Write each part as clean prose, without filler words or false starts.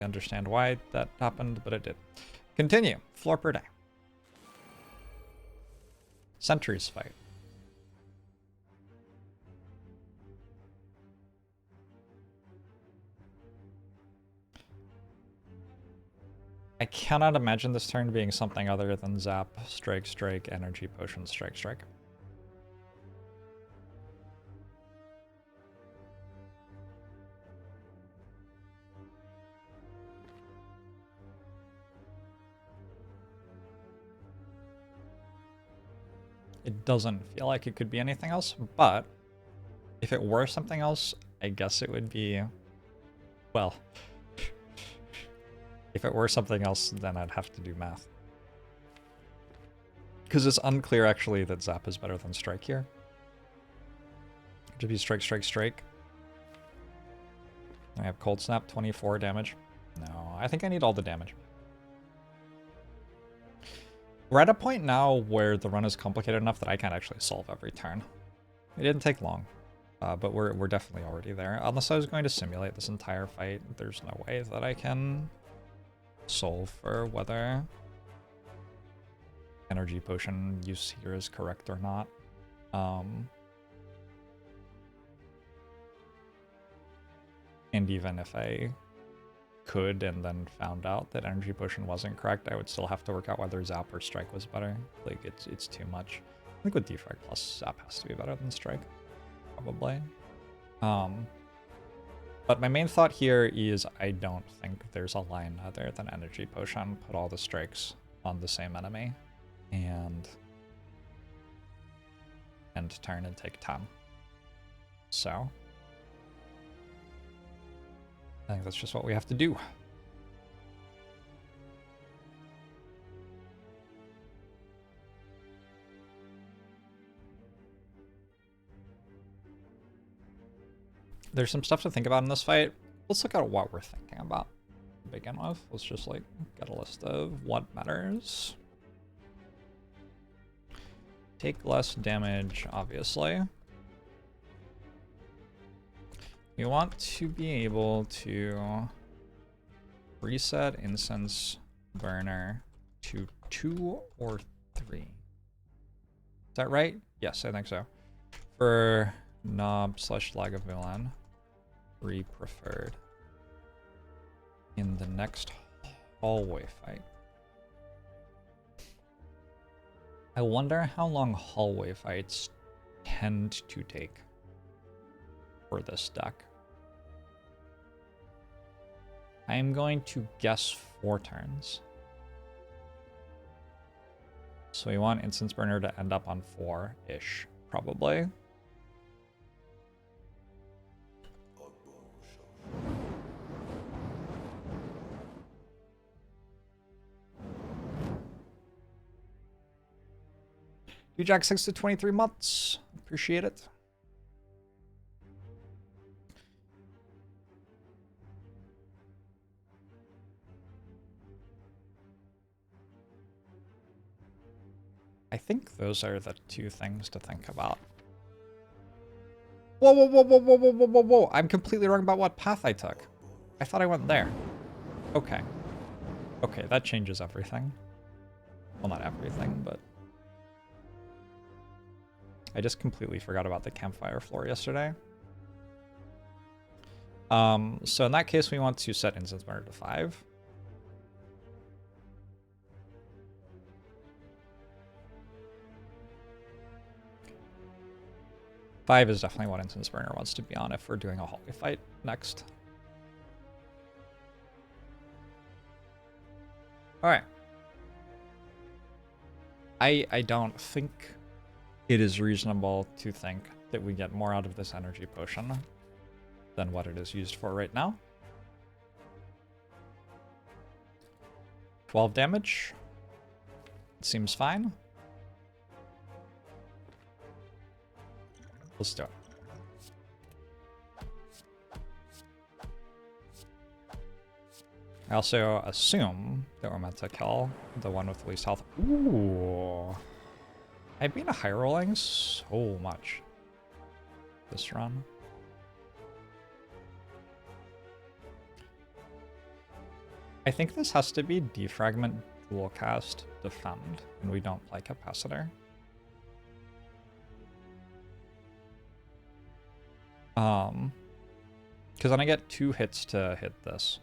I understand why that happened, but it did. Continue. Floor per day. Sentries fight. I cannot imagine this turn being something other than zap, strike, strike, energy potion, strike, strike. It doesn't feel like it could be anything else, but if it were something else, I guess it would be, well, if it were something else, then I'd have to do math. Because it's unclear, actually, that Zap is better than Strike here. It should be Strike, Strike, Strike. I have Cold Snap, 24 damage. No, I think I need all the damage. We're at a point now where the run is complicated enough that I can't actually solve every turn. It didn't take long, but we're definitely already there. Unless I was going to simulate this entire fight, there's no way that I can solve for whether energy potion use here is correct or not. And even if I could and then found out that energy potion wasn't correct, I would still have to work out whether Zap or Strike was better. Like, it's too much. I think with Defrag plus, Zap has to be better than Strike, probably. But my main thought here is I don't think there's a line other than energy potion. Put all the strikes on the same enemy and end turn and take 10. So I think that's just what we have to do. There's some stuff to think about in this fight. Let's look at what we're thinking about to begin with. Let's just like get a list of what matters. Take less damage, obviously. We want to be able to reset incense burner to 2 or 3. Is that right? Yes, I think so. For Knob / Lagavulin, 3 preferred. In the next hallway fight. I wonder how long hallway fights tend to take for this deck. I'm going to guess 4 turns. So we want Instance Burner to end up on 4-ish, probably. Jack 6 to 23 months. Appreciate it. I think those are the 2 things to think about. Whoa, whoa, whoa, whoa, whoa, whoa, whoa, whoa, whoa. I'm completely wrong about what path I took. I thought I went there. Okay. Okay, that changes everything. Well, not everything, but I just completely forgot about the campfire floor yesterday. So in that case, we want to set Instance Burner to 5. Five is definitely what Instance Burner wants to be on if we're doing a hallway fight next. Alright. I don't think it is reasonable to think that we get more out of this energy potion than what it is used for right now. 12 damage. It seems fine. Let's do it. I also assume that we're meant to kill the one with the least health. Ooh. I've been high rolling so much this run. I think this has to be defragment, dual cast, defend, and we don't play capacitor. Because then I get 2 hits to hit this.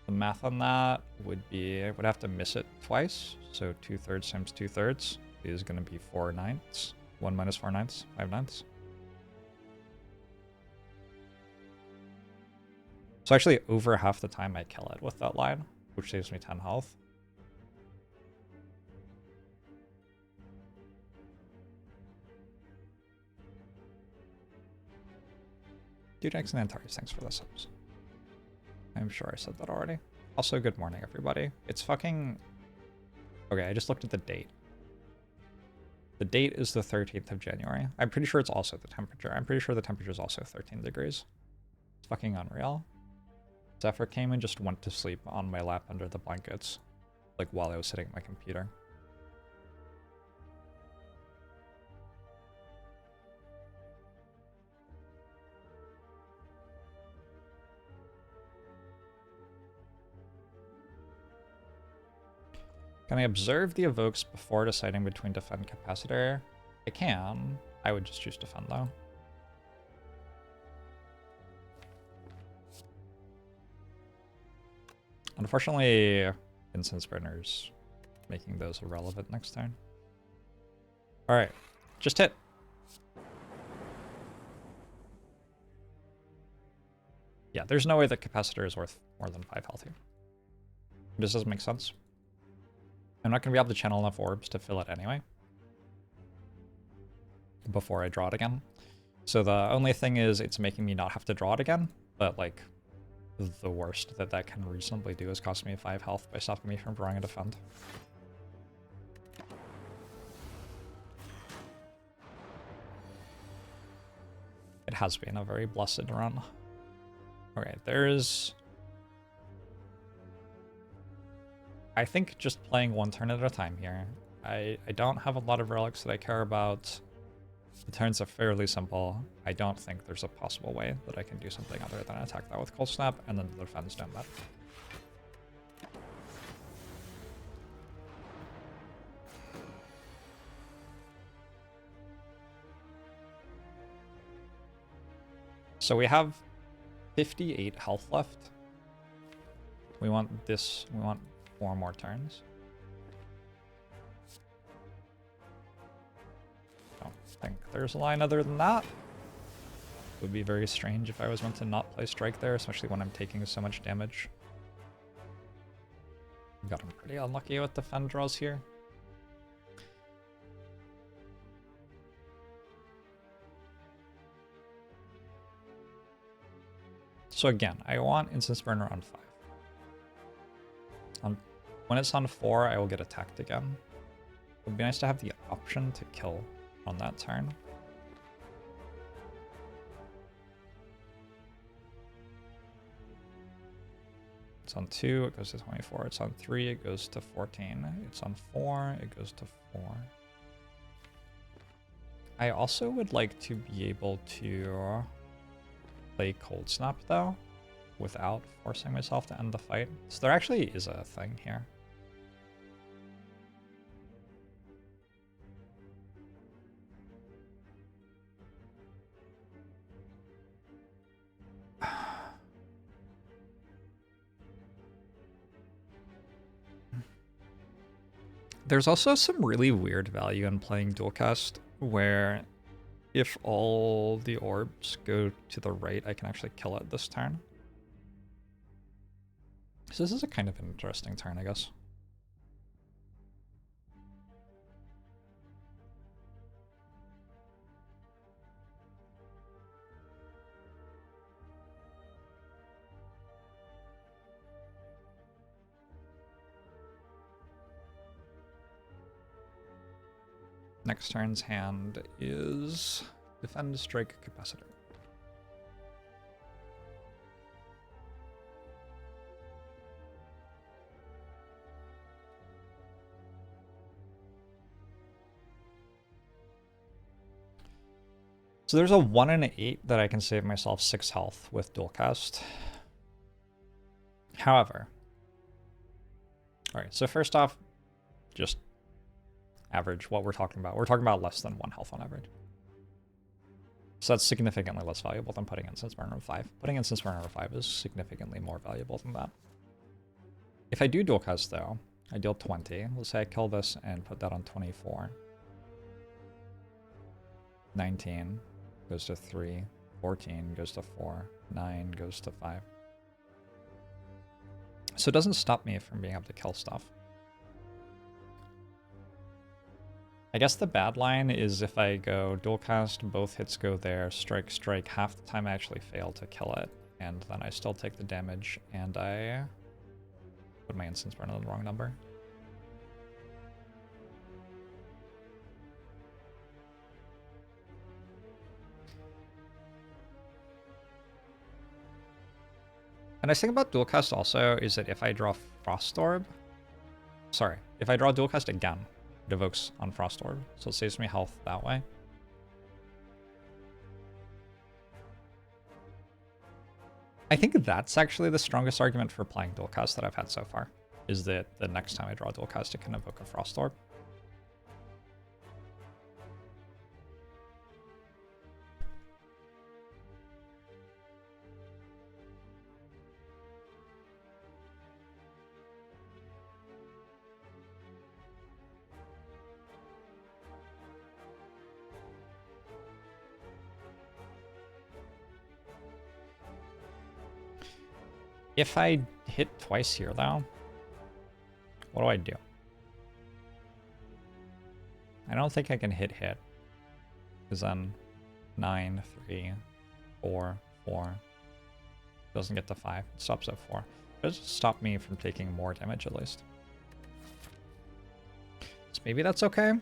The math on that would be, I would have to miss it twice, so 2/3 times 2/3 is going to be 4/9. 1 minus 4/9, 5/9. So actually over half the time I kill it with that line, which saves me 10 health. Dude, X and Antares, thanks for the subs. I'm sure I said that already. Also, good morning, everybody. It's fucking... Okay, I just looked at the date. The date is the 13th of January. I'm pretty sure it's also the temperature. I'm pretty sure the temperature is also 13 degrees. It's fucking unreal. Zephyr came and just went to sleep on my lap under the blankets, like while I was sitting at my computer. Can I observe the evokes before deciding between defend capacitor? I can. I would just choose defend though. Unfortunately, incense burners making those irrelevant next turn. Alright, just hit. Yeah, there's no way that capacitor is worth more than 5 health here. This doesn't make sense. I'm not going to be able to channel enough orbs to fill it anyway before I draw it again. So the only thing is it's making me not have to draw it again, but like the worst that that can reasonably do is cost me 5 health by stopping me from drawing a defend. It has been a very blessed run. Okay, there's... I think just playing one turn at a time here. I don't have a lot of relics that I care about. The turns are fairly simple. I don't think there's a possible way that I can do something other than attack that with Cold Snap, and then the defense down that. So we have 58 health left. We want 4 more turns. Don't think there's a line other than that. It would be very strange if I was meant to not play strike there, especially when I'm taking so much damage. Got him pretty unlucky with defend draws here. So again, I want Incense Burner on 5. When it's on 4, I will get attacked again. It would be nice to have the option to kill on that turn. It's on 2, it goes to 24. It's on 3, it goes to 14. It's on 4, it goes to 4. I also would like to be able to play Cold Snap though, without forcing myself to end the fight. So there actually is a thing here. There's also some really weird value in playing dual cast, where if all the orbs go to the right, I can actually kill it this turn. So this is a kind of an interesting turn, I guess. Next turn's hand is Defend, Strike, Capacitor. So there's a 1 in 8 that I can save myself 6 health with dual cast. However, All right, so first off, just average what we're talking about. We're talking about less than 1 health on average. So that's significantly less valuable than putting Instance Burner of 5. Putting Instance Burner of 5 is significantly more valuable than that. If I do dual cast though, I deal 20. Let's say I kill this and put that on 24. 19 goes to 3. 14 goes to 4. 9 goes to 5. So it doesn't stop me from being able to kill stuff. I guess the bad line is if I go dual cast, both hits go there, strike, strike, half the time I actually fail to kill it, and then I still take the damage, and I put my instance burn on the wrong number. And I think about dual cast also is that if I draw Frost Orb, sorry, if I draw dual cast again, it evokes on Frost Orb, so it saves me health that way. I think that's actually the strongest argument for playing dual cast that I've had so far, is that the next time I draw dual cast, it can evoke a Frost Orb. If I hit twice here, though, what do I do? I don't think I can hit, because then 9, 3, 4, 4, doesn't get to 5, it stops at 4. It does stop me from taking more damage at least. So maybe that's okay.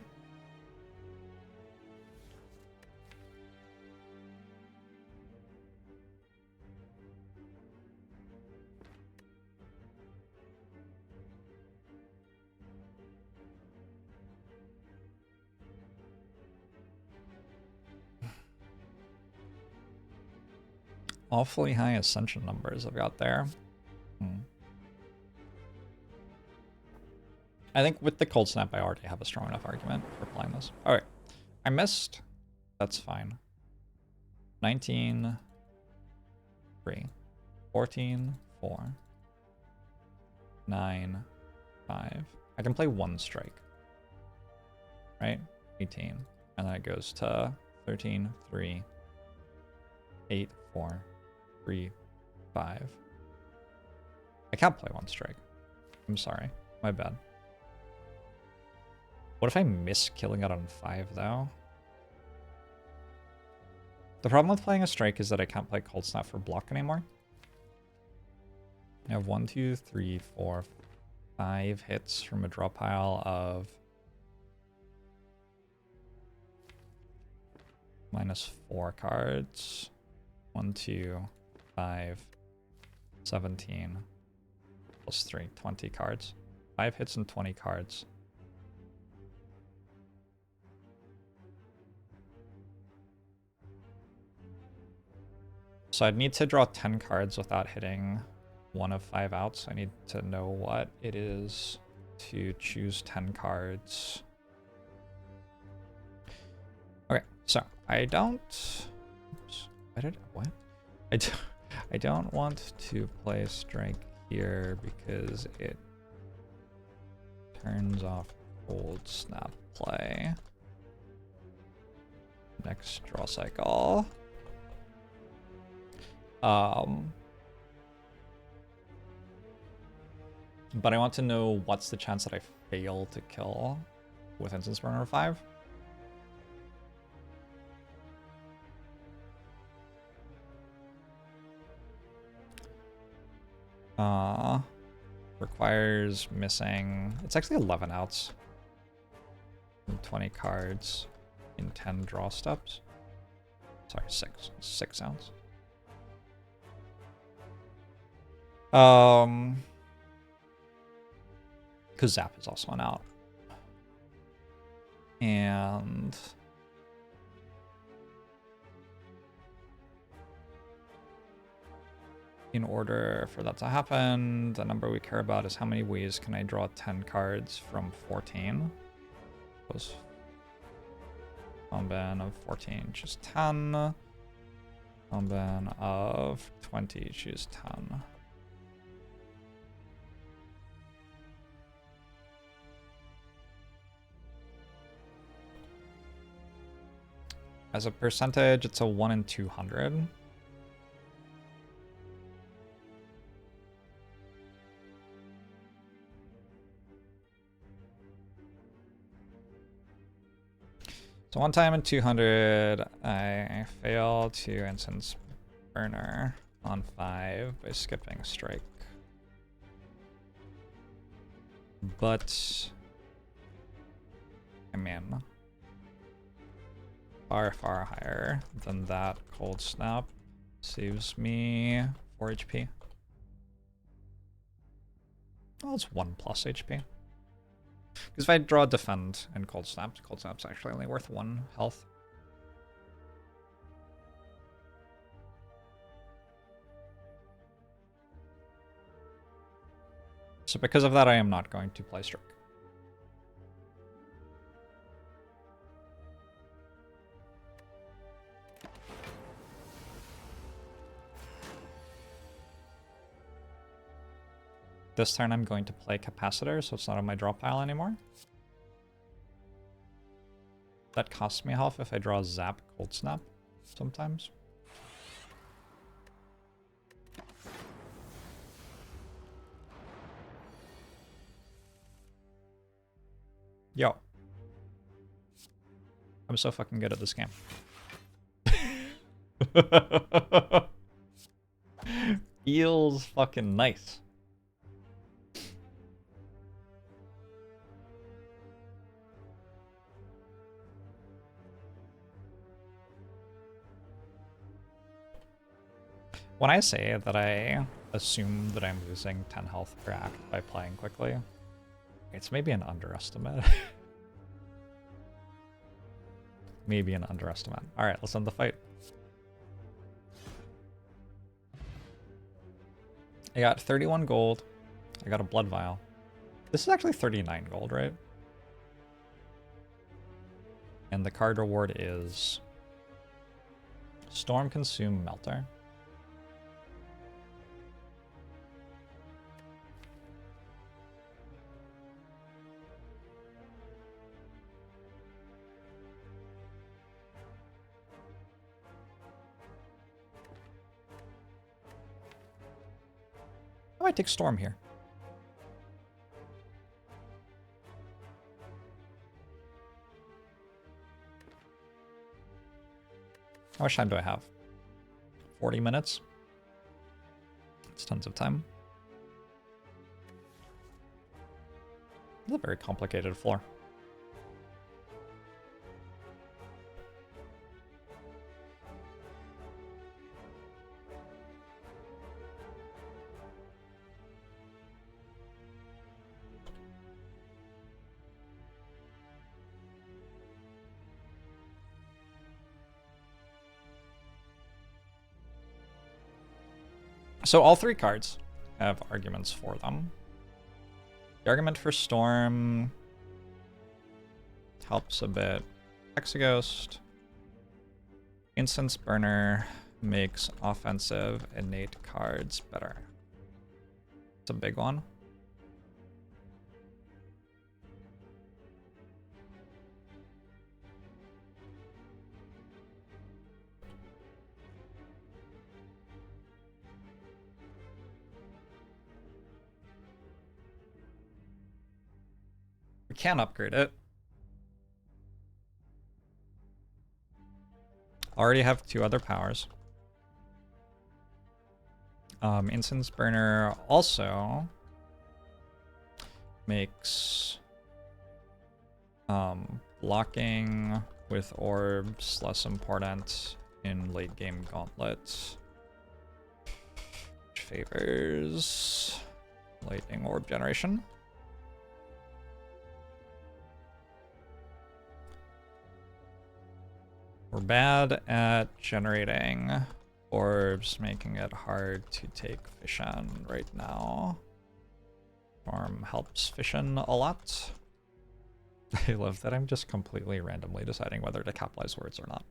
Awfully high ascension numbers I've got there. I think with the cold snap, I already have a strong enough argument for playing this. All right, I missed. That's fine. 19, 3, 14, 4, 9, 5. I can play one strike, right? 18, and then it goes to 13, 3, 8, 4, 3, 5. I can't play one strike. I'm sorry, my bad. What if I miss killing it on 5, though? The problem with playing a strike is that I can't play Cold Snap for block anymore. I have 1, 2, 3, 4, 5 hits from a draw pile of -4 cards. 1, 2, 5, 17, plus 3, 20 cards. 5 hits and 20 cards. So I'd need to draw 10 cards without hitting 1 of 5 outs. I need to know what it is to choose 10 cards. Okay, so I don't... Oops, what? I don't want to play strike here because it turns off cold snap play. Next draw cycle. But I want to know what's the chance that I fail to kill with Instance Burner 5. Requires missing... It's actually 11 outs. And 20 cards in 10 draw steps. Sorry, 6. 6 outs. Because Zap is also an out. And... In order for that to happen, the number we care about is how many ways can I draw 10 cards from 14. Those Comban of 14, choose 10. Comban of 20, choose 10. As a percentage, it's a 1 in 200. So one time in 200, I fail to instance burner on 5 by skipping strike. But I'm in. Far, far higher than that. Cold Snap saves me 4 HP. Oh, it's 1 plus HP. Because if I draw Defend and Cold Snap's actually only worth 1 health. So because of that, I am not going to play Strike. This turn I'm going to play Capacitor, so it's not on my draw pile anymore. That costs me health if I draw Zap Cold Snap sometimes. Yo. I'm so fucking good at this game. Feels fucking nice. When I say that I assume that I'm losing 10 health per act by playing quickly, it's maybe an underestimate. Maybe an underestimate. Alright, let's end the fight. I got 31 gold. I got a blood vial. This is actually 39 gold, right? And the card reward is Storm Consume Melter. I might take Storm here. How much time do I have? 40 minutes? It's tons of time. It's a very complicated floor. So all 3 cards have arguments for them. The argument for Storm helps a bit. Hexaghost. Instance Burner makes offensive innate cards better. It's a big one. We can upgrade it. Already have 2 other powers. Instance Burner also makes blocking with orbs less important in late game gauntlets, which favors lightning orb generation. We're bad at generating Orbs making it hard to take fission right now. Storm helps fission a lot. I love that I'm just completely randomly deciding whether to capitalize words or not.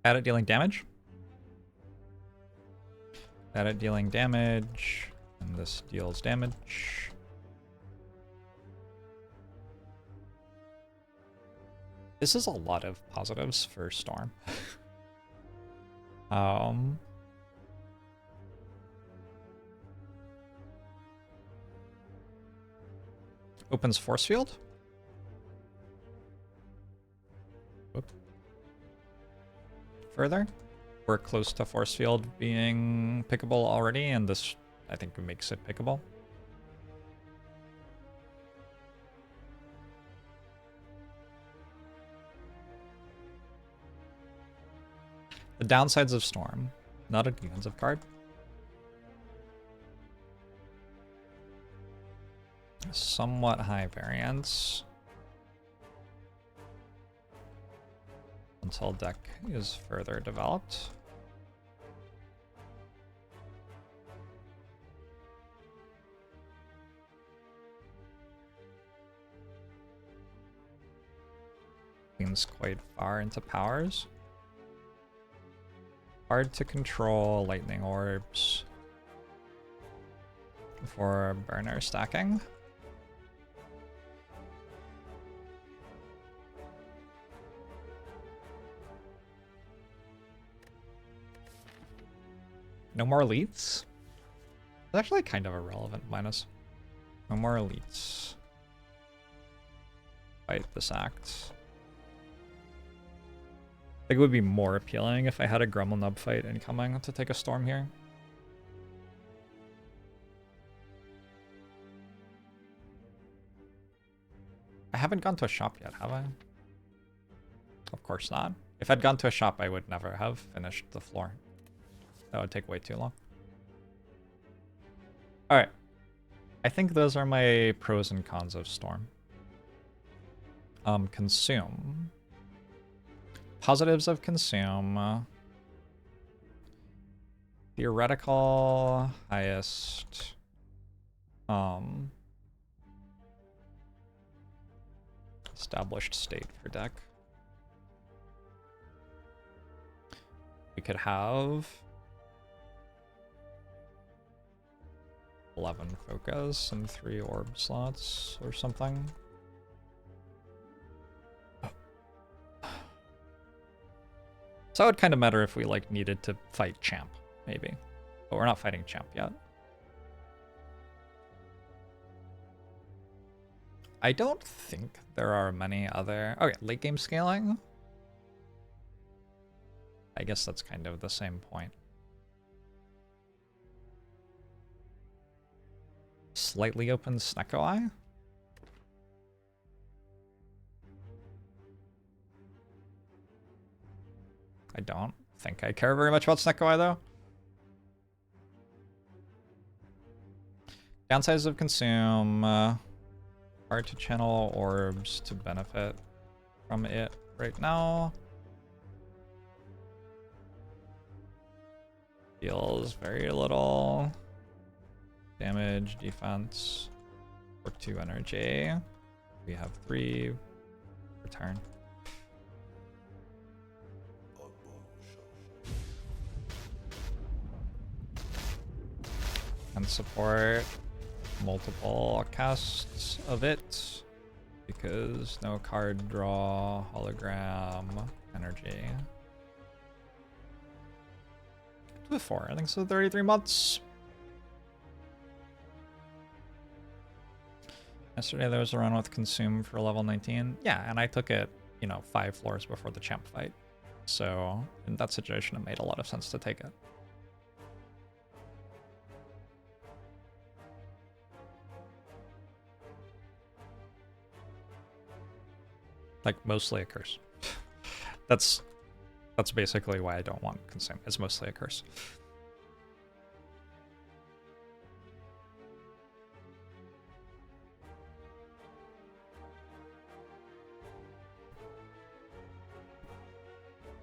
Add it dealing damage. Add it dealing damage. And this deals damage. This is a lot of positives for Storm. Opens force field. Whoop. Further. We're close to force field being pickable already, and this, I think, makes it pickable. The downsides of Storm. Not a defensive card. Somewhat high variance. Until deck is further developed. Seems quite far into powers. Hard to control lightning orbs for burner stacking. No more elites? It's actually kind of irrelevant minus. No more elites. Fight this act. I think it would be more appealing if I had a Gremlin Nub fight incoming to take a Storm here. I haven't gone to a shop yet, have I? Of course not. If I'd gone to a shop, I would never have finished the floor. That would take way too long. Alright. I think those are my pros and cons of Storm. Consume. Positives of Consume. Theoretical highest. Established state for deck. We could have 11 focus and 3 orb slots or something. So it would kind of matter if we like needed to fight Champ, maybe. But we're not fighting Champ yet. I don't think there are many other... Okay, late game scaling. I guess that's kind of the same point. Slightly open Snecko Eye. I don't think I care very much about Snecko Eye, though. Downsides of Consume. Hard to channel orbs to benefit from it right now. Deals very little damage, defense, for 2 energy. We have 3 return. And support multiple casts of it because no card draw, hologram, energy. 4, I think so. 33 months. Yesterday there was a run with Consume for level 19. Yeah, and I took it, you know, 5 floors before the Champ fight. So in that situation, it made a lot of sense to take it. Like, mostly a curse. That's basically why I don't want Consume. It's mostly a curse.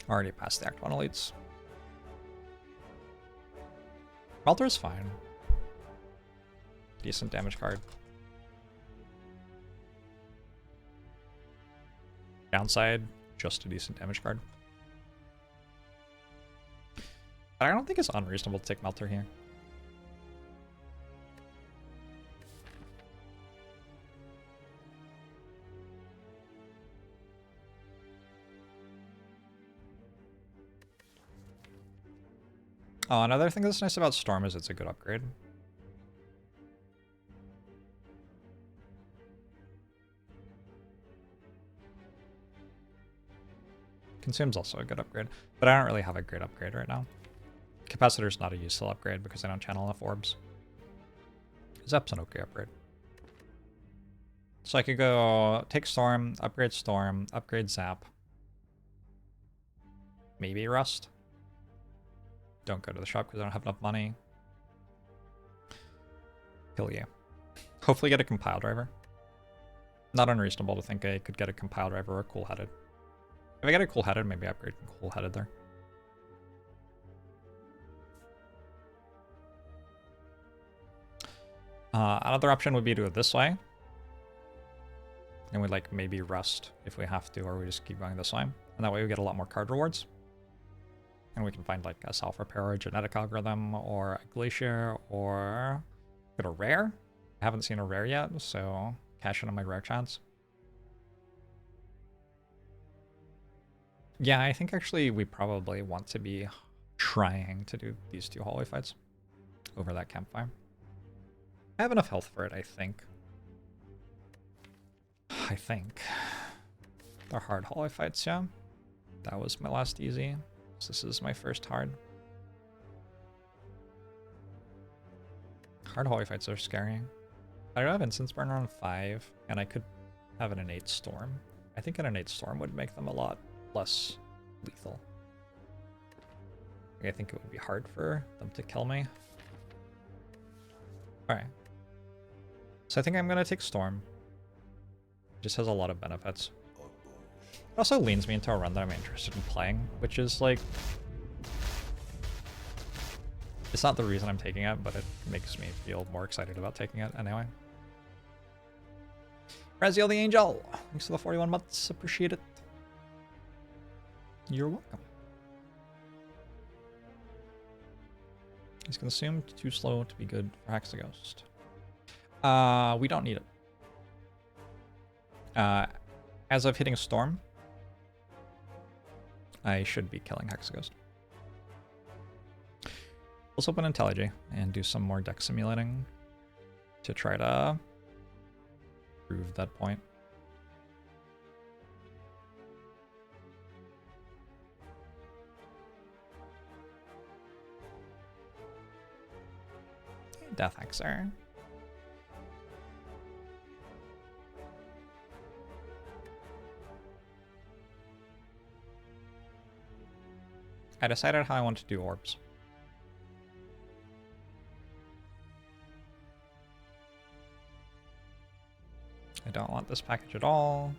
Already past the Act 1 elites. Melter's fine. Decent damage card. Downside, just a decent damage card. But I don't think it's unreasonable to take Melter here. Oh, another thing that's nice about Storm is it's a good upgrade. Consume's also a good upgrade, but I don't really have a great upgrade right now. Capacitor's not a useful upgrade because I don't channel enough orbs. Zap's an okay upgrade. So I could go take Storm, upgrade Zap. Maybe Rust. Don't go to the shop because I don't have enough money. Kill you. Hopefully get a compile driver. Not unreasonable to think I could get a compile driver or a cool-headed. If I get a cool-headed, maybe upgrade cool-headed there. Another option would be to do it this way. And we like maybe Rust if we have to, or we just keep going this way. And that way we get a lot more card rewards. And we can find like a self-repair or a genetic algorithm or a glacier or get a rare. I haven't seen a rare yet, so cash in on my rare chance. Yeah, I think actually we probably want to be trying to do these two hallway fights over that campfire. I have enough health for it, I think. They're hard hallway fights, yeah. That was my last easy. So this is my first hard. Hard hallway fights are scary. I don't have Instance Burn on 5, and I could have an innate Storm. I think an innate Storm would make them a lot less lethal. I think it would be hard for them to kill me. Alright. So I think I'm going to take Storm. It just has a lot of benefits. It also leans me into a run that I'm interested in playing, which is like... It's not the reason I'm taking it, but it makes me feel more excited about taking it anyway. Raziel the Angel! Thanks for the 41 months, appreciate it. You're welcome. He's consumed, too slow to be good for Hexaghost. We don't need it. As of hitting Storm, I should be killing Hexaghost. Let's open IntelliJ and do some more deck simulating to try to prove that point. Death Hexer. I decided how I want to do orbs. I don't want this package at all.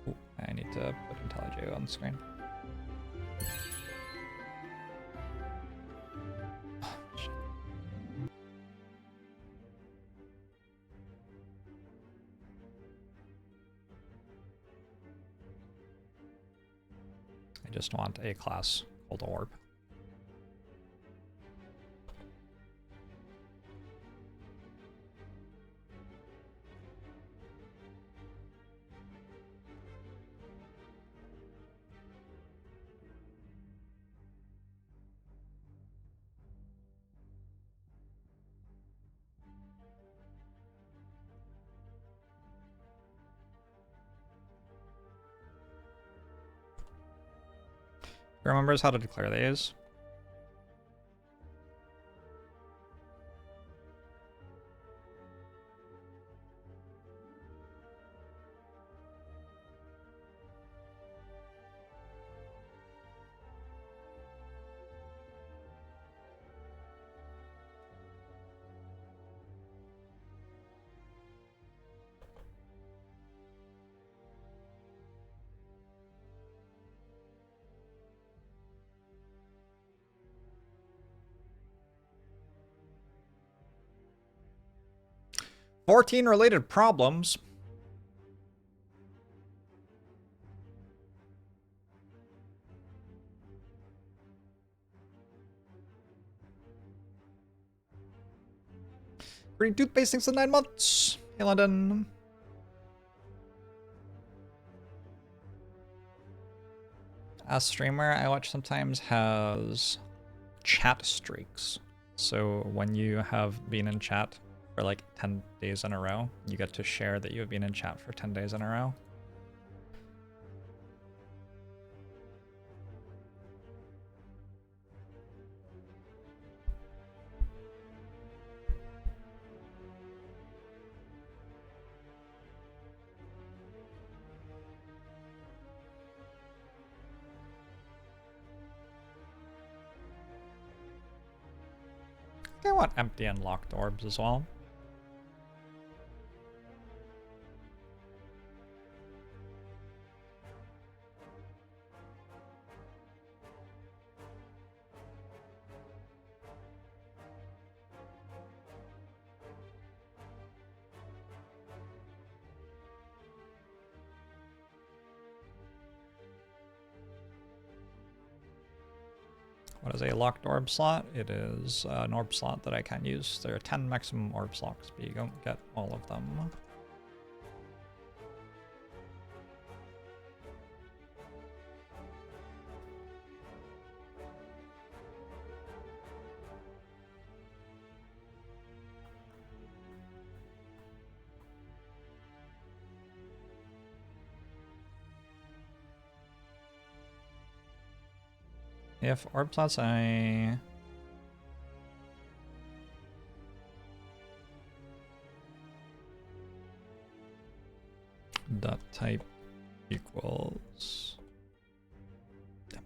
Ooh, I need to put IntelliJ on the screen. I just want a class called Orb. Who remembers how to declare these? 14 related problems. Green toothpaste thanks to 9 months. Hey, London. A streamer I watch sometimes has chat streaks. So when you have been in chat for like 10 days in a row, you get to share that you have been in chat for 10 days in a row. I want empty and locked orbs as well. What is a locked orb slot? It is an orb slot that I can use. There are 10 maximum orb slots, but you don't get all of them. If orb slots I... dot type equals empty.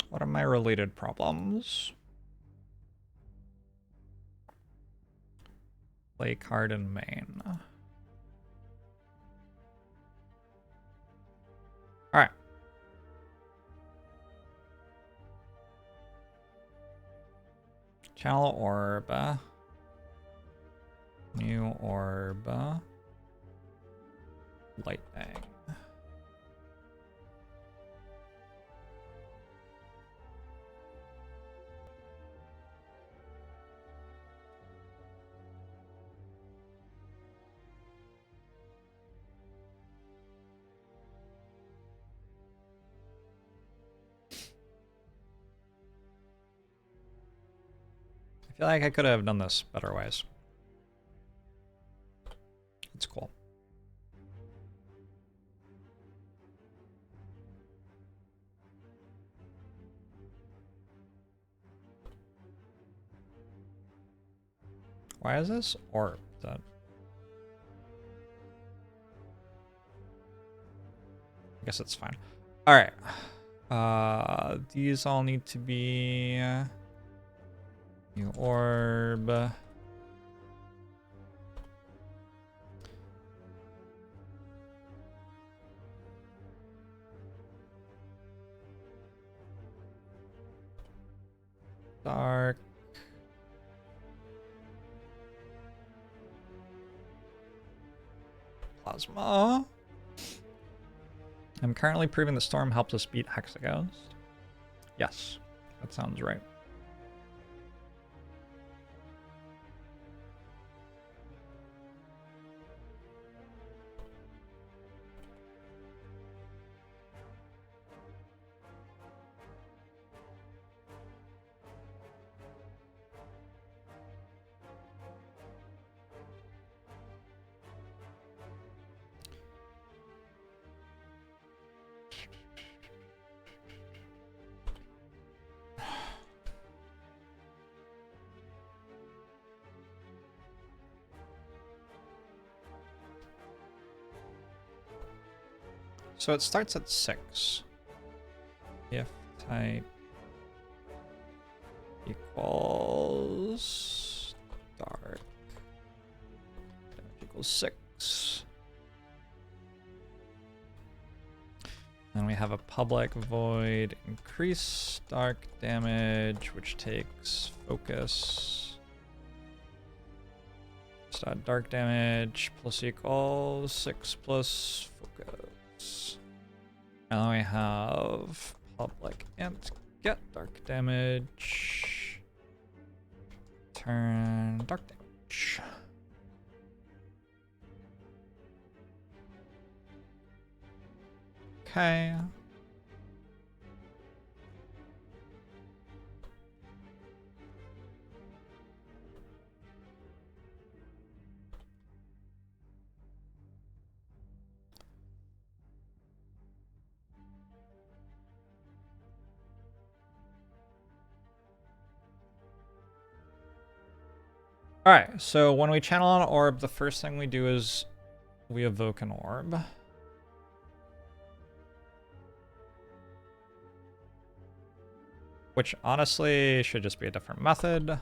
What are my related problems? Play card in main. Alright. Channel orb. New orb. Lightning. I feel like I could have done this better ways. It's cool. Why is this orb? That I guess it's fine. All right. These all need to be new orb. Dark. Plasma. I'm currently proving the storm helps us beat Hexaghost. Yes, that sounds right. So it starts at 6. If type equals dark damage equals 6. Then we have a public void increase dark damage, which takes focus. Dot dark damage plus equals 6 plus focus. And then we have public int get dark damage. Turn dark damage. Okay. All right, so when we channel an orb, the first thing we do is we evoke an orb. Which honestly should just be a different method.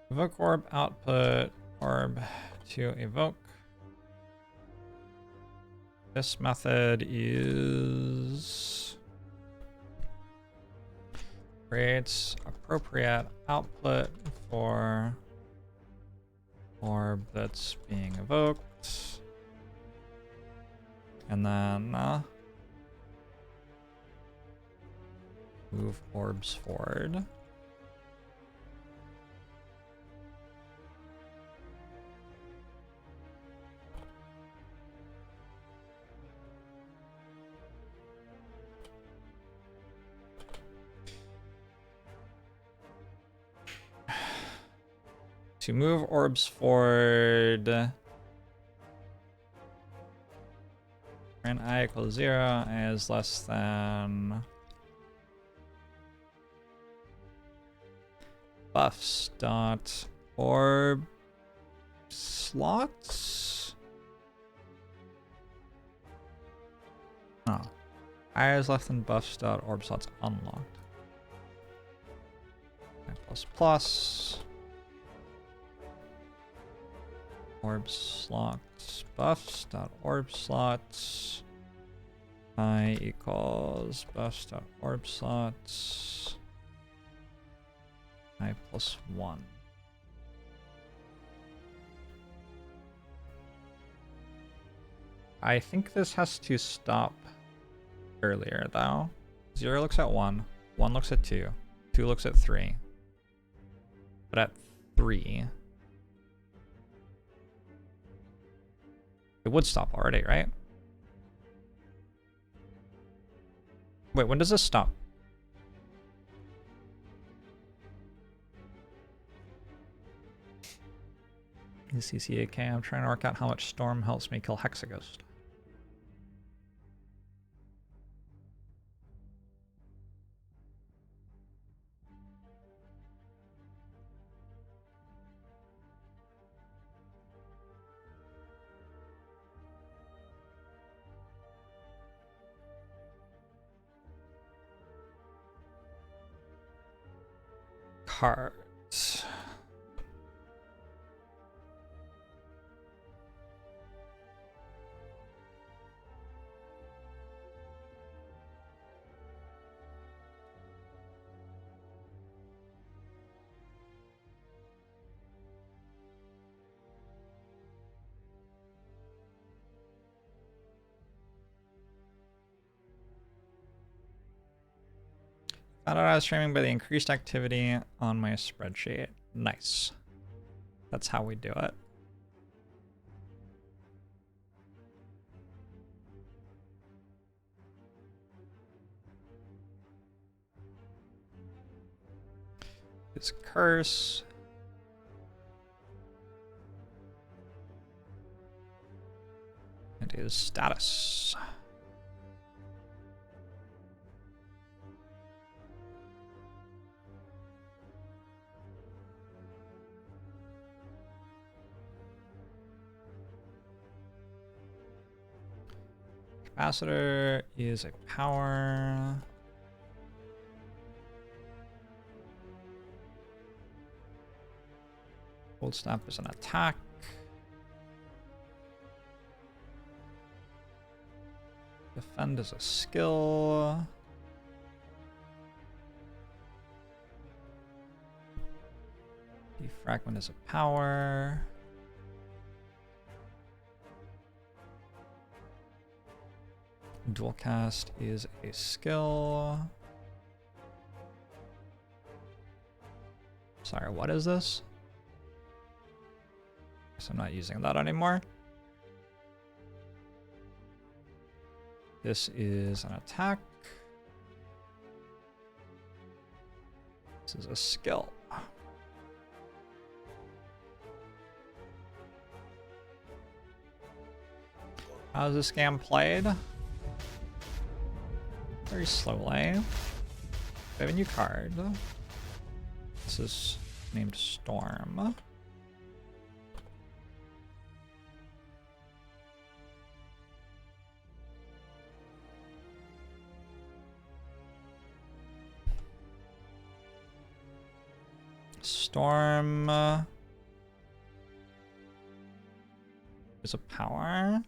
Evoke orb output, orb to evoke. This method is creates appropriate output for orb that's being evoked. And then move orbs forward. To move orbs forward, when I equals 0 is less than buffs dot orb slots. Oh, I is less than buffs dot orb slots unlocked. Plus plus. Orb slots buffs dot orb slots I equals buffs dot orb slots I plus 1. I think this has to stop earlier though. 0 looks at 1, 1 looks at 2, 2 looks at 3. But at 3 it would stop already, right? Wait, when does this stop? CCAK, I'm trying to work out how much Storm helps me kill Hexaghost. Cards. Found out I was streaming by the increased activity on my spreadsheet. Nice. That's how we do it. His curse. And his status. Capacitor is a power. Cold snap is an attack. Defend is a skill. Defragment is a power. Dual cast is a skill. Sorry, what is this? Guess I'm not using that anymore. This is an attack. This is a skill. How's this game played? Very slowly. We have a new card. This is named Storm. Storm is a power.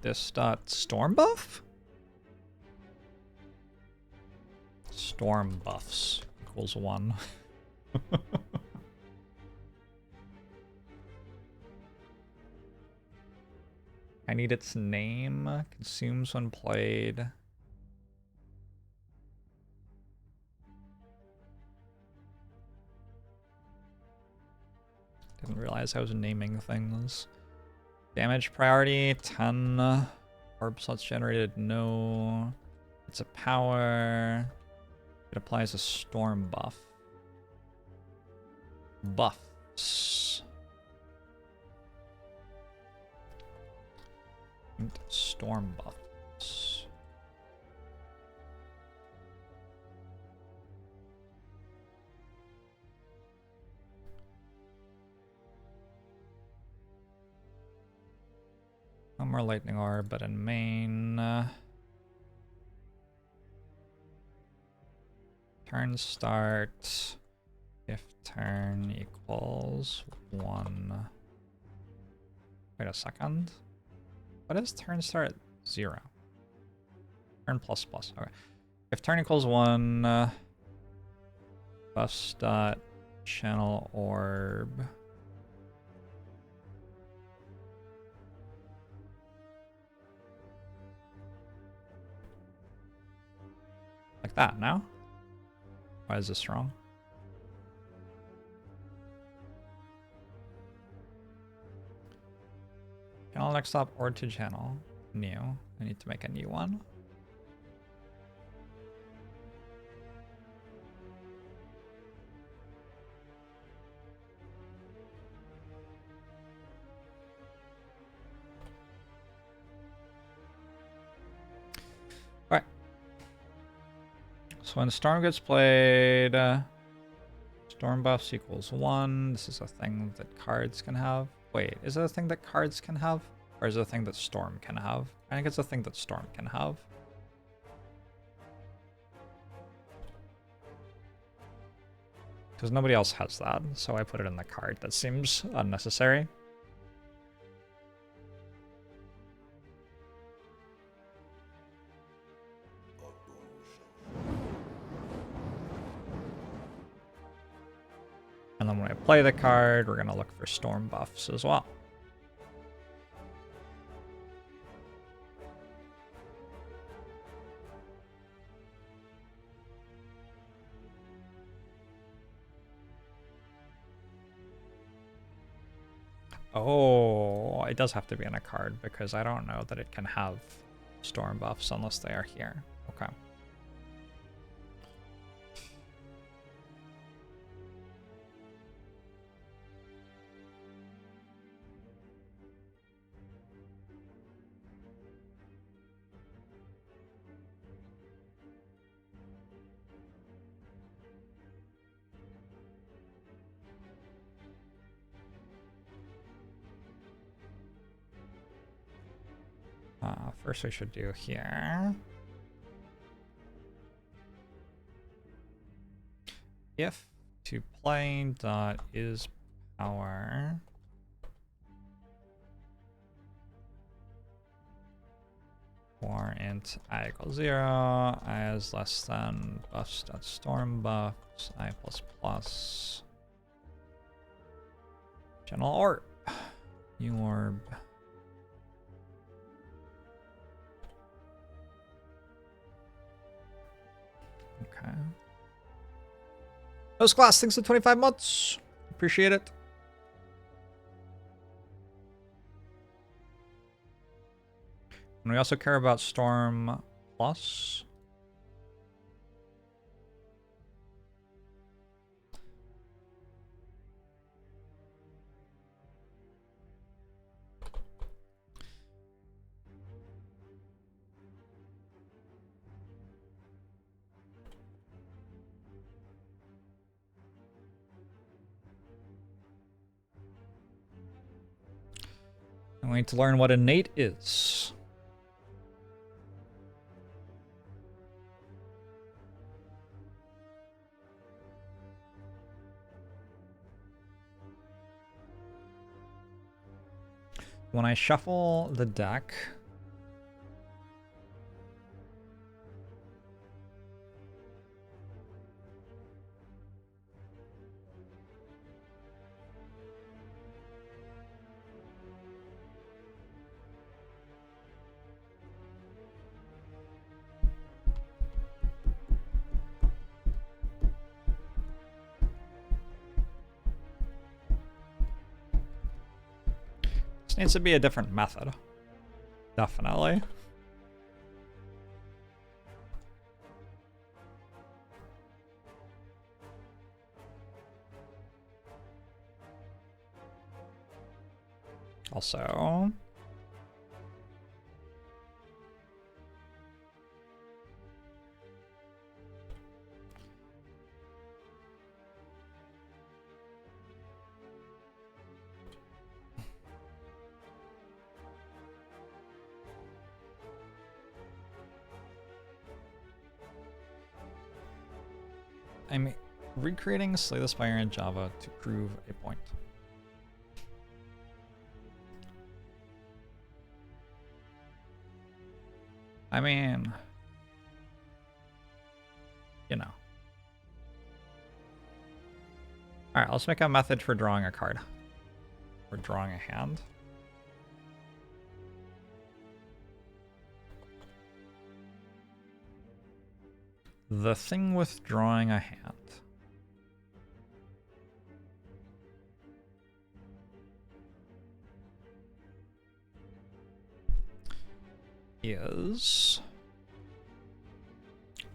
This dot storm buff? Storm buffs equals 1. I need its name. Consumes when played. Didn't realize I was naming things. Damage priority 10. Orb slots generated, no. It's a power. It applies a storm buff. Buffs. Storm buffs. No more lightning orb, but in main. Turn start. If turn equals 1. Wait a second. What is turn start 0? Turn plus plus. Okay. If turn equals 1, buffs dot channel orb. Like that, no? Why is this wrong? Channel next stop or to channel. New. I need to make a new one. Alright. So when Storm gets played, Storm buffs equals 1. This is a thing that cards can have. Wait, is it a thing that cards can have? Or is it a thing that Storm can have? I think it's a thing that Storm can have. Because nobody else has that, so I put it in the card. That seems unnecessary. And then when I play the card, we're going to look for Storm buffs as well. Oh, it does have to be in a card because I don't know that it can have storm buffs unless they are here. Okay. First we should do here. If to play dot is power for int I equals 0, I is less than buffs dot storm buffs, I plus plus general orb. Orb. Okay. Host class, thanks for 25 months. Appreciate it. And we also care about Storm Plus. I'm going to learn what innate is. When I shuffle the deck, this needs to be a different method. Definitely. Also, I'm recreating Slay the Spire in Java to prove a point. I mean, you know. Alright, let's make a method for drawing a card. For drawing a hand. The thing with drawing a hand is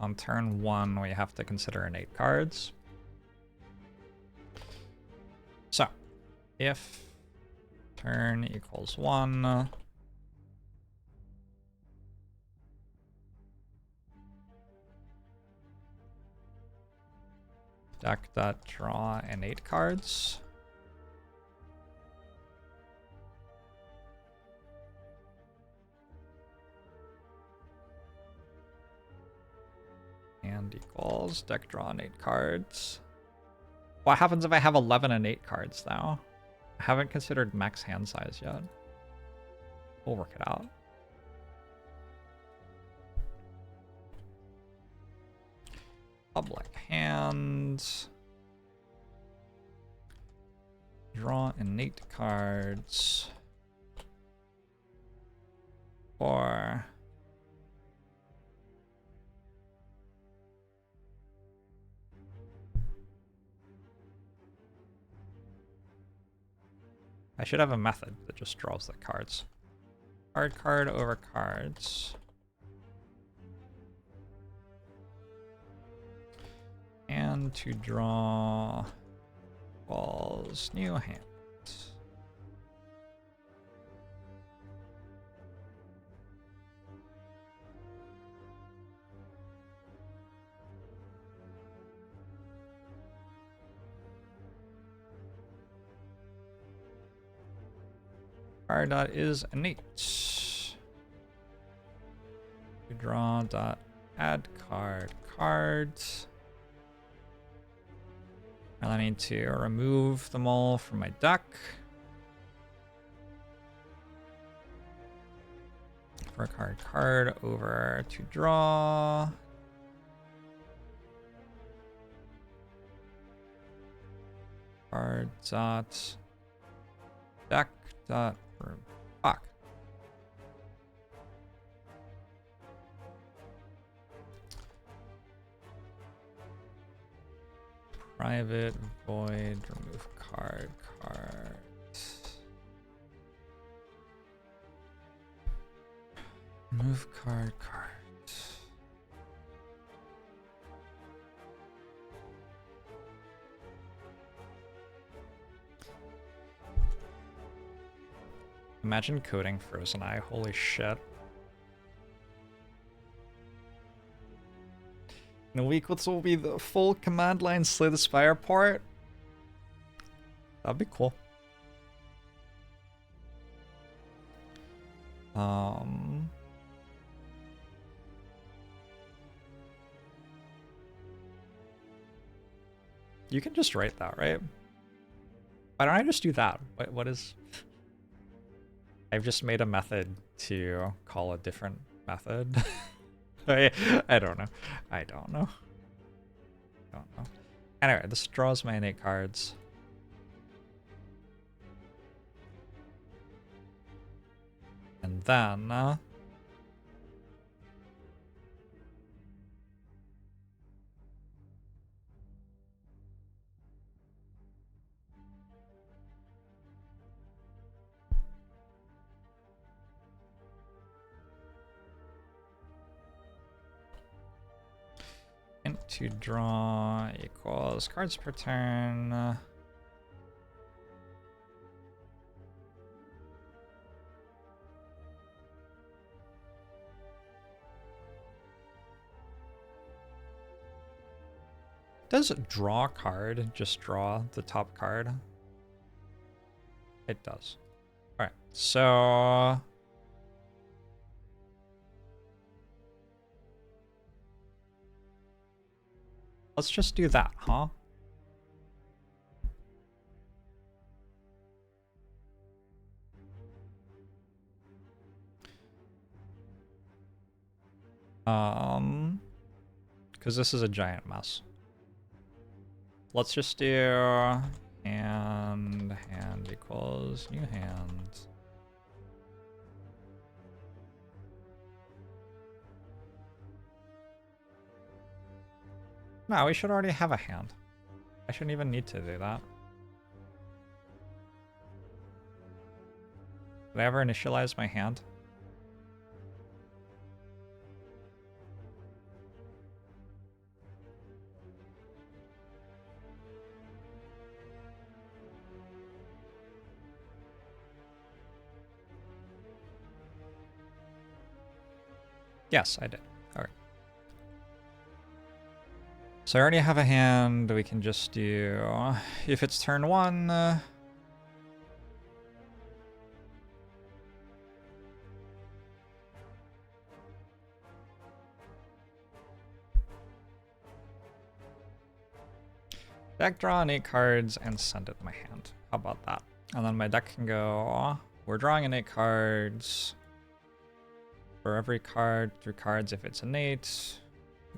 on turn 1 we have to consider innate cards. So if turn equals 1, deck dot draw innate cards. And equals deck draw innate cards. What happens if I have 11 innate cards though? I haven't considered max hand size yet. We'll work it out. Public hands. Draw innate cards. Or I should have a method that just draws the cards. Card over cards. And to draw balls, new hand. Card dot is innate. Draw dot add cards. And I need to remove them all from my deck. For card over to draw. Card dot deck dot room. Fuck. Private void remove card. Remove card. Imagine coding Frozen Eye, holy shit. In a week, what will be the full command line Slay the Spire part? That'd be cool. You can just write that, right? Why don't I just do that? What is... I've just made a method to call a different method. I don't know. I don't know. Anyway, this draws my innate cards. And then... to draw equals cards per turn. Does draw card just draw the top card? It does. Alright, so... let's just do that, huh? Because this is a giant mess. Let's just do hand equals new hand. No, we should already have a hand. I shouldn't even need to do that. Did I ever initialize my hand? Yes, I did. Alright. So I already have a hand. We can just do... if it's turn 1... deck draw 8 cards and send it to my hand. How about that? And then my deck can go... we're drawing 8 cards. For every card, 3 cards if it's innate,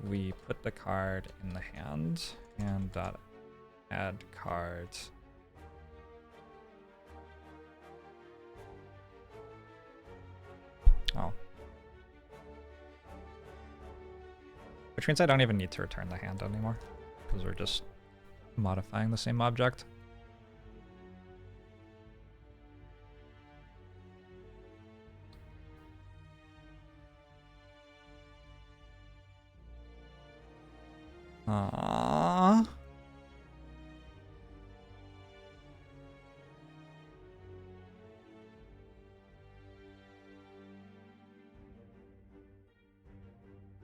we put the card in the hand. And dot add card. Oh. Which means I don't even need to return the hand anymore, because we're just modifying the same object. Uh,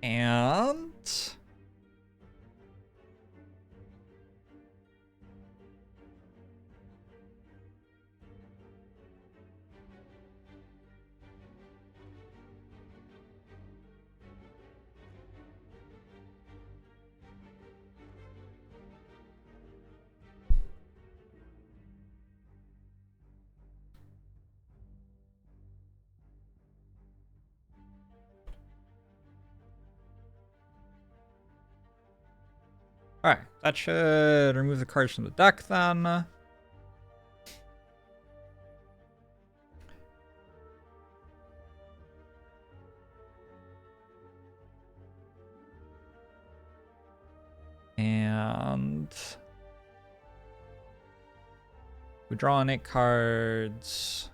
and alright, that should remove the cards from the deck then. And we draw on 8 cards.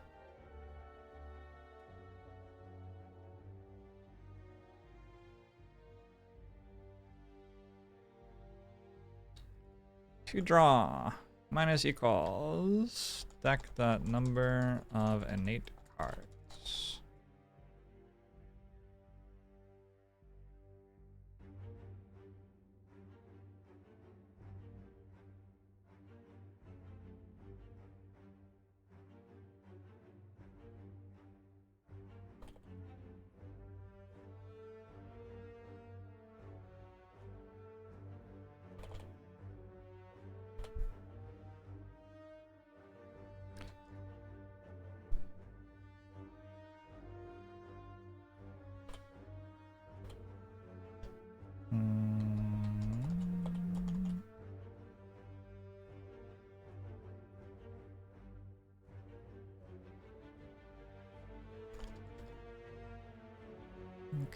To draw minus equals deck dot number of innate cards.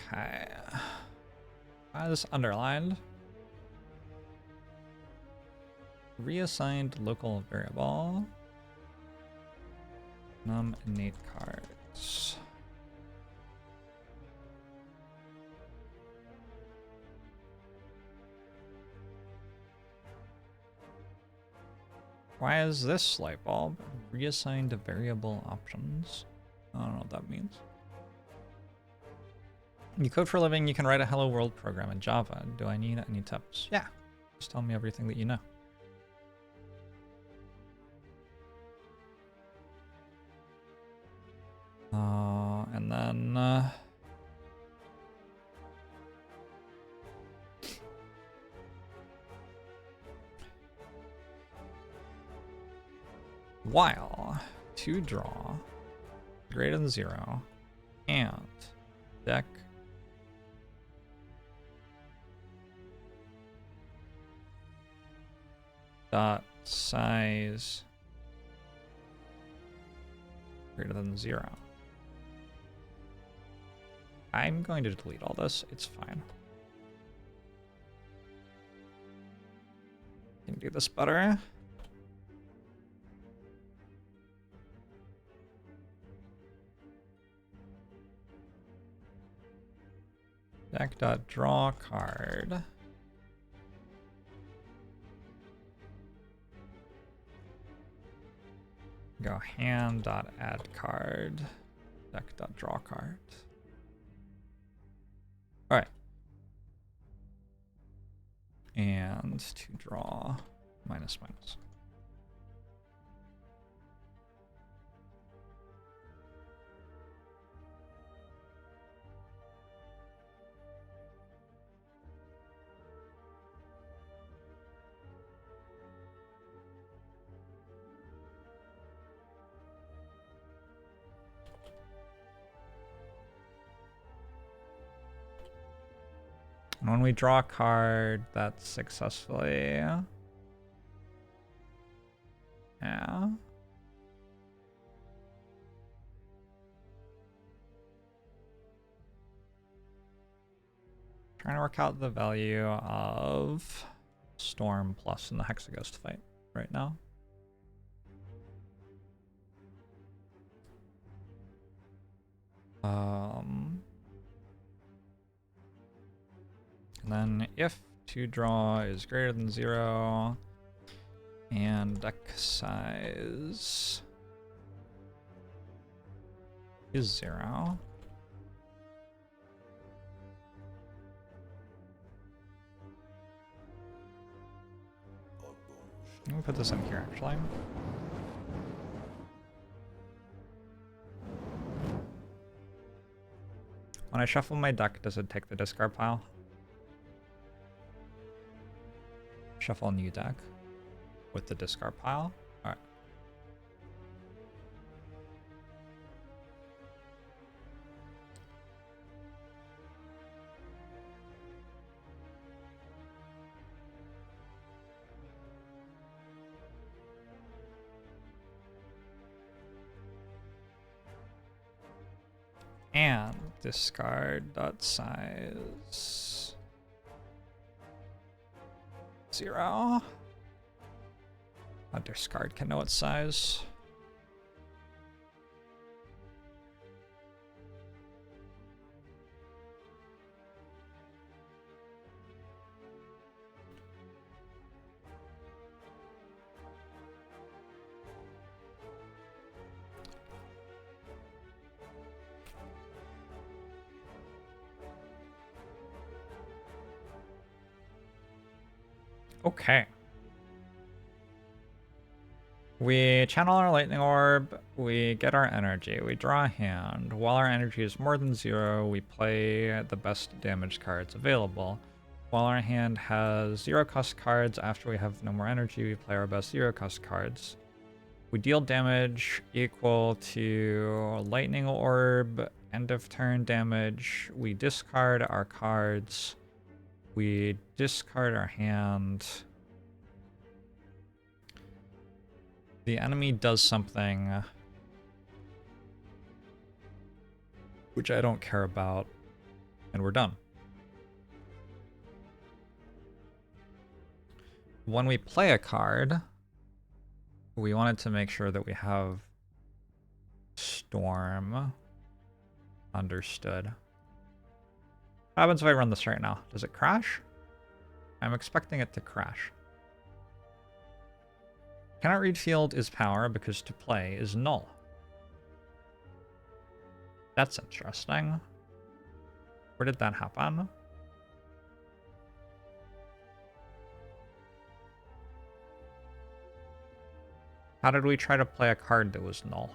Okay. Why is this underlined? Reassigned local variable. Num innate cards. Why is this light bulb reassigned to variable options? I don't know what that means. You code for a living, you can write a hello world program in Java. Do I need any tips? Yeah, just tell me everything that you know. And then while to draw greater than 0 and deck dot size greater than 0. I'm going to delete all this. It's fine. Can do this better. Deck.draw card. Go hand.add card. Deck.draw card. All right. And to draw minus minus. And when we draw a card, that's successfully. Yeah. Trying to work out the value of Storm plus in the Hexaghost fight right now. And then if 2 draw is greater than 0. And deck size is 0. Let me put this in here, actually. When I shuffle my deck, does it take the discard pile? Shuffle new deck with the discard pile. All right. And discard dot size 0. A discard can know its size. Okay. We channel our lightning orb, we get our energy, we draw a hand. While our energy is more than 0, we play the best damage cards available. While our hand has 0 cost cards, after we have no more energy, we play our best 0 cost cards. We deal damage equal to lightning orb, end of turn damage. We discard our cards. We discard our hand. The enemy does something which I don't care about, and we're done. When we play a card, we wanted to make sure that we have Storm understood. What happens if I run this right now? Does it crash? I'm expecting it to crash. Cannot read field is power because to play is null. That's interesting. Where did that happen? How did we try to play a card that was null?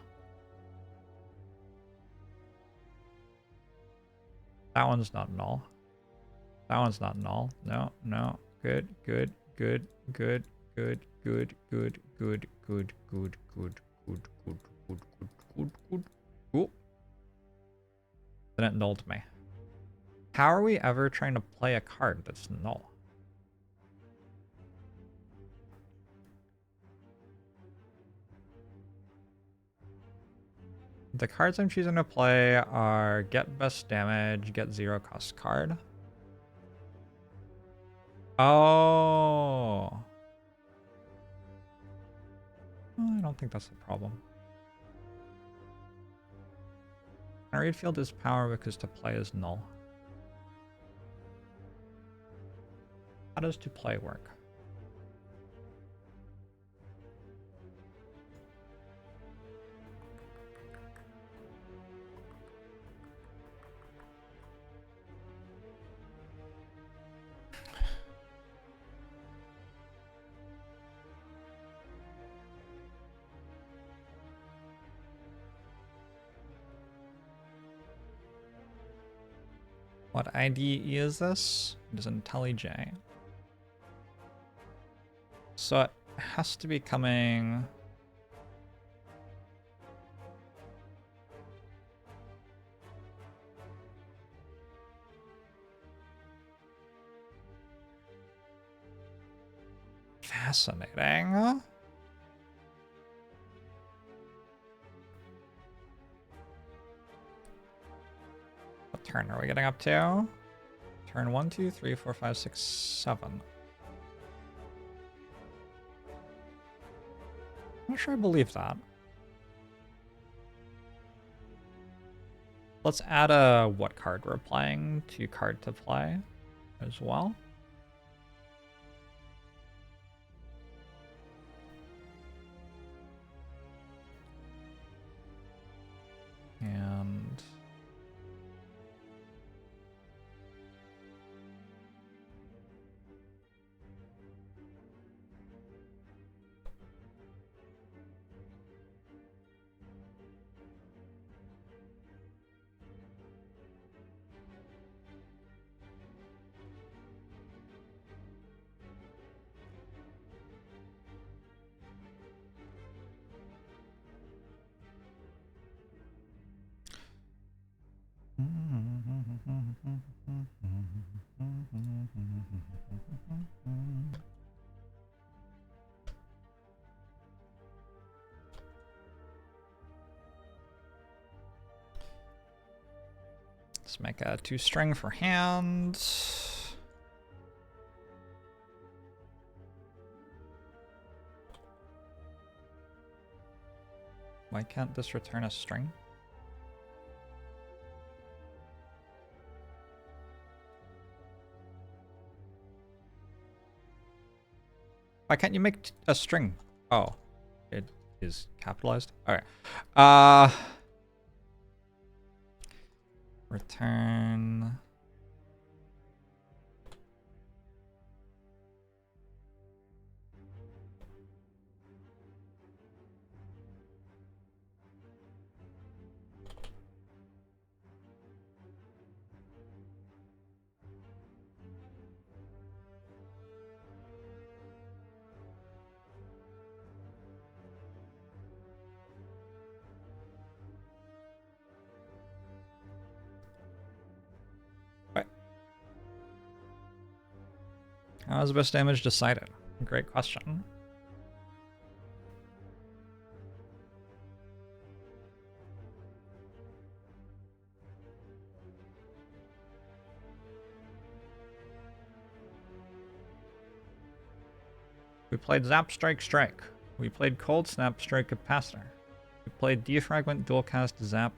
That one's not null. That one's not null. No, no. Good, good, good, good, good, good, good, good, good, good, good, good, good, good, good, good, good. Cool. Then it nulled me. How are we ever trying to play a card that's null? The cards I'm choosing to play are get best damage, get 0 cost card. Oh. I don't think that's the problem. Our read field is power because to play is null. How does to play work? What ID is this? It is IntelliJ. So it has to be coming... Fascinating. What turn are we getting up to? Turn 1, 2, 3, 4, 5, 6, 7. I'm not sure I believe that. Let's add a what card we're playing to card to play as well. Let's make a 2-string for hand. Why can't this return a string? Why can't you make a string? Oh, it is capitalized. All right. Return. How is best damage decided? Great question. We played Zap Strike Strike. We played Cold Snap Strike Capacitor. We played Defragment Dualcast Zap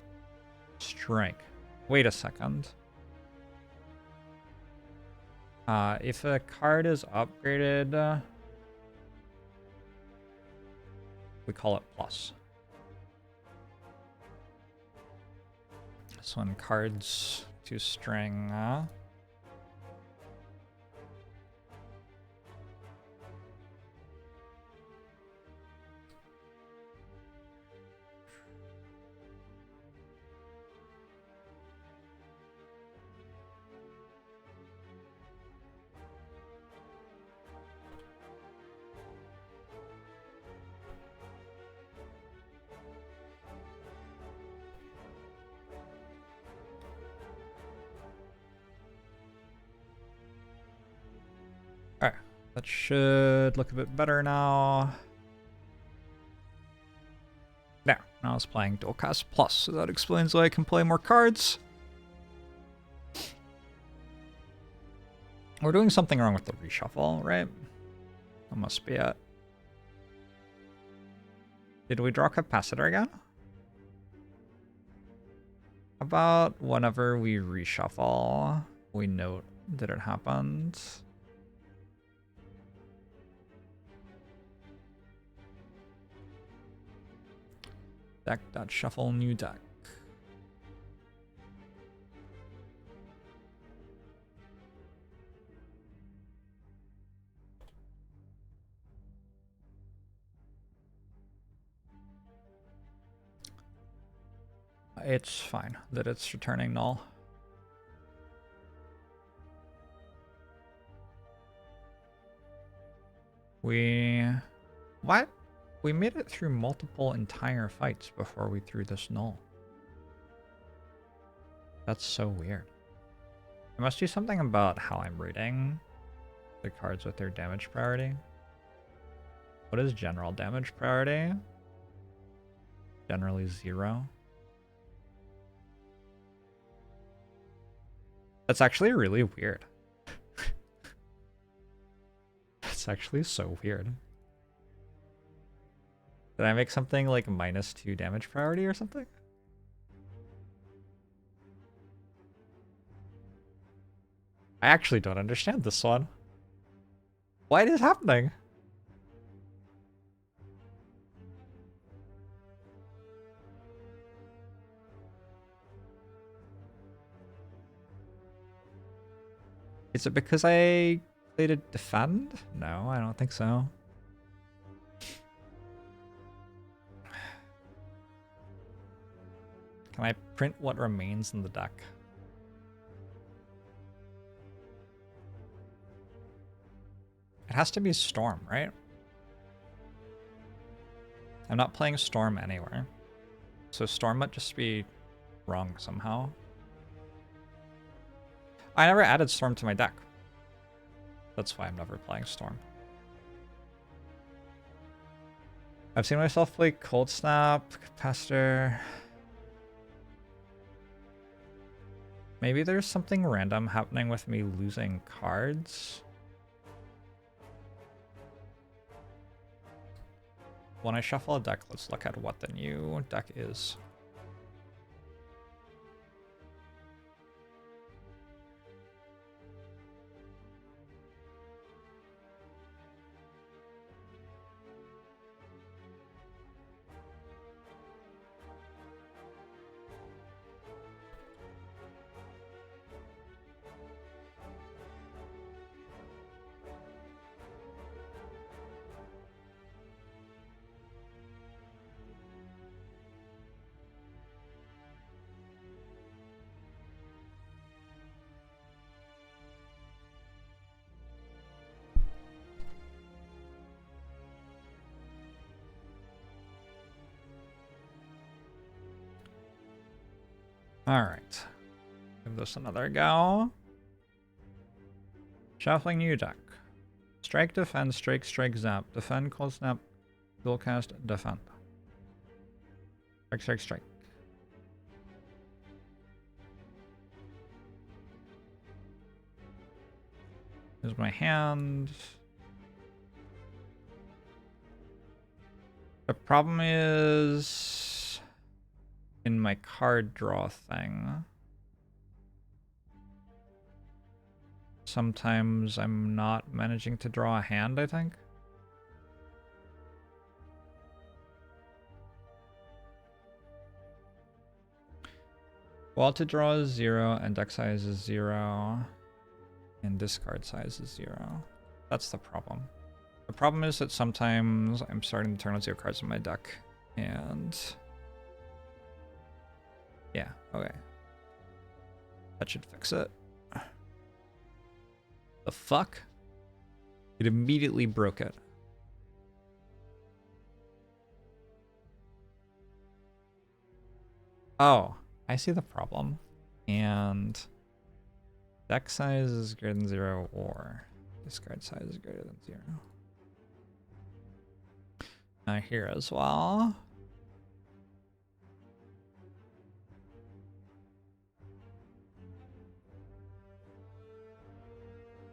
Strike. Wait a second. If a card is upgraded, we call it plus. So when cards to string, alright, that should look a bit better now. There, now it's playing Dualcast Plus, so that explains why I can play more cards. We're doing something wrong with the reshuffle, right? That must be it. Did we draw Capacitor again? About whenever we reshuffle, we note that it happened. Deck.shuffle new deck. It's fine that it's returning null. What? We made it through multiple entire fights before we threw this null. That's so weird. There must be something about how I'm reading the cards with their damage priority. What is general damage priority? Generally 0. That's actually really weird. That's actually so weird. Did I make something like -2 damage priority or something? I actually don't understand this one. What is happening? Is it because I played a defend? No, I don't think so. Can I print what remains in the deck? It has to be Storm, right? I'm not playing Storm anywhere. So Storm might just be wrong somehow. I never added Storm to my deck. That's why I'm never playing Storm. I've seen myself play Cold Snap, Capacitor. Maybe there's something random happening with me losing cards. When I shuffle a deck, let's look at what the new deck is. Alright. Give this another go. Shuffling new deck. Strike, defend, strike, strike, zap. Defend, cold snap, dual cast, defend. Strike, strike, strike. Here's my hand. The problem is in my card draw thing. Sometimes I'm not managing to draw a hand, I think. Wall to draw is 0, and deck size is 0, and discard size is 0. That's the problem. The problem is that sometimes I'm starting to turn on 0 cards in my deck, and yeah, okay. That should fix it. The fuck? It immediately broke it. Oh, I see the problem. And deck size is greater than 0 or discard size is greater than 0. Now here as well.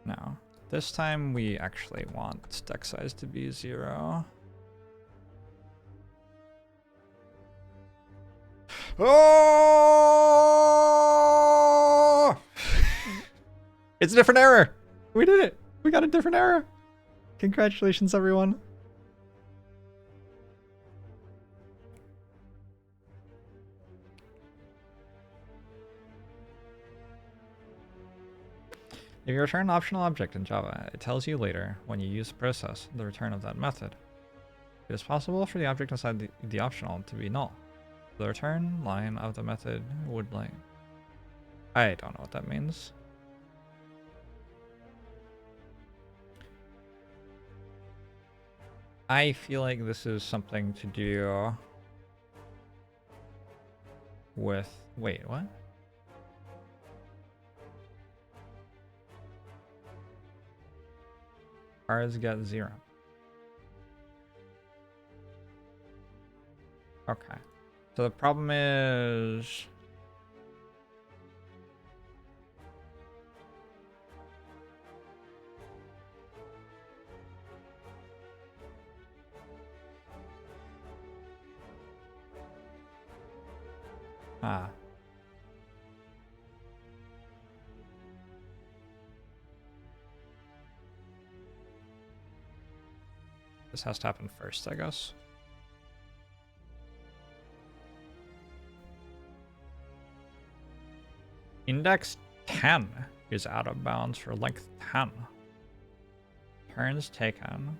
No. This time we actually want deck size to be 0. Oh! It's a different error. We did it. We got a different error. Congratulations, everyone. If you return an optional object in Java, it tells you later, when you use the process, the return of that method. It is possible for the object inside the optional to be null. The return line of the method would like... I don't know what that means. I feel like this is something to do with... Wait, what? Cards get 0. Okay. So the problem is... Ah. This has to happen first, I guess. Index 10 is out of bounds for length 10. Turns taken.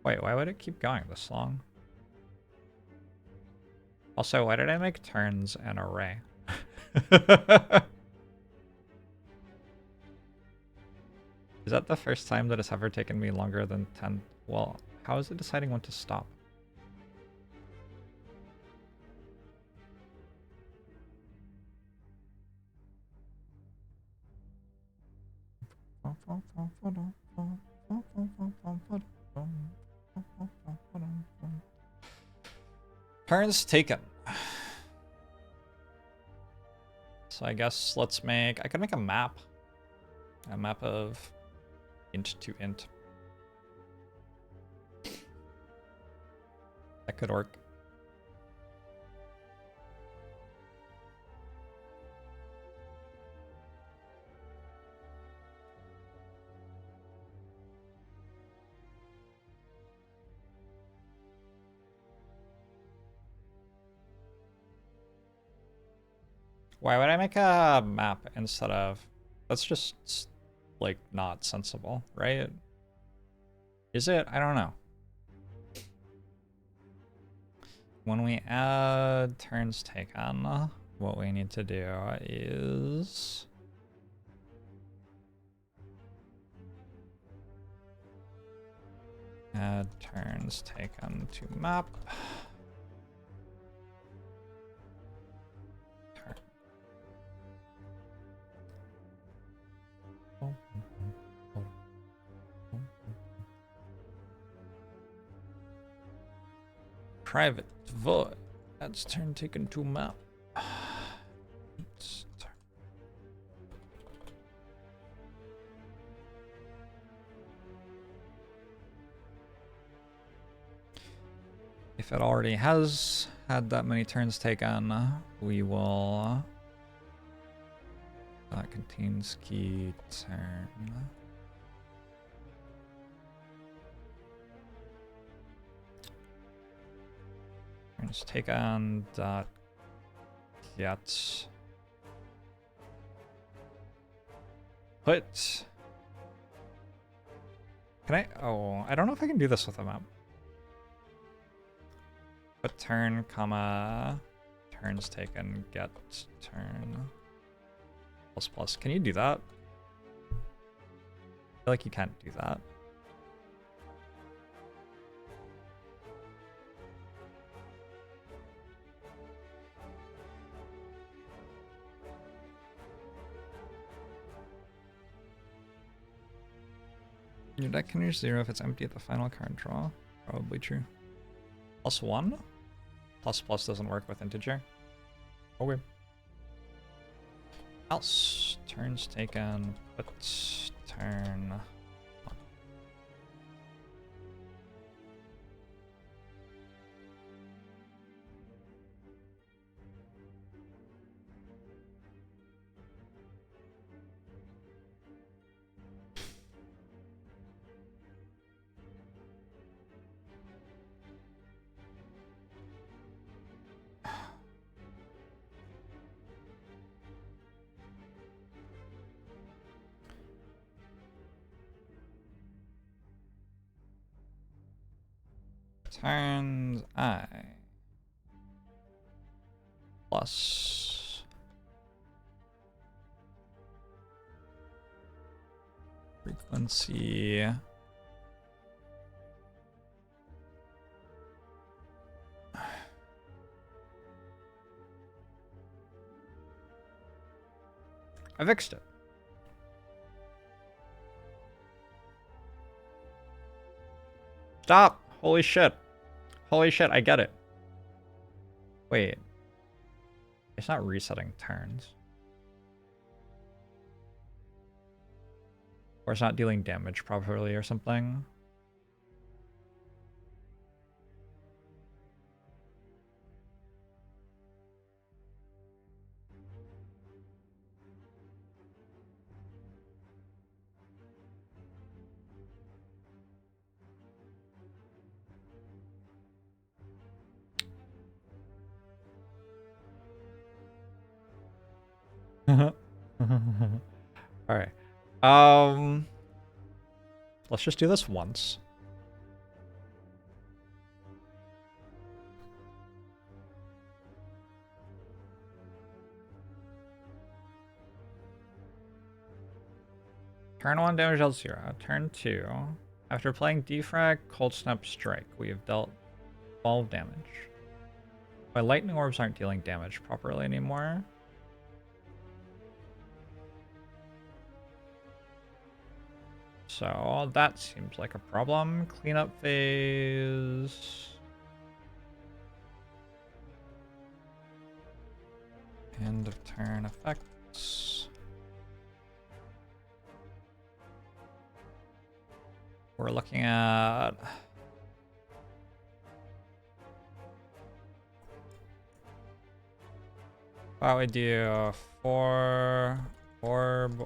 Wait, why would it keep going this long? Also, why did I make turns an array? Is that the first time that it's ever taken me longer than 10? Well, how is it deciding when to stop? Turns taken. So I guess let's make, I could make a map of int to int. That could work. Why would I make a map instead of... That's just, like, not sensible, right? Is it? I don't know. When we add turns taken, what we need to do is... add turns taken to map. Private void. That's turn taken to map. If it already has had that many turns taken, we will... that contains key turn. Turns taken dot get put. Can I? Oh, I don't know if I can do this with a map. Put turn, comma, turns taken, get turn, plus plus. Can you do that? I feel like you can't do that. Your deck can reach 0 if it's empty at the final card draw. Probably true. +1? Plus plus doesn't work with integer. Okay. Else. Turns taken. Put turn. Turns I plus frequency I fixed it. Stop! Holy shit. Holy shit, I get it. Wait. It's not resetting turns. Or it's not dealing damage properly or something. Alright. Let's just do this once. Turn 1 damage dealt 0. Turn 2. After playing Defrag, Cold Snap, Strike, we have dealt 12 damage. My lightning orbs aren't dealing damage properly anymore. So that seems like a problem. Cleanup phase. And End of turn effects. We're looking at how we do for orb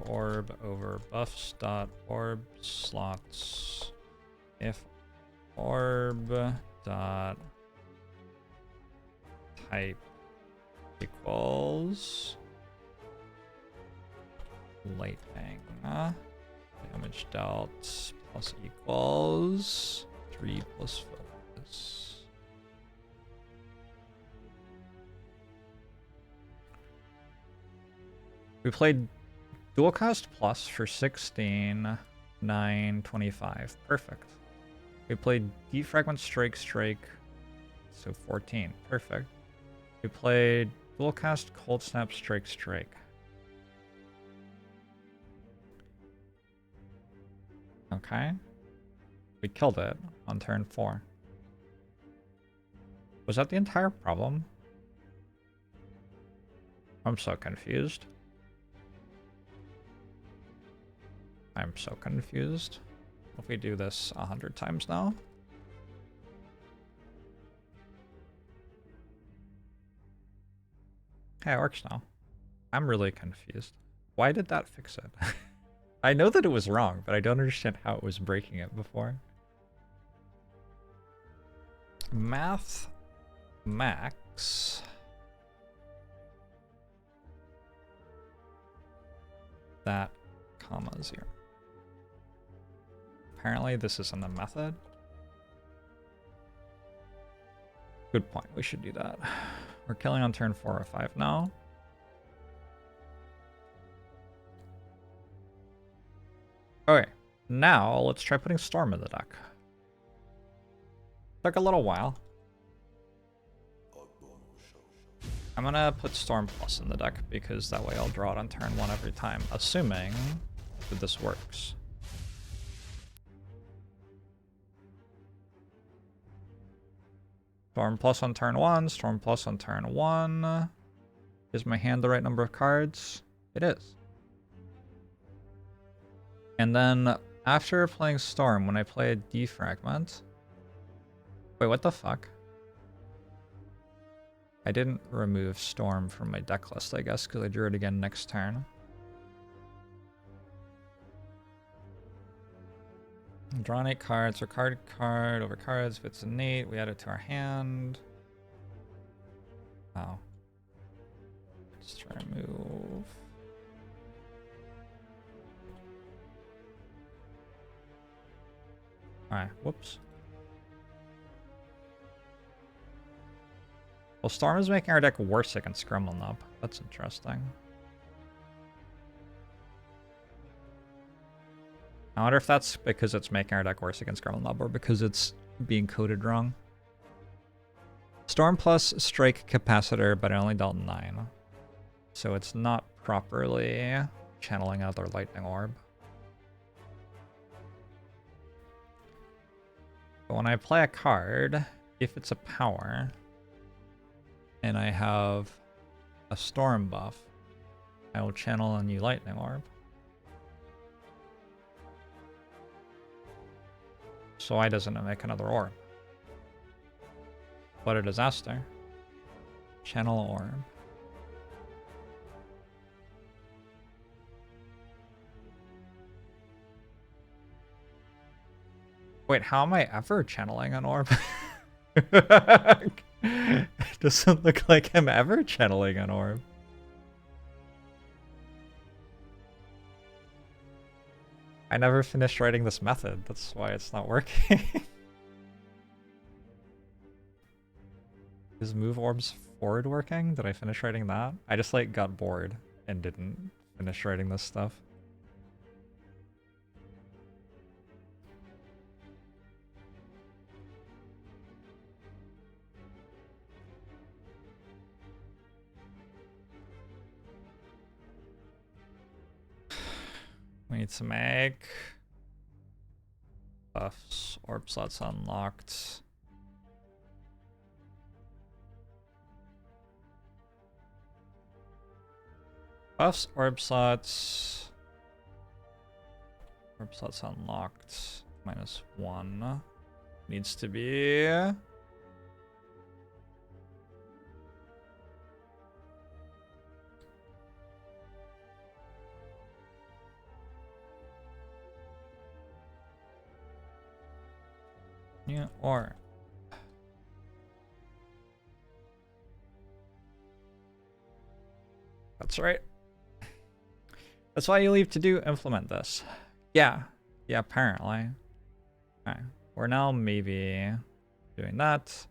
over buffs dot orb slots if orb dot type equals lightning damage dealt plus equals 3 plus focus. We played dual cast plus for 16, 9, 25. Perfect. We played defragment strike, so 14. Perfect. We played dual cast cold snap strike. Okay. We killed it on turn 4. Was that the entire problem? I'm so confused. I'm so confused. If we do this 100 times now. Okay, it works now. I'm really confused. Why did that fix it? I know that it was wrong, but I don't understand how it was breaking it before. Math max. That comma 0. Apparently this isn't a method. Good point, we should do that. We're killing on turn 4 or 5 now. Okay, now let's try putting Storm in the deck. Took a little while. I'm gonna put Storm Plus in the deck because that way I'll draw it on turn 1 every time, assuming that this works. Storm Plus on turn 1, Storm Plus on turn 1. Is my hand the right number of cards? It is. And then after playing Storm, when I play a defragment... Wait, what the fuck? I didn't remove Storm from my deck list, I guess, because I drew it again next turn. Draw 8 cards, or card over cards. If it's an 8, we add it to our hand. Oh. Just try to move. Alright, whoops. Well, Storm is making our deck worse against Gremlin Knob. That's interesting. I wonder if that's because it's making our deck worse against Gremlin Knob or because it's being coded wrong. Storm plus strike capacitor, but it only dealt 9. So it's not properly channeling out their lightning orb. But when I play a card, if it's a power, and I have a storm buff, I will channel a new lightning orb. So why doesn't it make another orb? What a disaster. Channel orb. Wait, how am I ever channeling an orb? It doesn't look like I'm ever channeling an orb. I never finished writing this method, that's why it's not working. Is move orbs forward working? Did I finish writing that? I just like got bored and didn't finish writing this stuff. We need to make buffs, orb slots unlocked. Buffs, orb slots. Orb slots unlocked. -1. Needs to be... Yeah, or... That's right. That's why you leave to do implement this. Yeah. Yeah, apparently. Okay. We're now maybe doing that.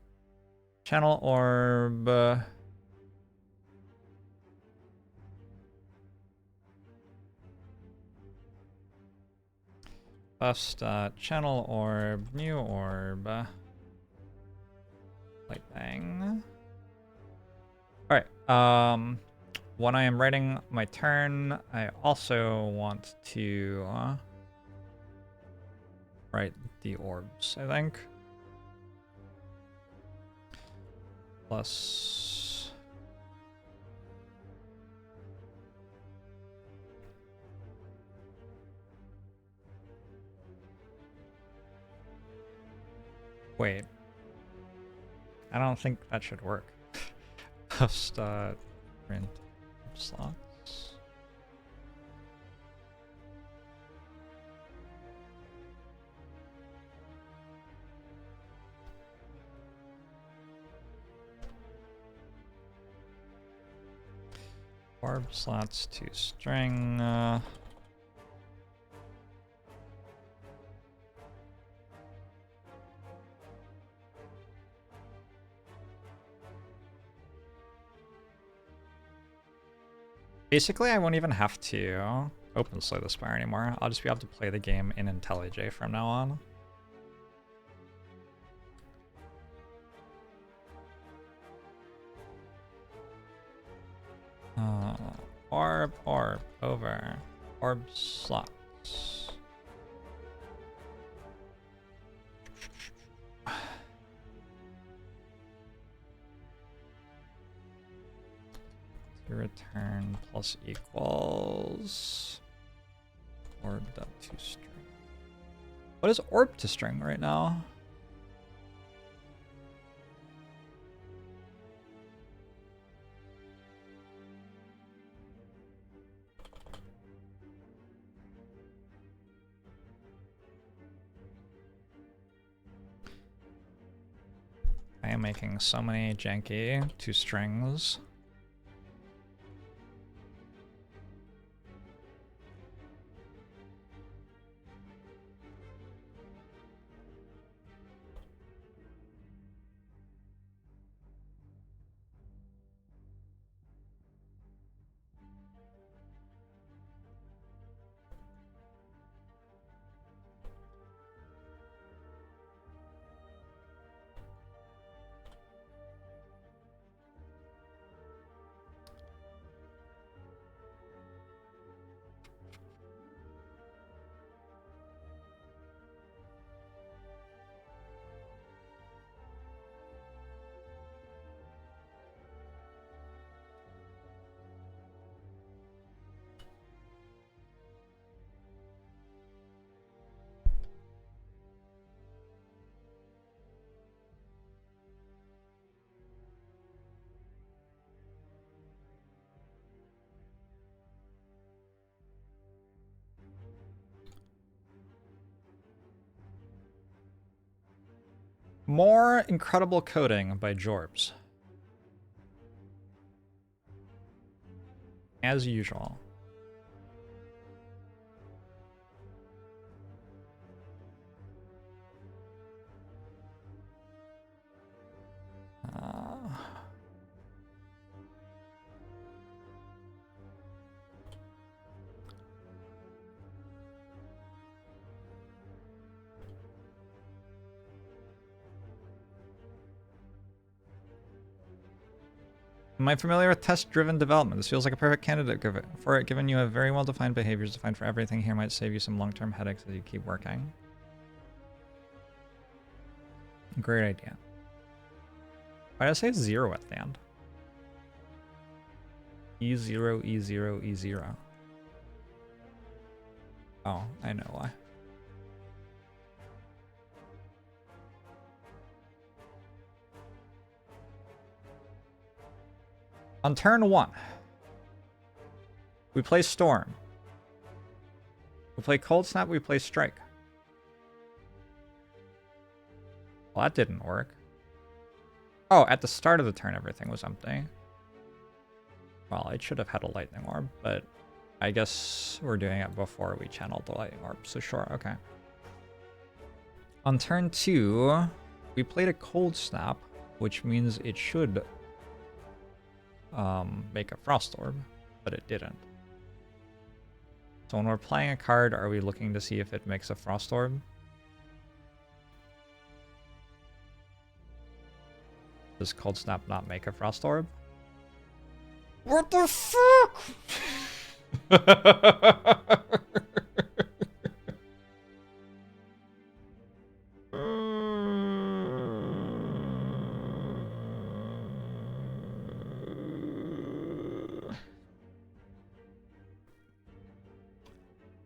Channel orb. Bust channel orb, new orb. Lightning. Alright. When I am writing my turn, I also want to write the orbs, I think. Plus... Wait. I don't think that should work. Just print slots. Orb slots to string. Basically, I won't even have to open slow the Spire anymore. I'll just be able to play the game in IntelliJ from now on. Orb, over. Orb slots. Return plus equals orb dot to string. What is orb to string right now? I am making so many janky to strings. More incredible coding by JORBS. As usual. Am I familiar with test-driven development? This feels like a perfect candidate for it, given you have very well-defined behaviors defined for everything here might save you some long-term headaches as you keep working. Great idea. Why did I say 0 at the end? E0, E0, E0. Oh, I know why. On turn 1, we play Storm. We play Cold Snap, we play Strike. Well, that didn't work. Oh, at the start of the turn, everything was empty. Well, it should have had a Lightning Orb, but I guess we're doing it before we channeled the Lightning Orb, so sure, okay. On turn 2, we played a Cold Snap, which means it should make a Frost Orb, but it didn't. So when we're playing a card, are we looking to see if it makes a Frost Orb? Does Cold Snap not make a Frost Orb? What the fuck?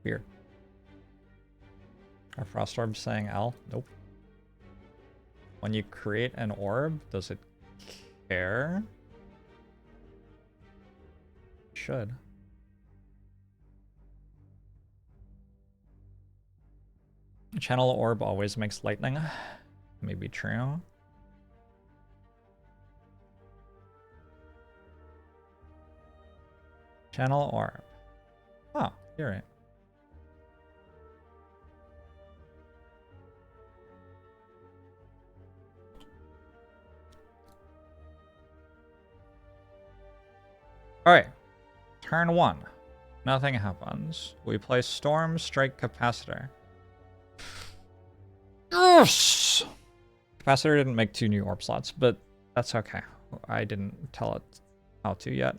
Weird. Are Frost Orbs saying L? Nope. When you create an orb, does it care? Should. Channel orb always makes lightning. Maybe true. Channel orb. Oh, you're right. Alright. Turn 1. Nothing happens. We play Storm, Strike, Capacitor. Yes! Capacitor didn't make 2 new orb slots, but that's okay. I didn't tell it how to yet.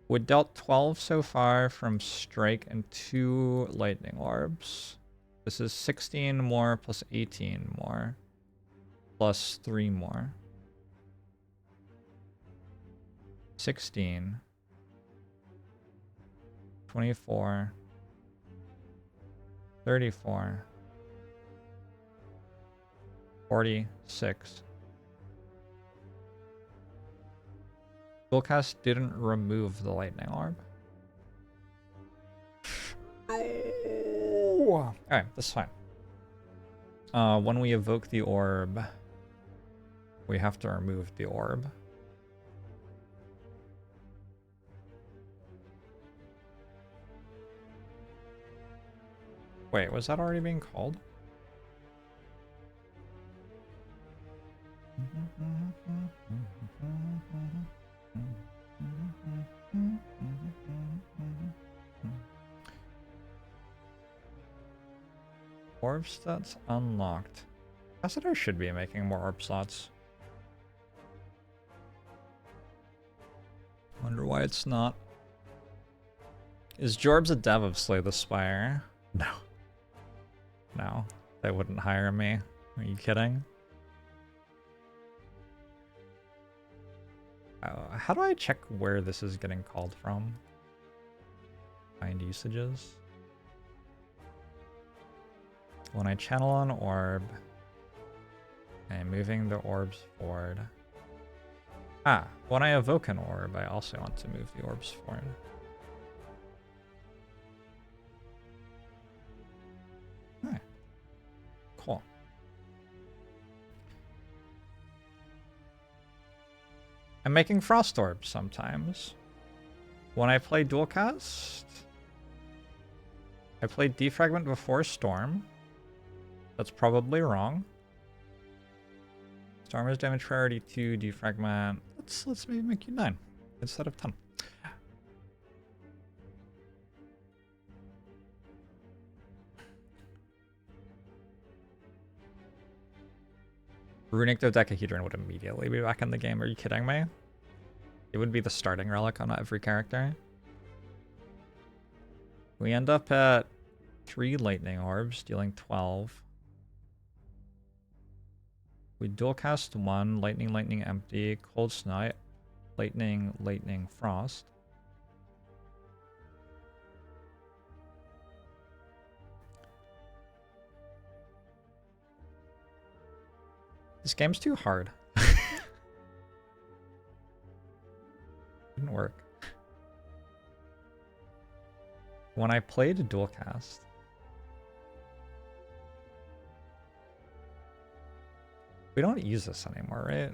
We dealt 12 so far from Strike and 2 Lightning Orbs. This is 16 more plus 18 more. Plus 3 more. 16. 24. 34. 46. Dualcast didn't remove the Lightning Orb. Oh. Alright, that's fine. When we evoke the orb, we have to remove the orb. Wait, was that already being called? Orb stats unlocked. Capacitor should be making more orb slots. Wonder why it's not. Is JORBS a dev of Slay the Spire? No. No, they wouldn't hire me. Are you kidding? How do I check where this is getting called from? Find usages. When I channel an orb, I'm moving the orbs forward. Ah, when I evoke an orb, I also want to move the orbs forward. Alright. Cool. I'm making frost orbs sometimes. When I play Dualcast, I played Defragment before Storm. That's probably wrong. Storm is damage priority 2, Defragment. Let's maybe make you 9 instead of 10. Runic Dodecahedron would immediately be back in the game. Are you kidding me? It would be the starting relic on every character. We end up at 3 Lightning Orbs, dealing 12. We dual cast 1, Lightning, Lightning, Empty, Cold Snap, Lightning, lightning, frost. This game's too hard. Didn't work. When I played Dualcast, we don't use this anymore, right?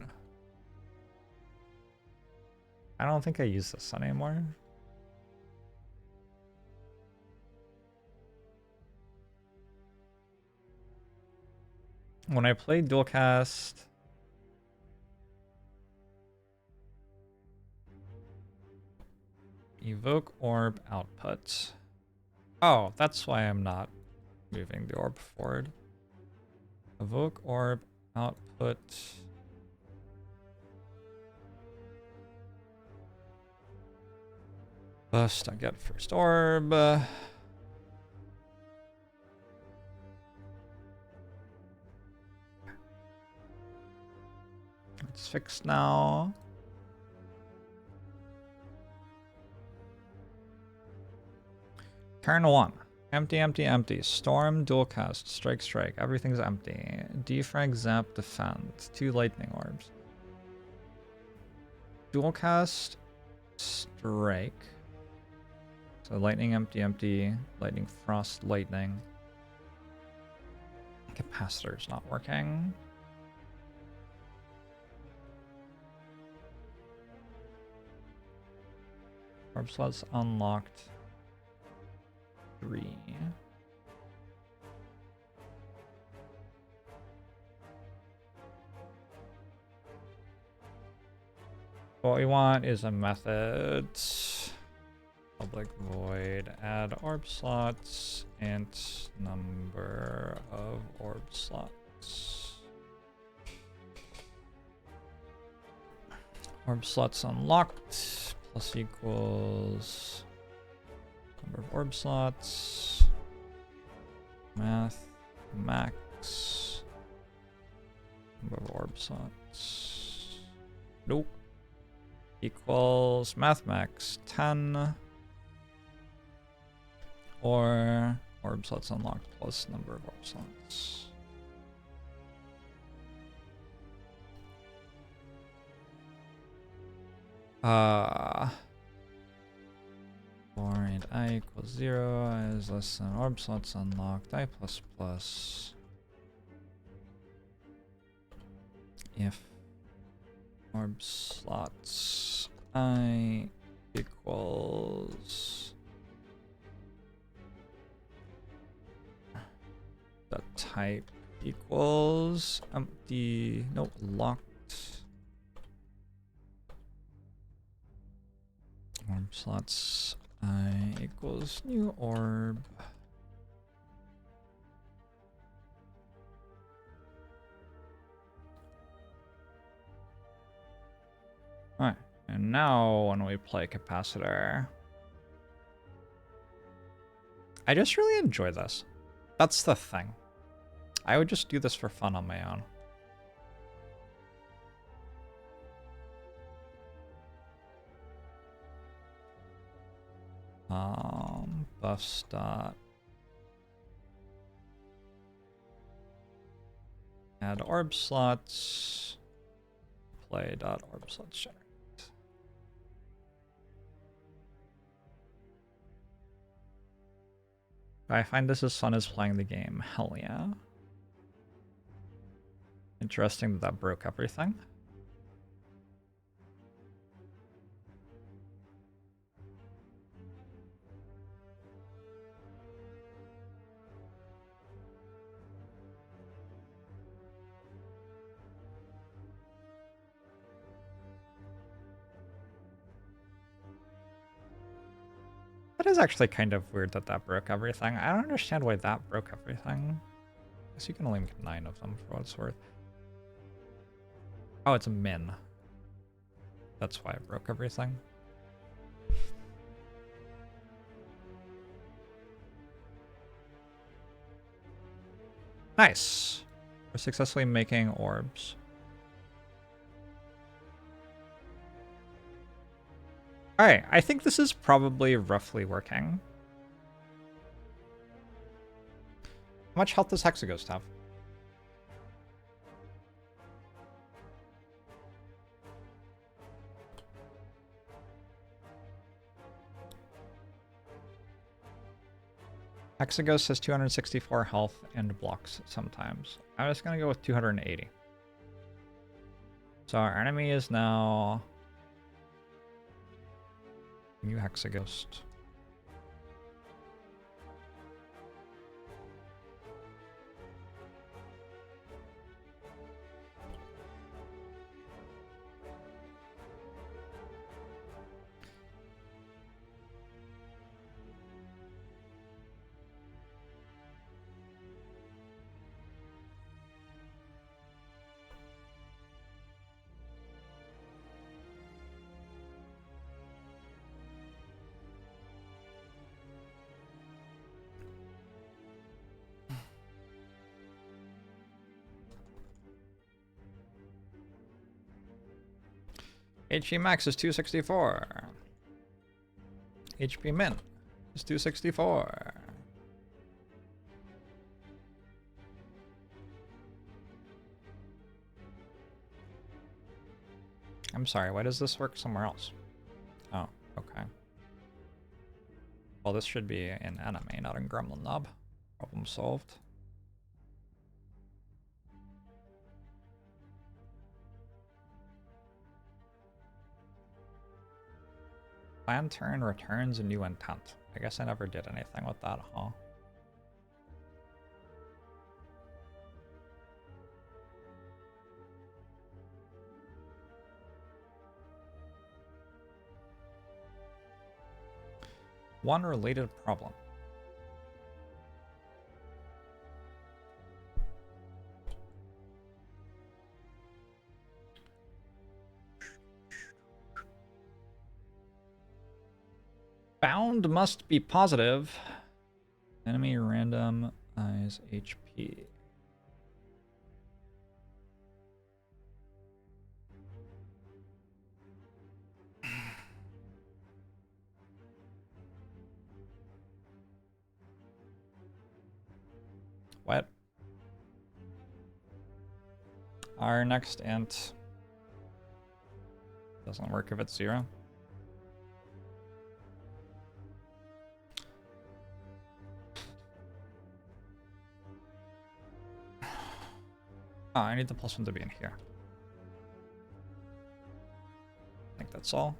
I don't think I use this anymore. When I played Dualcast, evoke orb output. Oh, that's why I'm not moving the orb forward. Evoke orb output. Bust, I get first orb. It's fixed now. Turn 1. Empty, empty, empty. Storm, dualcast, strike, strike. Everything's empty. Defrag, zap, defend. 2 lightning orbs. Dualcast, strike. So lightning, empty, empty. Lightning, frost, lightning. Capacitor's not working. Orb slots unlocked. 3. What we want is a method. Public void add orb slots int number of orb slots. Orb slots unlocked plus equals number of orb slots, math, max, number of orb slots, nope, equals math max 10, or orb slots unlocked plus number of orb slots. For and I equals 0 is less than orb slots unlocked I plus plus if orb slots I equals the type equals empty, no, locked orb slots I equals new orb. Alright, and now when we play capacitor, I just really enjoy this. That's the thing. I would just do this for fun on my own. Buffs dot add orb slots, play dot orb slots generate. I find this as fun as playing the game. Hell yeah. Interesting that that broke everything. That is actually kind of weird that that broke everything. I don't understand why that broke everything. I guess you can only make 9 of them for what it's worth. Oh, it's a min. That's why it broke everything. Nice. We're successfully making orbs. Alright, I think this is probably roughly working. How much health does Hexaghost have? Hexaghost has 264 health and blocks sometimes. I'm just gonna go with 280. So our enemy is now new Hexaghost. HP max is 264. HP min is 264. I'm sorry, why does this work somewhere else? Oh, okay. Well, this should be in enemy, not in Gremlin Knob. Problem solved. Plan turn returns a new intent. I guess I never did anything with that, huh? One related problem. Bound must be positive. Enemy random eyes HP. What? Our next int doesn't work if it's 0. Oh, I need the +1 to be in here. I think that's all.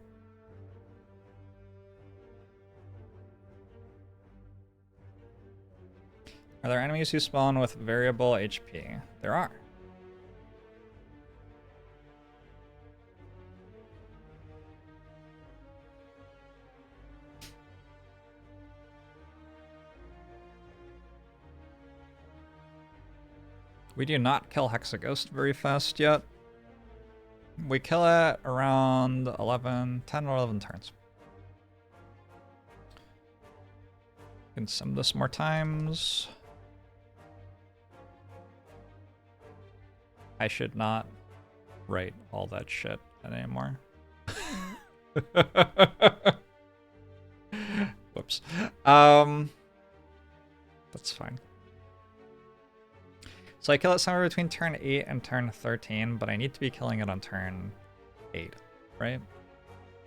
Are there enemies who spawn with variable HP? There are. We do not kill Hexaghost very fast yet. We kill it around 10 or 11 turns. Can sim this more times. I should not write all that shit anymore. Whoops. That's fine. So I kill it somewhere between turn 8 and turn 13, but I need to be killing it on turn 8, right?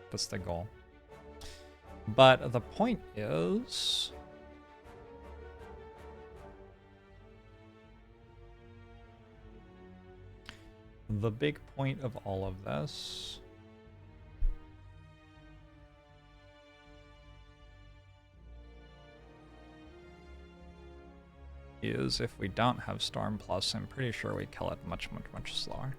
That's the goal. But the point is... the big point of all of this is if we don't have Storm Plus, I'm pretty sure we kill it much slower.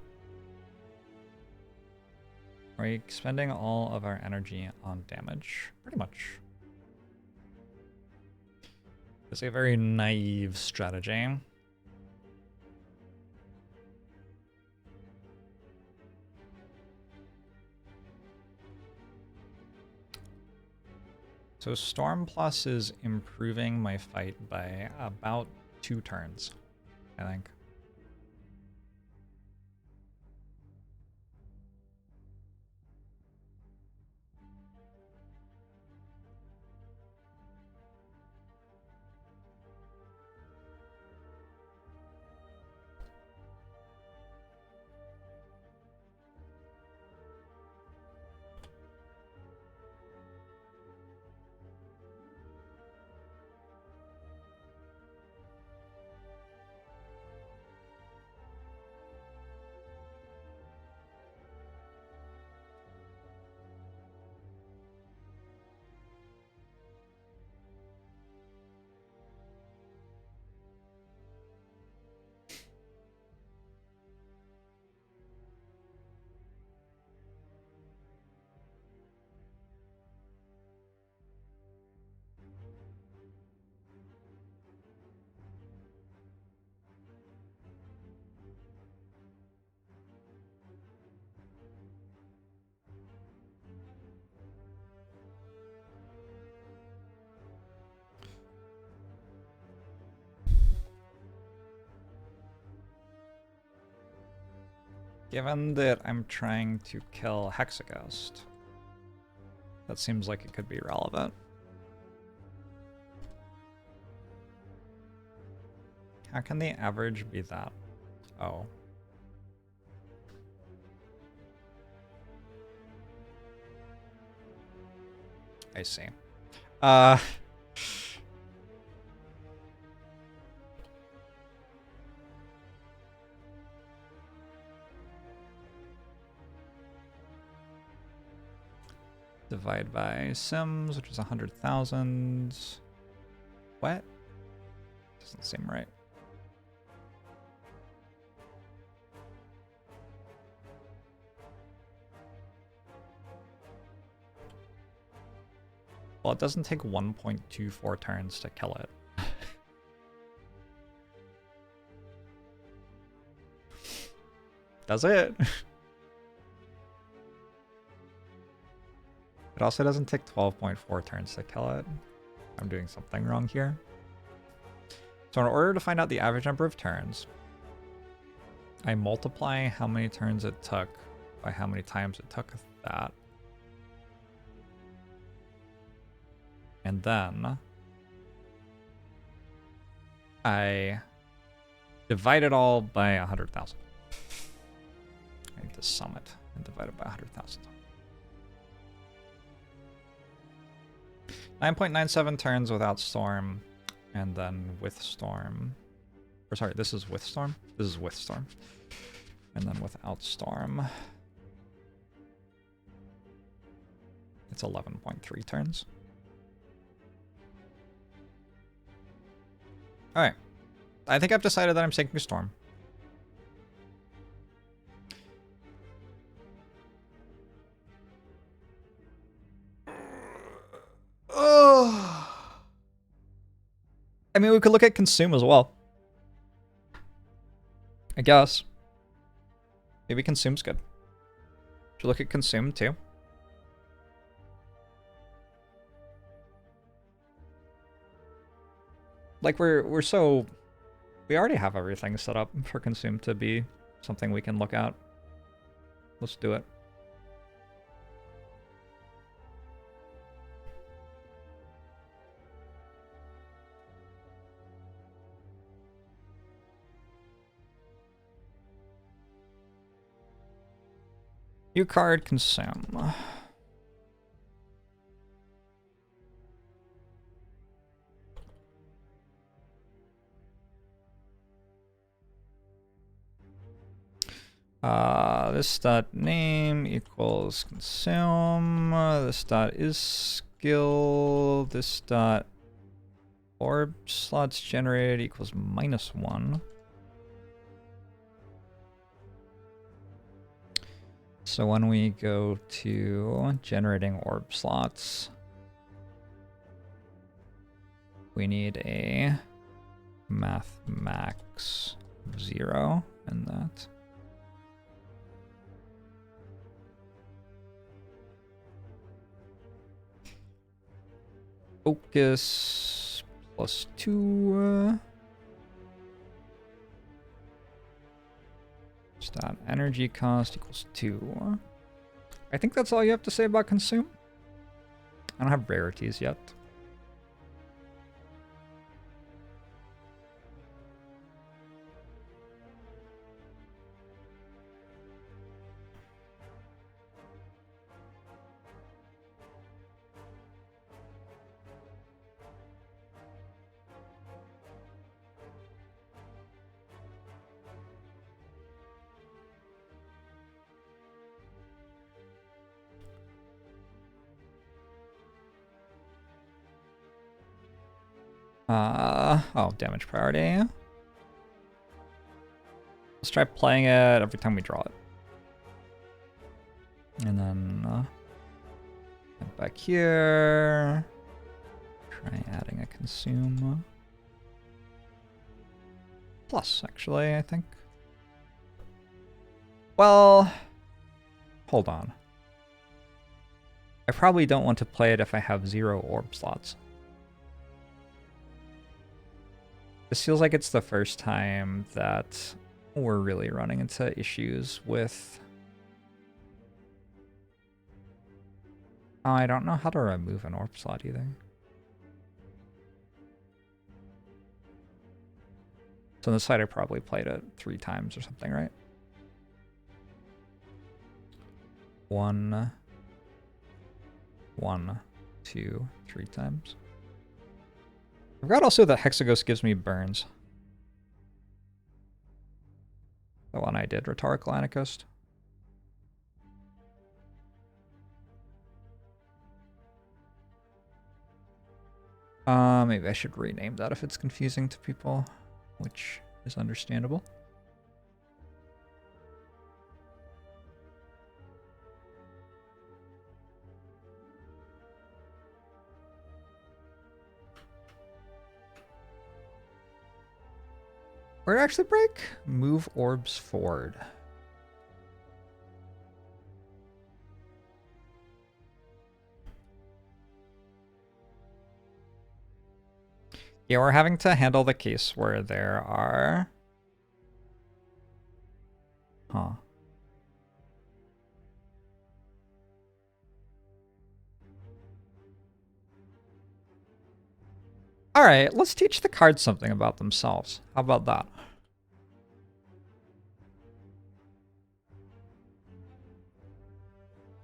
We're expending all of our energy on damage, pretty much. It's a very naive strategy. So Storm Plus is improving my fight by about 2 turns, I think. Given that I'm trying to kill Hexaghost, that seems like it could be relevant. How can the average be that? Oh. I see. Divide by sims, which is 100,000. What? Doesn't seem right. Well, it doesn't take 1.24 turns to kill it. Does it? It also doesn't take 12.4 turns to kill it. I'm doing something wrong here. So in order to find out the average number of turns, I multiply how many turns it took by how many times it took that. And then I divide it all by 100,000. I need to sum it and divide it by 100,000. 9.97 turns without storm, and then with storm. Or sorry, this is with storm. This is with storm. And then without storm, it's 11.3 turns. Alright. I think I've decided that I'm taking storm. I mean, we could look at consume as well. I guess. Maybe consume's good. Should you look at consume too? Like we already have everything set up for consume to be something we can look at. Let's do it. You card consume. This dot name equals consume. This dot is skill. This dot orb slots generated equals -1. So when we go to generating orb slots, we need a math max 0 in that. Focus +2. Stat energy cost equals 2. I think that's all you have to say about consume. I don't have rarities yet. Oh, damage priority. Let's try playing it every time we draw it. And then head back here. Try adding a consume. Plus, actually, I think. Well, hold on. I probably don't want to play it if I have 0 orb slots. This feels like it's the first time that we're really running into issues with... Oh, I don't know how to remove an orb slot either. So on the side I probably played it 3 times or something, right? 1, 1, 2, 3 times. I forgot also that Hexaghost gives me burns. The one I did, Rhetorical Anarchist. Maybe I should rename that if it's confusing to people, which is understandable. Where actually break? Move orbs forward. Yeah, we're having to handle the case where there are... Huh. Alright, let's teach the cards something about themselves. How about that?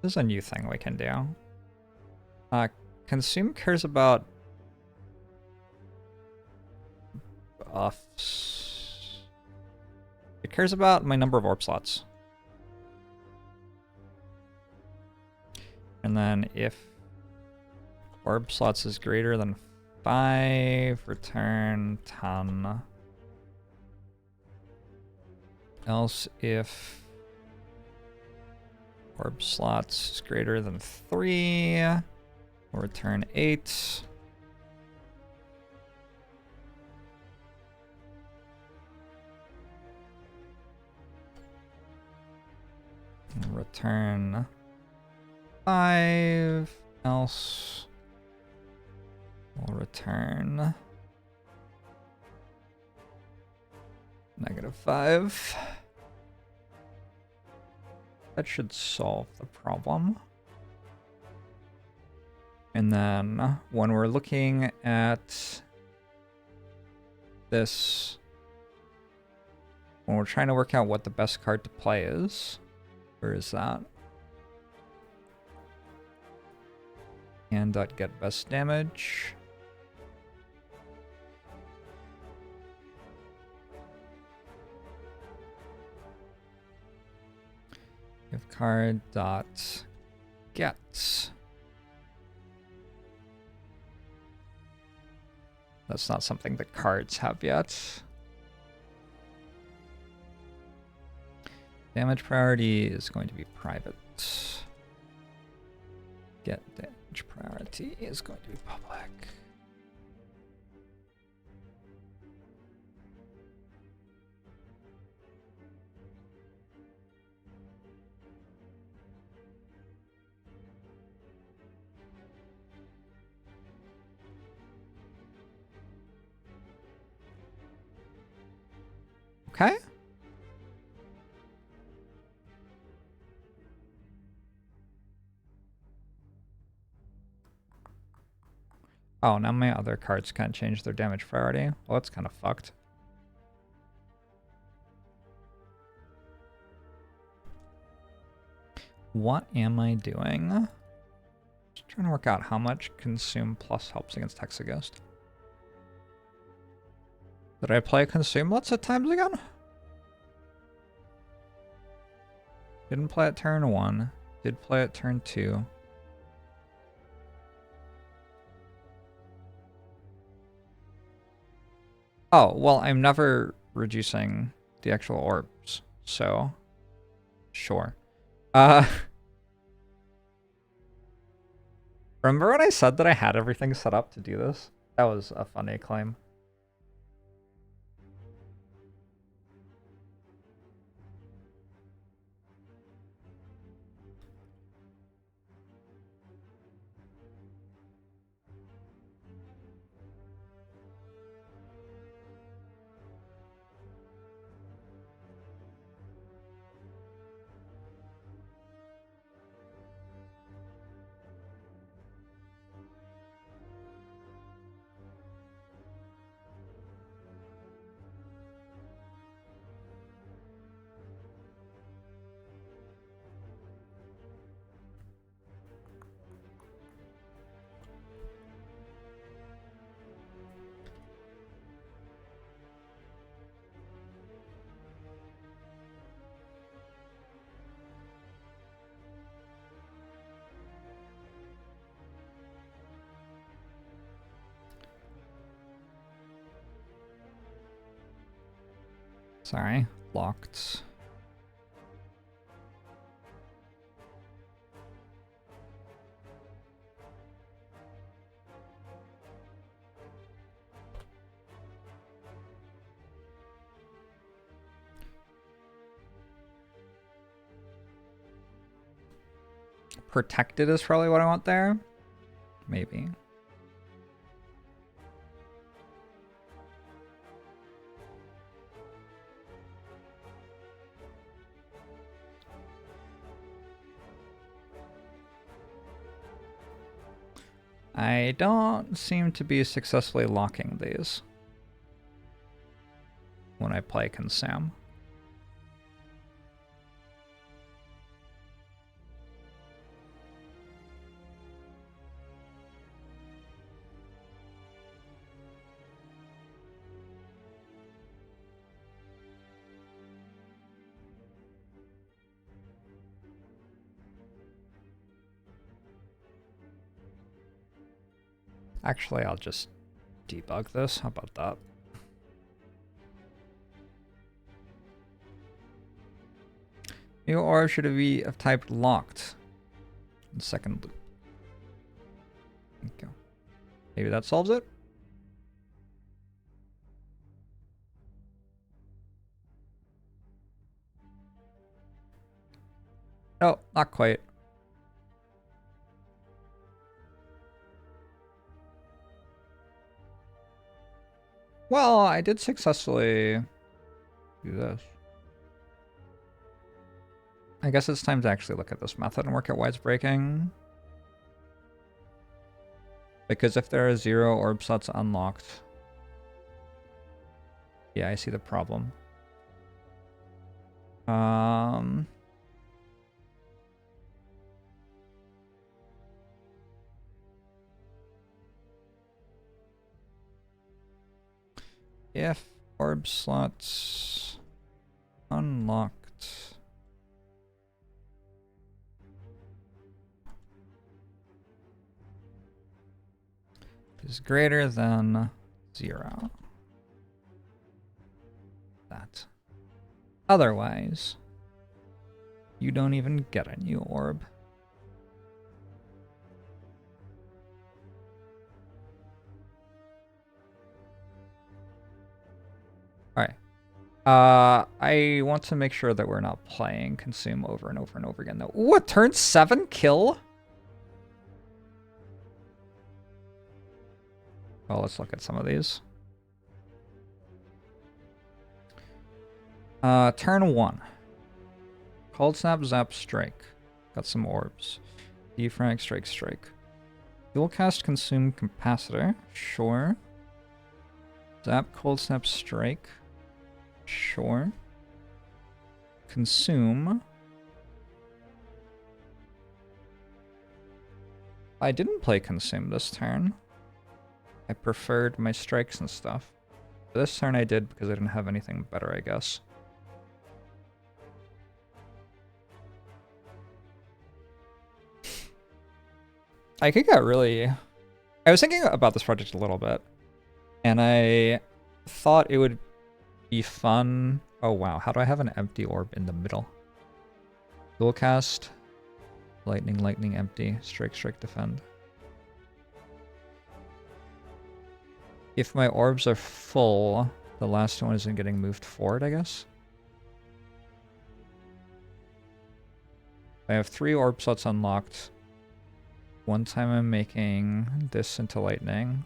This is a new thing we can do. Consume cares about buffs. It cares about my number of orb slots. And then if orb slots is greater than 5, return 10. Else if orb slots is greater than 3, we'll return 8. Return 5, else we'll return -5. That should solve the problem. And then when we're looking at this, when we're trying to work out what the best card to play is, where is that? And .get best damage. Give card dot get. That's not something that cards have yet. Damage priority is going to be private. Get damage priority is going to be public. Okay. Oh, now my other cards can't change their damage priority. Well, that's kind of fucked. What am I doing? Just trying to work out how much Consume Plus helps against Hexaghost. Did I play Consume lots of times again? Didn't play it turn 1. Did play it turn 2. Oh, well, I'm never reducing the actual orbs, so sure. Remember when I said that I had everything set up to do this? That was a funny claim. Sorry, locked. Protected is probably what I want there. Maybe. I don't seem to be successfully locking these when I play Consume. Actually, I'll just debug this. How about that? New orb should be of type locked. In second loop. There you go. Maybe that solves it? No, not quite. Well, I did successfully do this. I guess it's time to actually look at this method and work out why it's breaking. Because if there are 0 orb slots unlocked... Yeah, I see the problem. If orb slots unlocked is greater than 0. That. Otherwise, you don't even get a new orb. Alright. I want to make sure that we're not playing Consume over and over and over again, though. Ooh, a turn 7 kill? Well, let's look at some of these. Turn 1. Cold Snap, Zap, Strike. Got some orbs. Defrag, Strike, Strike. Dual Cast, Consume, Capacitor. Sure. Zap, Cold Snap, Strike. Sure. Consume. I didn't play Consume this turn. I preferred my strikes and stuff. This turn I did because I didn't have anything better, I guess. I could get really... I was thinking about this project a little bit, and I thought it would be fun... Oh wow, how do I have an empty orb in the middle? Dual cast, lightning, lightning, empty, strike, strike, defend. If my orbs are full, the last one isn't getting moved forward, I guess. I have 3 orb slots unlocked. One time I'm making this into lightning.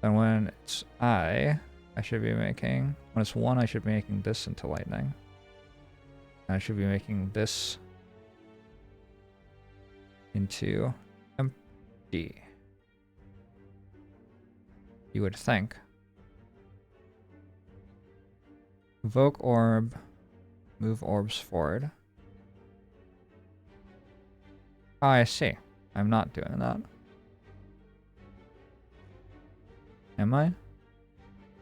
And when it's I should be making... When it's 1, I should be making this into lightning. And I should be making this into empty. You would think. Evoke orb. Move orbs forward. Oh, I see. I'm not doing that. Am I?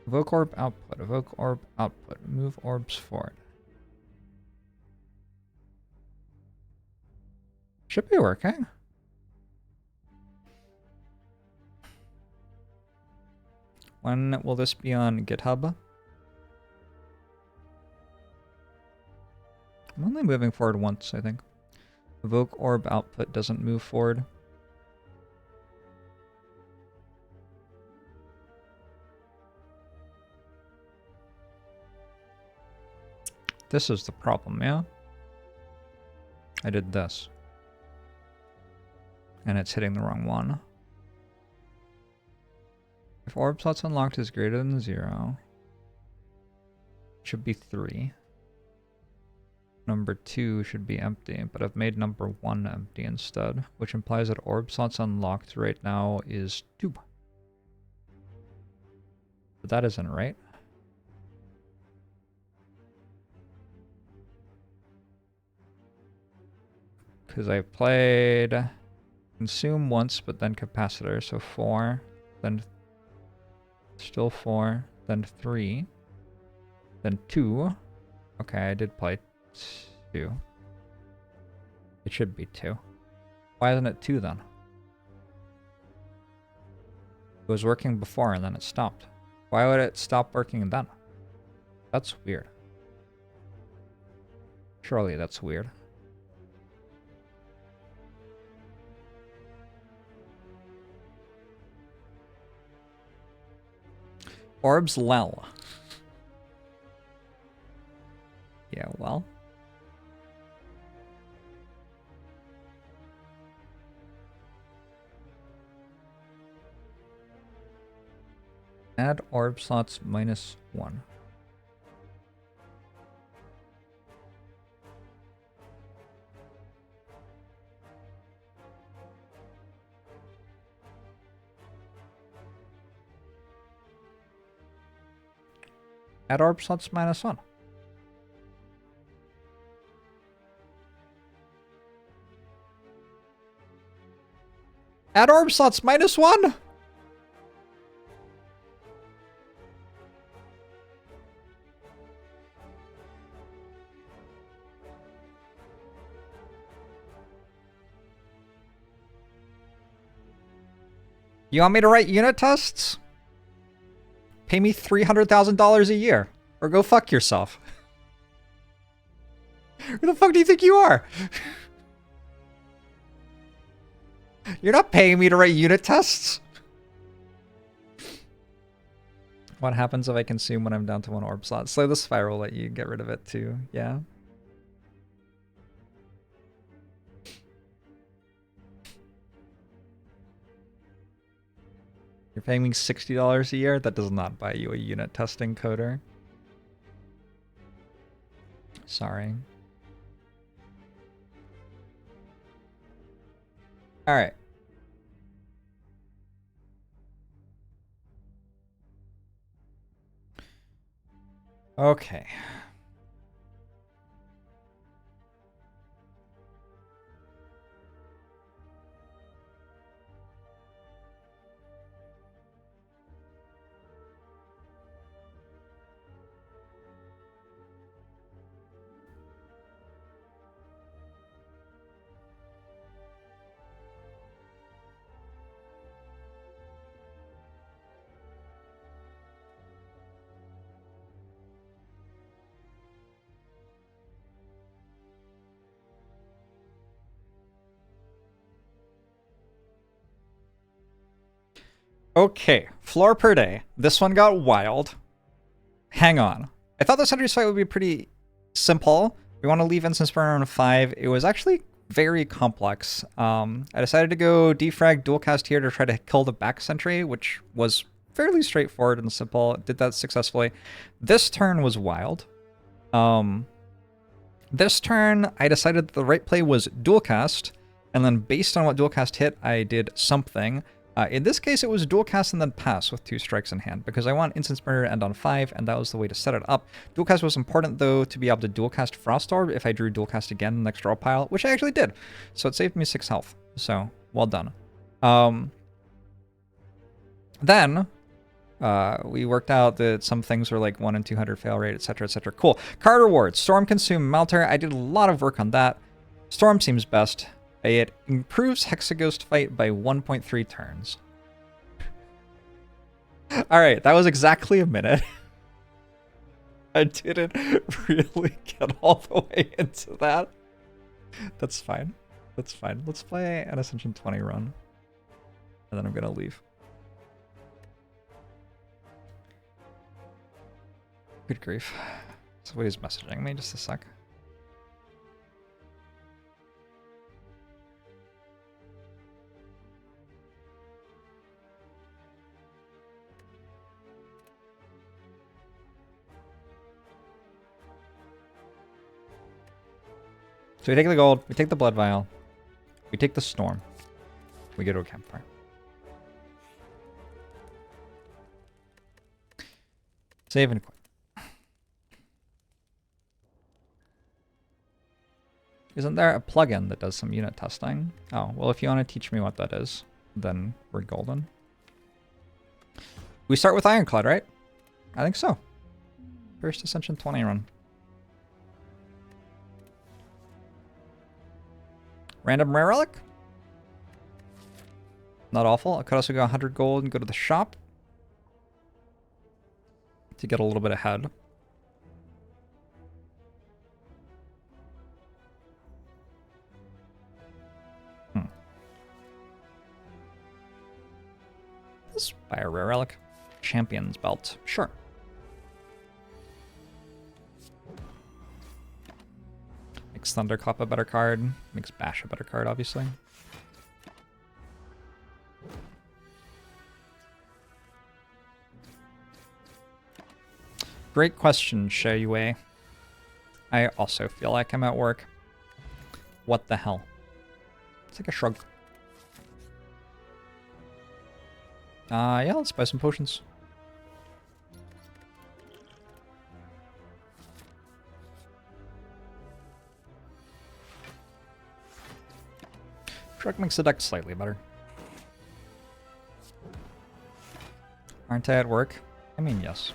Evoke orb output. Evoke orb output. Move orbs forward. Should be working. When will this be on GitHub? only moving forward once, I think. Evoke orb output doesn't move forward. This is the problem, yeah? I did this. And it's hitting the wrong one. If orb slots unlocked is greater than 0, it should be 3. Number 2 should be empty, but I've made number 1 empty instead, which implies that orb slots unlocked right now is 2. But that isn't right. Because I played consume once, but then capacitor, so 4, then still 4, then 3, then 2. Okay, I did play 2. It should be 2. Why isn't it 2 then? It was working before and then it stopped. Why would it stop working then? That's weird. Surely that's weird. Orbs Lel. Yeah, well. Add orb slots -1. Add orb slots -1. Add orb slots -1! You want me to write unit tests? Pay me $300,000 a year. Or go fuck yourself. Who the fuck do you think you are? You're not paying me to write unit tests. What happens if I consume when I'm down to 1 orb slot? Slay the Spire will let you get rid of it too, yeah? You're paying me $60 a year? That does not buy you a unit testing coder. Sorry. Alright. Okay. Okay, floor per day. This one got wild. Hang on. I thought the Sentry's fight would be pretty simple. We want to leave Instance Burner on 5. It was actually very complex. I decided to go defrag dual cast here to try to kill the back sentry, which was fairly straightforward and simple. Did that successfully. This turn was wild. This turn, I decided the right play was dual cast, and then based on what dual cast hit, I did something. In this case, it was dual cast and then pass with 2 strikes in hand, because I want Instance Burner to end on 5, and that was the way to set it up. Dual cast was important, though, to be able to dual cast Frost Orb if I drew dual cast again in the next draw pile, which I actually did. So it saved me 6 health. So, well done. Then, we worked out that some things were like 1 in 200 fail rate, etc., etc. Cool. Card rewards. Storm, Consume, Melter. I did a lot of work on that. Storm seems best. It improves Hexaghost fight by 1.3 turns. Alright, that was exactly a minute. I didn't really get all the way into that. That's fine. That's fine. Let's play an Ascension 20 run. And then I'm gonna leave. Good grief. So what he's messaging me, just a sec. So we take the gold, we take the blood vial, we take the storm, we go to a campfire. Save and quit. Isn't there a plugin that does some unit testing? Oh, well, if you want to teach me what that is, then we're golden. We start with Ironclad, right? I think so. First Ascension 20 run. Random rare relic? Not awful. I could also go 100 gold and go to the shop to get a little bit ahead. Spire rare relic. Champion's belt. Sure. Makes Thunderclap a better card. Makes Bash a better card, obviously. Great question, Shayue. I also feel like I'm at work. What the hell? It's like a shrug. Yeah, let's buy some potions. Shrug makes the deck slightly better. Aren't I at work? I mean, yes.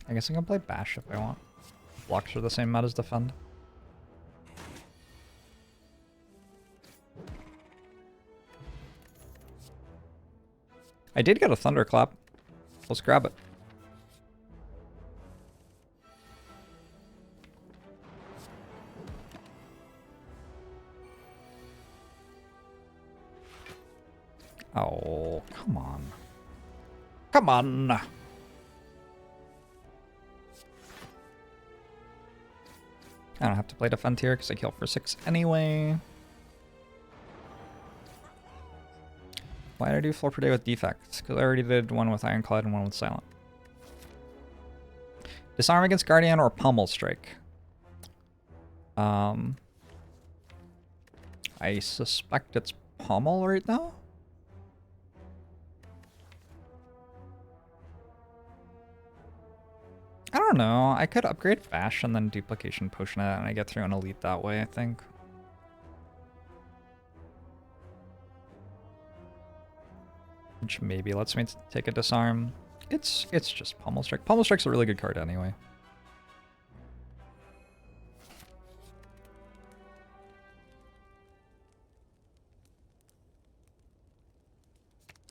I guess I can play Bash if I want. Blocks are the same meta as Defend. I did get a Thunderclap. Let's grab it. Oh, come on. Come on! I don't have to play Defend here because I kill for 6 anyway. Why did I do floorperday with defects? Because I already did one with Ironclad and one with Silent. Disarm against Guardian or Pummel Strike? I suspect it's Pummel right now? I don't know. I could upgrade Bash and then Duplication Potion it, and I get through an Elite that way, I think. Which maybe lets me take a Disarm. It's just Pummel Strike. Pummel Strike's a really good card anyway.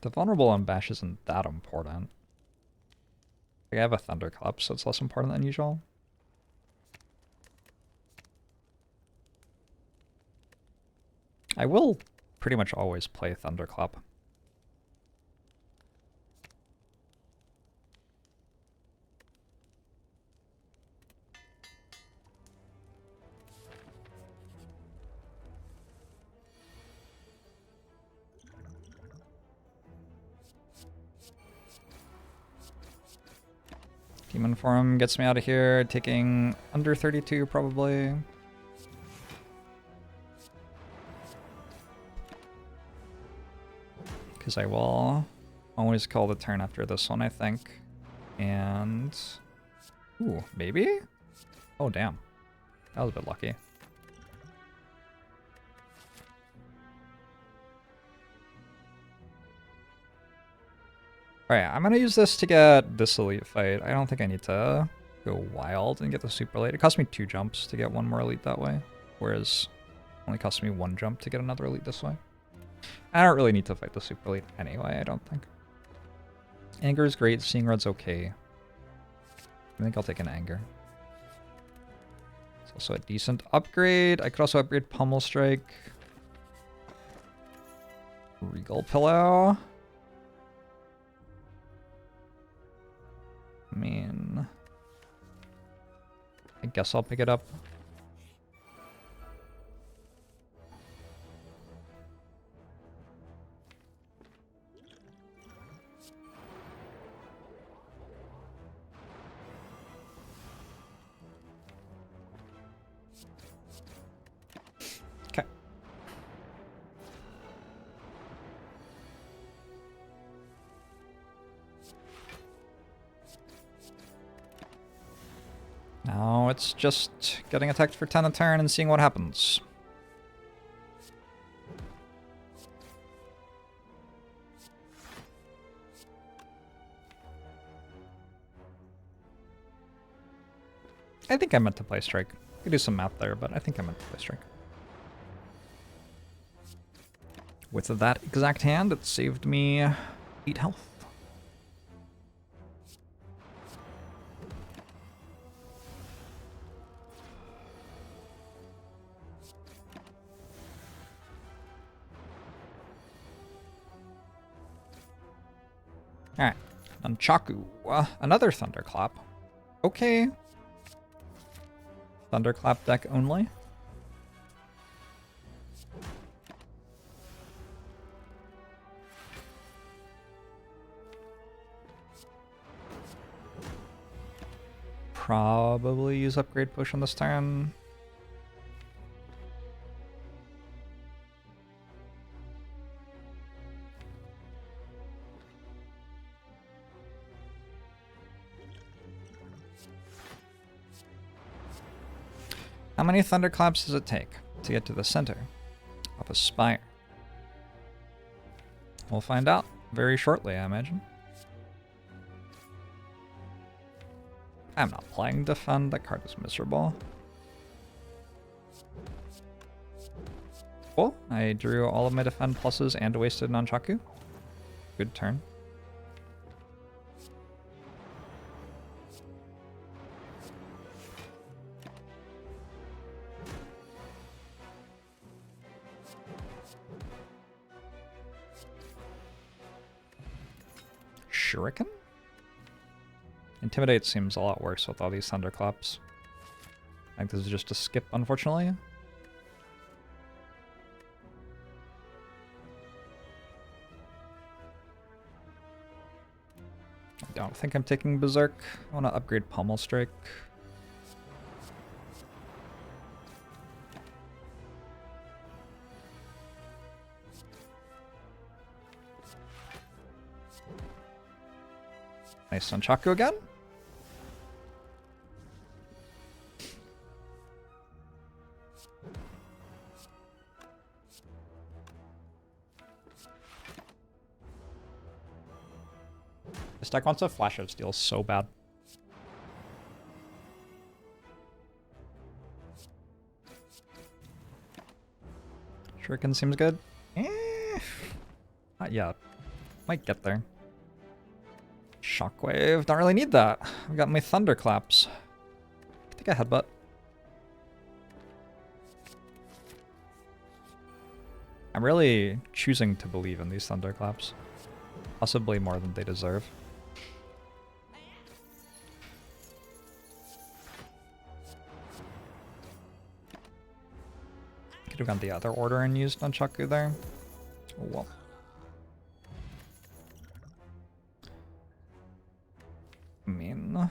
The Vulnerable on Bash isn't that important. I have a Thunderclap, so it's less important than usual. I will pretty much always play Thunderclap. Demon Form gets me out of here, taking under 32 probably. Because I will always call the turn after this one, I think. And... ooh, maybe? Oh, damn. That was a bit lucky. Alright, I'm gonna use this to get this elite fight. I don't think I need to go wild and get the super elite. It cost me 2 jumps to get one more elite that way. Whereas Only cost me 1 jump to get another elite this way. I don't really need to fight the super elite anyway, I don't think. Anger is great, Seeing Red's okay. I think I'll take an Anger. It's also a decent upgrade. I could also upgrade Pummel Strike. Regal Pillow. I mean, I guess I'll pick it up. Okay. Now it's just getting attacked for 10 a turn and seeing what happens. I think I meant to play Strike. I could do some math there, but I think I meant to play Strike. With that exact hand, it saved me 8 health. Alright, Nunchaku. Another Thunderclap. Okay. Thunderclap deck only. Probably use Upgrade Push on this turn. How many Thunderclaps does it take to get to the center of a Spire? We'll find out very shortly, I imagine. I'm not playing Defend. That card is miserable. Cool. I drew all of my Defend pluses and wasted Nunchaku. Good turn. Shuriken? Intimidate seems a lot worse with all these Thunderclaps. I think this is just a skip, unfortunately. I don't think I'm taking Berserk. I want to upgrade Pummel Strike. Nice Nunchaku again. This deck wants a Flash of Steel so bad. Shuriken seems good. Not yet. Might get there. Shockwave. Don't really need that. I've got my Thunderclaps. Take a headbutt. I'm really choosing to believe in these Thunderclaps. Possibly more than they deserve. Could have gone the other order and used Nunchaku there. Oh well. I mean,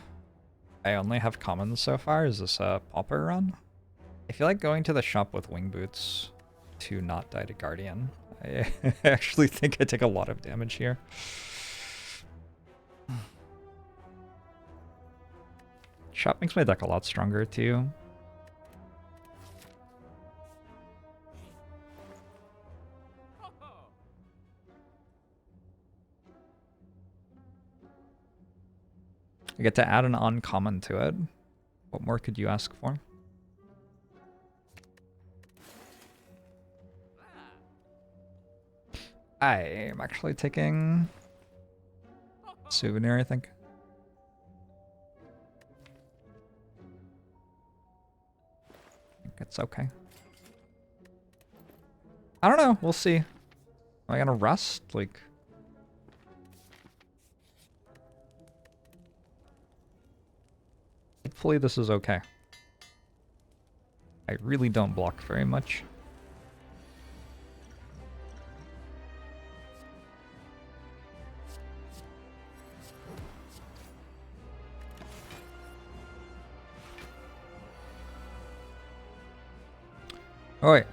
I only have commons so far. Is this a Pauper run? I feel like going to the shop with Wing Boots to not die to Guardian. I actually think I take a lot of damage here. Shop makes my deck a lot stronger too. I get to add an uncommon to it. What more could you ask for? I am actually taking souvenir, I think. I think it's okay. I don't know. We'll see. Am I gonna rest? Like... Hopefully this is okay. I really don't block very much. Oh wait.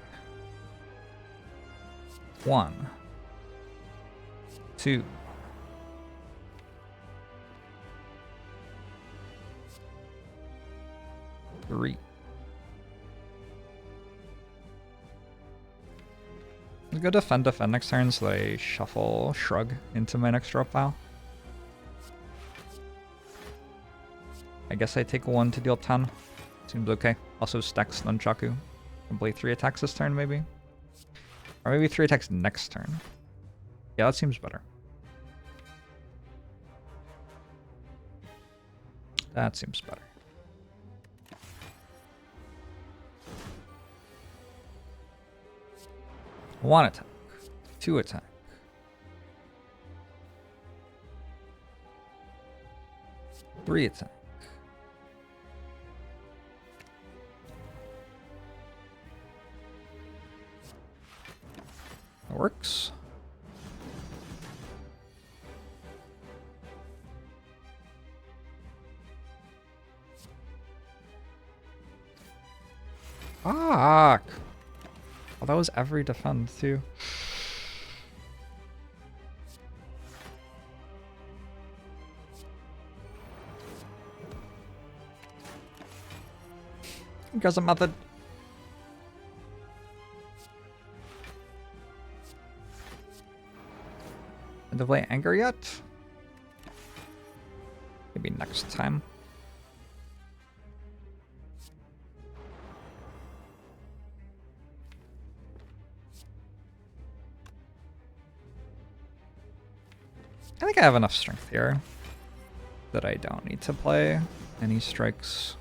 1, 2. 3. Let's go defend next turn so that I shuffle Shrug into my next drop pile. I guess I take 1 to deal 10. Seems okay. Also stacks Nunchaku. Complete 3 attacks this turn, maybe? Or maybe 3 attacks next turn. Yeah, that seems better. That seems better. One attack. 2 attack. 3 attack. That works. Fuck. Oh, that was every defend too. Because of method. End of play anger yet? Maybe next time. I think I have enough strength here that I don't need to play any strikes.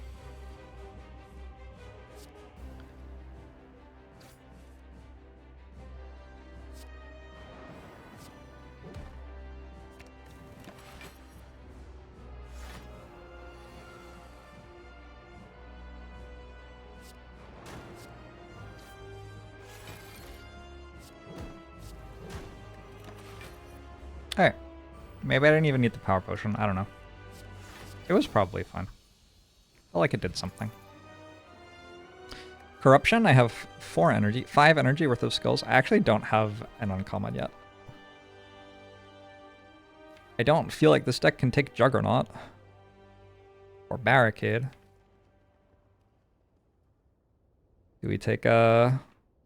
Alright. Maybe I didn't even need the power potion. I don't know. It was probably fine. Felt like it did something. Corruption, I have 4 energy, 5 energy worth of skills. I actually don't have an uncommon yet. I don't feel like this deck can take Juggernaut. Or Barricade. Do we take a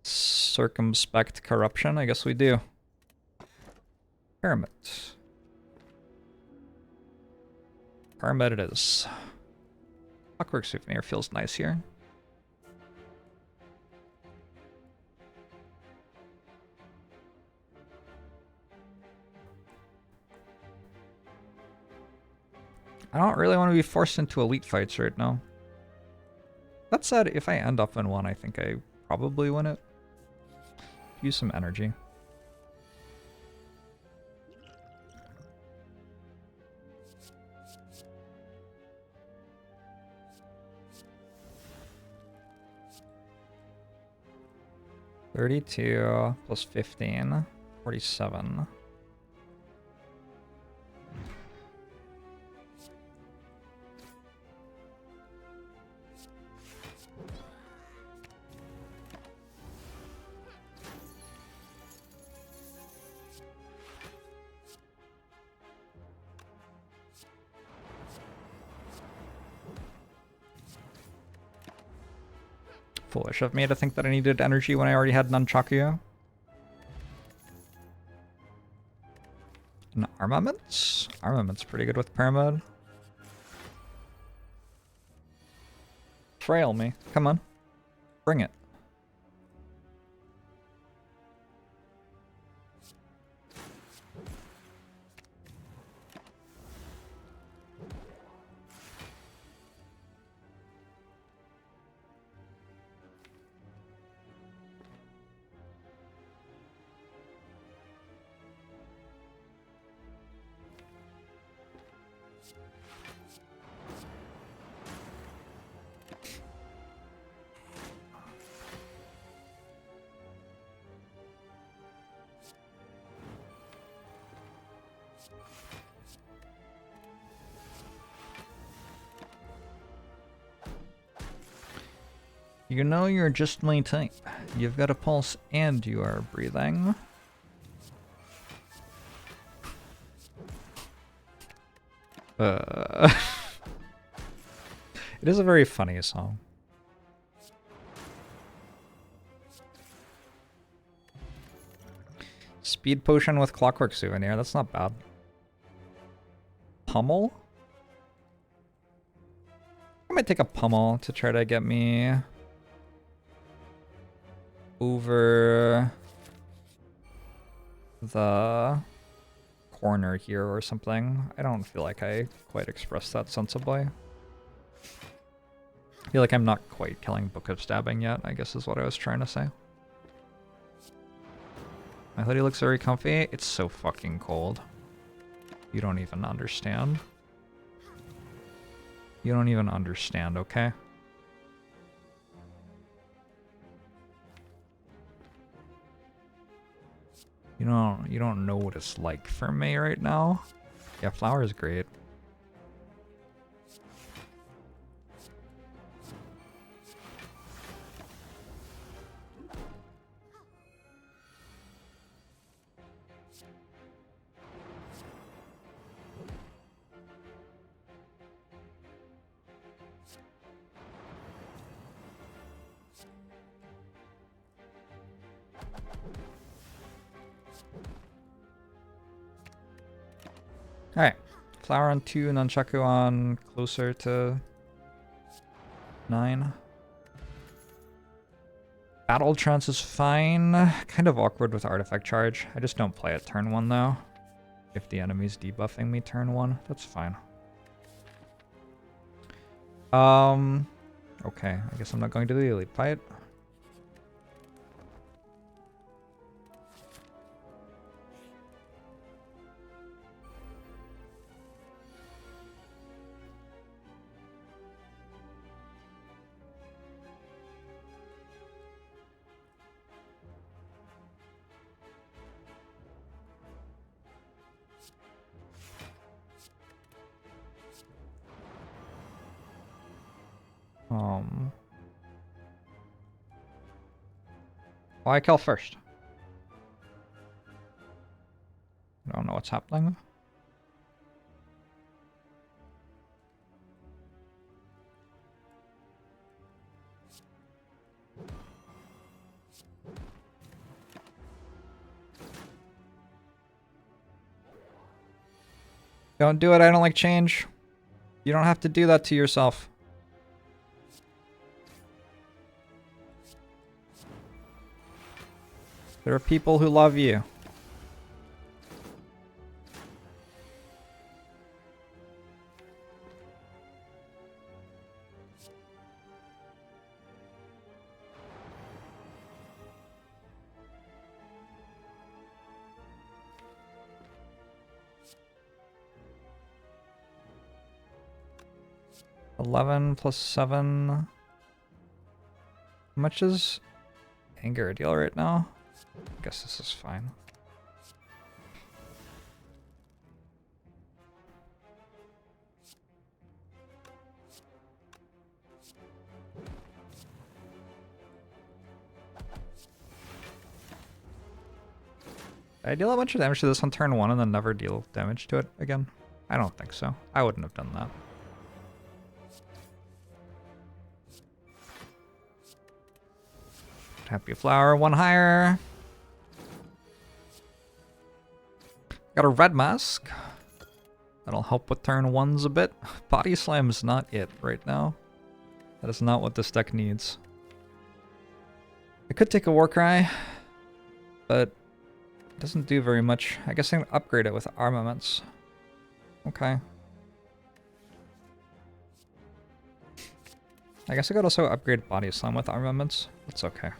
Circumspect Corruption? I guess we do. Pyramid. Pyramid it is. Clockwork Souvenir feels nice here. I don't really want to be forced into elite fights right now. That said, if I end up in one, I think I probably win it. Use some energy. $32 plus 15, 47. Foolish of me to think that I needed energy when I already had Nunchaku. And armaments? Armaments pretty good with Pyramid. Frail me. Come on. Bring it. You know you're just my type. You've got a pulse and you are breathing. It is a very funny song. Speed potion with clockwork souvenir, that's not bad. Pummel? I might take a pummel to try to get me over the corner here or something. I don't feel like I quite expressed that sensibly. I feel like I'm not quite killing Book of Stabbing yet, I guess is what I was trying to say. My hoodie looks very comfy. It's so fucking cold. You don't even understand. You don't even understand, okay? You don't know what it's like for me right now. Yeah, flour is great. Alright. Flower on 2, Nunchaku on closer to 9. Battle Trance is fine. Kind of awkward with Artifact Charge. I just don't play it turn 1 though. If the enemy's debuffing me turn 1, that's fine. Okay, I guess I'm not going to the elite fight. Why kill first? I don't know what's happening. Don't do it, I don't like change. You don't have to do that to yourself. There are people who love you. $11 plus 7. How much is anger deal right now? I guess this is fine. Did I deal a bunch of damage to this on turn 1 and then never deal damage to it again? I don't think so. I wouldn't have done that. Happy flower, 1 higher. Got a red mask. That'll help with turn 1s a bit. Body slam is not it right now. That is not what this deck needs. I could take a Warcry, but it doesn't do very much. I guess I can upgrade it with armaments. Okay. I guess I could also upgrade Body Slam with armaments. That's okay.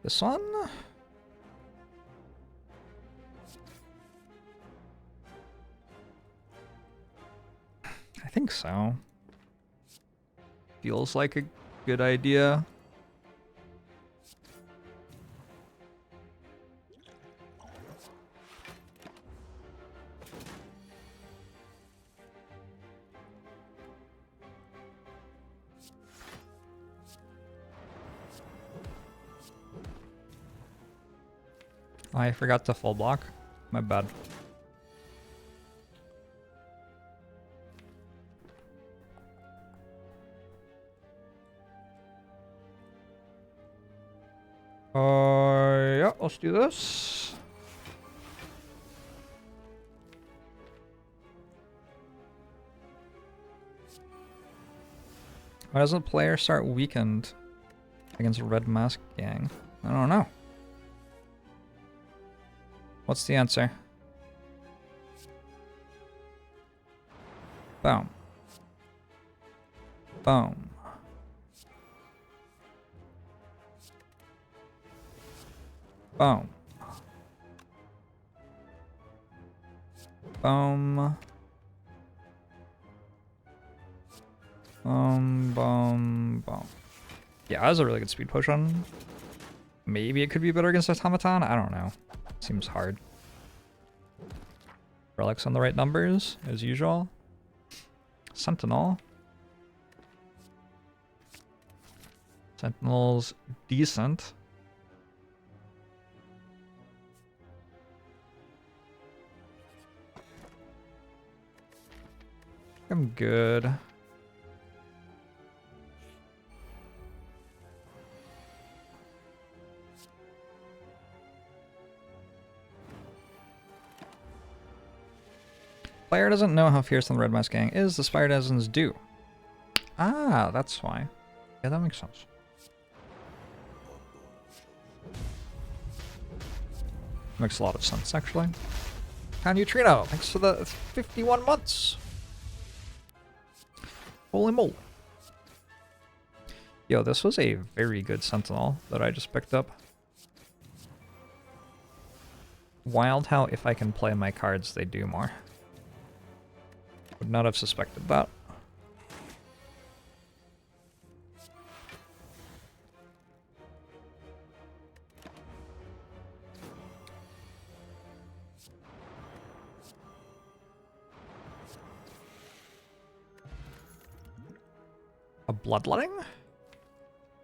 This one? I think so. Feels like a good idea. I forgot to full block. My bad. Yeah, let's do this. Why doesn't player start weakened against a red mask gang? I don't know. What's the answer? Boom. Boom. Boom. Boom. Boom. Boom. Yeah, that was a really good speed potion. Maybe it could be better against Automaton? I don't know. Seems hard. Relics on the right numbers, as usual. Sentinel. Sentinel's decent. I'm good. Player doesn't know how fearsome the Red Mask Gang is, the Spire Denizens do. Ah, that's why. Yeah, that makes sense. Makes a lot of sense, actually. Neutrino, thanks for the 51 months. Holy moly. Yo, this was a very good Sentinel that I just picked up. Wild how if I can play my cards, they do more. Would not have suspected that. A Bloodletting?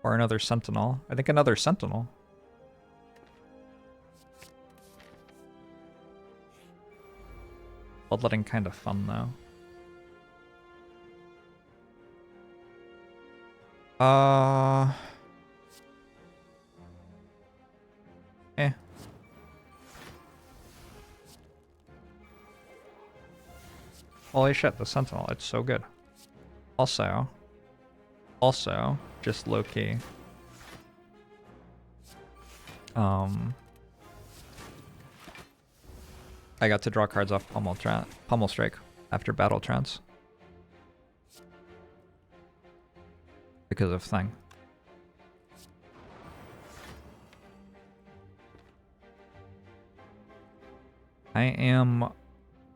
Or another Sentinel? I think another Sentinel. Bloodletting kind of fun though. Holy shit, the Sentinel, it's so good. Also, just low-key. I got to draw cards off Pummel Strike after Battle Trance. Because of Thing. I am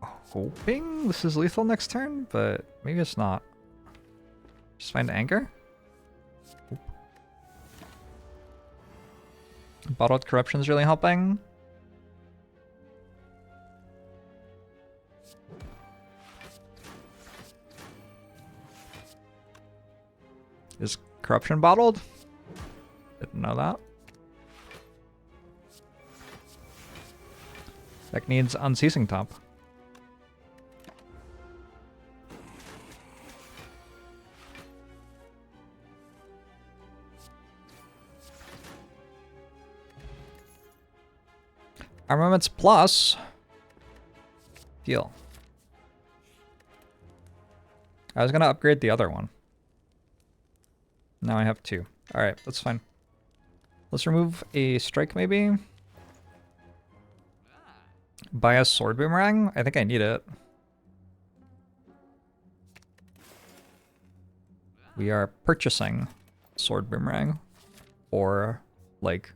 hoping this is lethal next turn, but maybe it's not. Just find Anger? Oop. Bottled Corruption's really helping. Is Corruption bottled? Didn't know that. Deck needs Unceasing Top. Armaments plus. Deal. I was gonna upgrade the other one. Now I have two. Alright, that's fine. Let's remove a strike maybe. Buy a sword boomerang? I think I need it. We are purchasing sword boomerang for like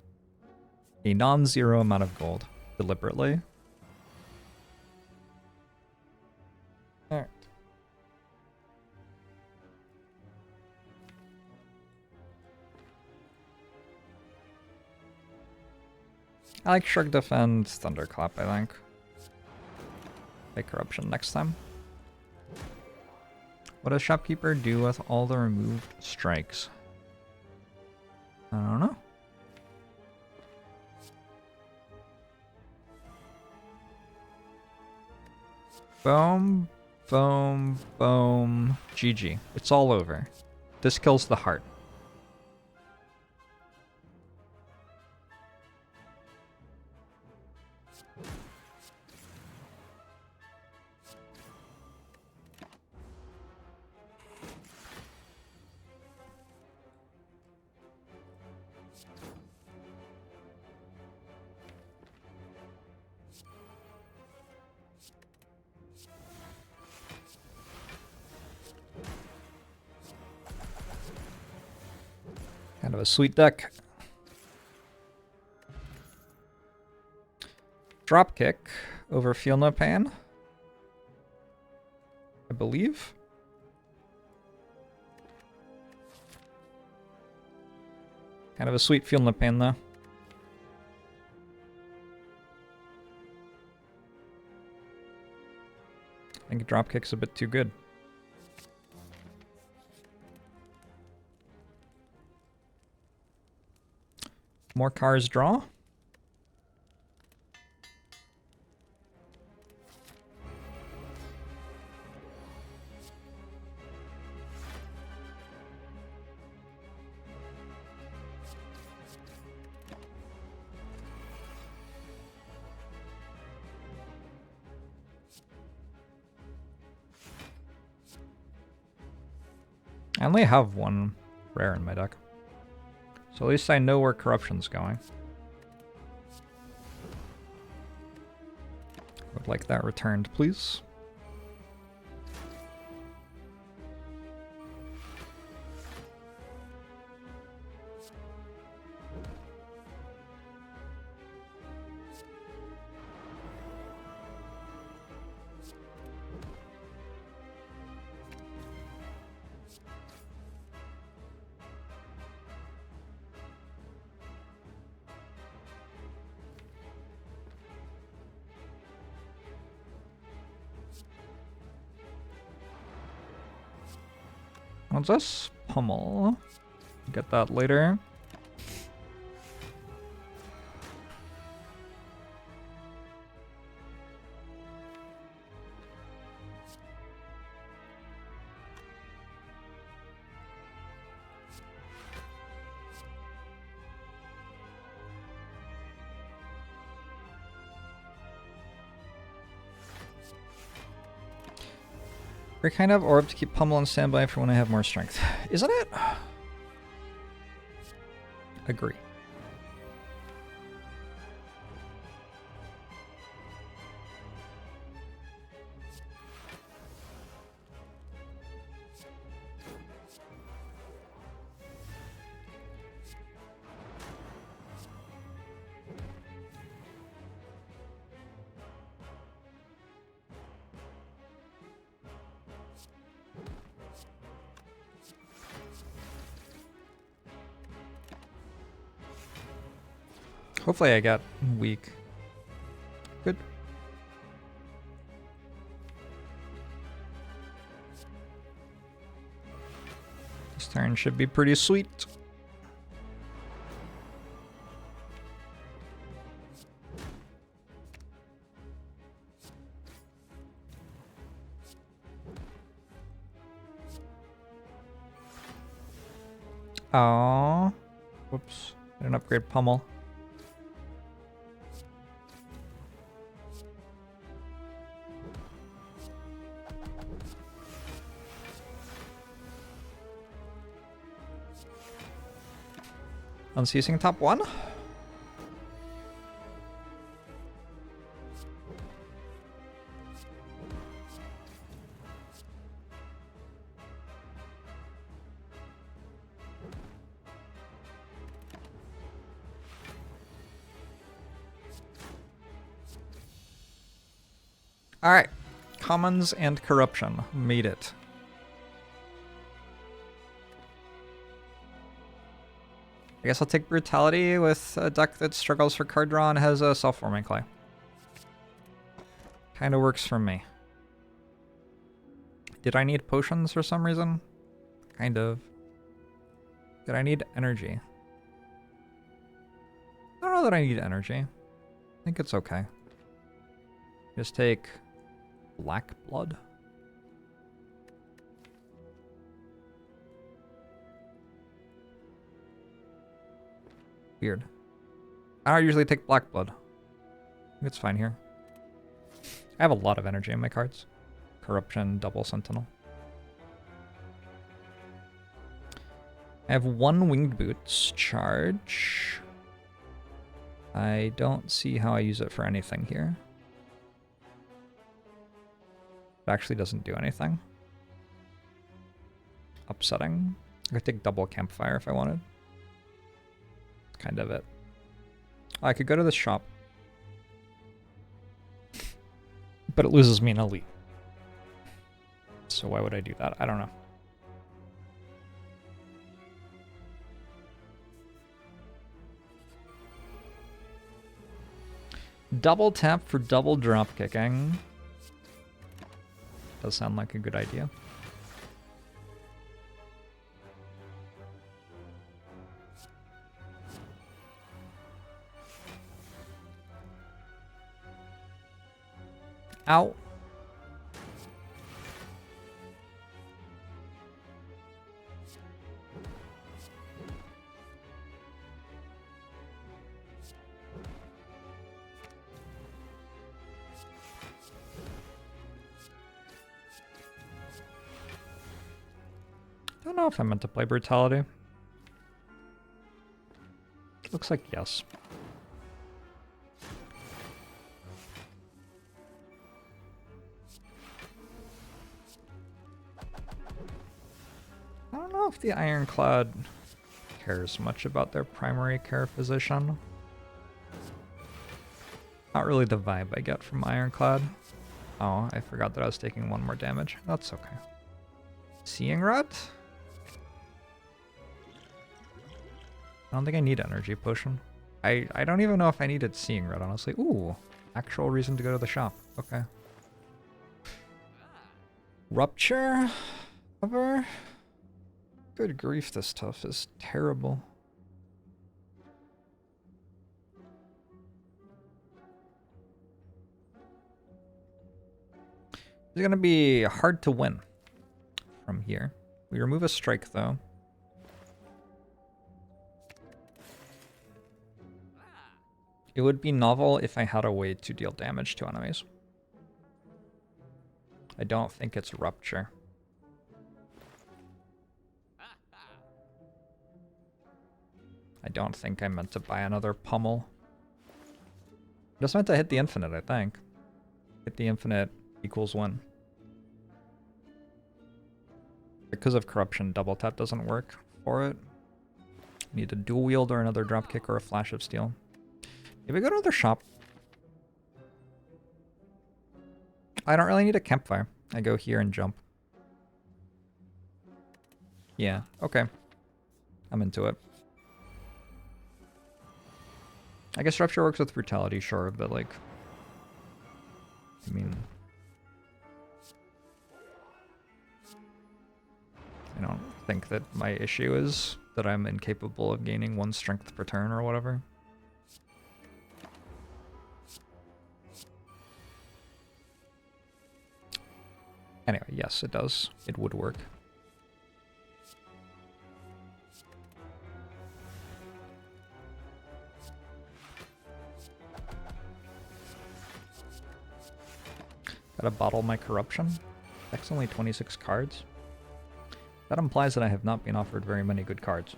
a non-zero amount of gold deliberately. Alright. I like Shrug Defend, Thunderclap, I think. Take Corruption next time. What does Shopkeeper do with all the removed strikes? I don't know. Boom, boom, boom. GG. It's all over. This kills the heart. Kind of a sweet deck. Dropkick over Feel No Pain, I believe. Kind of a sweet Feel No Pain, though. I think Dropkick's a bit too good. More cars draw. I only have one rare in my deck, so at least I know where corruption's going. Would like that returned, please. What's this? Pummel. Get that later. We're kind of orb to keep Pummel on standby for when I have more strength. Isn't it? Agree. Hopefully I got weak. Good. This turn should be pretty sweet. Oh, whoops. I didn't upgrade Pummel. Unceasing top one. All right, commons and corruption made it. I guess I'll take Brutality with a deck that struggles for card draw and has a self-forming clay. Kind of works for me. Did I need potions for some reason? Kind of. Did I need energy? I don't know that I need energy. I think it's okay. Just take Black blood. Weird. I don't usually take black blood. I think it's fine here. I have a lot of energy in my cards. Corruption, double sentinel. I have 1 winged boots charge. I don't see how I use it for anything here. It actually doesn't do anything. Upsetting. I could take double campfire if I wanted. That's kind of it. I could go to the shop. But it loses me an elite. So why would I do that? I don't know. Double tap for double drop kicking. Does sound like a good idea. Ow. I don't know if I meant to play brutality. Looks like yes. I don't know if the Ironclad cares much about their primary care physician. Not really the vibe I get from Ironclad. Oh, I forgot that I was taking 1 more damage. That's okay. Seeing Rod? I don't think I need energy potion. I don't even know if I needed Seeing Red, honestly. Ooh, actual reason to go to the shop. Okay. Rupture? Ever? Good grief, this stuff is terrible. It's gonna be hard to win from here. We remove a strike though. It would be novel if I had a way to deal damage to enemies. I don't think it's Rupture. I don't think I meant to buy another pummel. Just meant to hit the infinite, I think. Hit the infinite equals 1. Because of corruption, double tap doesn't work for it. Need a dual wield or another dropkick or a flash of steel. If we go to another shop, I don't really need a campfire. I go here and jump. Yeah, okay. I'm into it. I guess Rupture works with brutality, sure, but like, I mean, I don't think that my issue is that I'm incapable of gaining 1 strength per turn or whatever. Anyway, yes, it does. It would work. Gotta bottle my corruption. That's only 26 cards. That implies that I have not been offered very many good cards.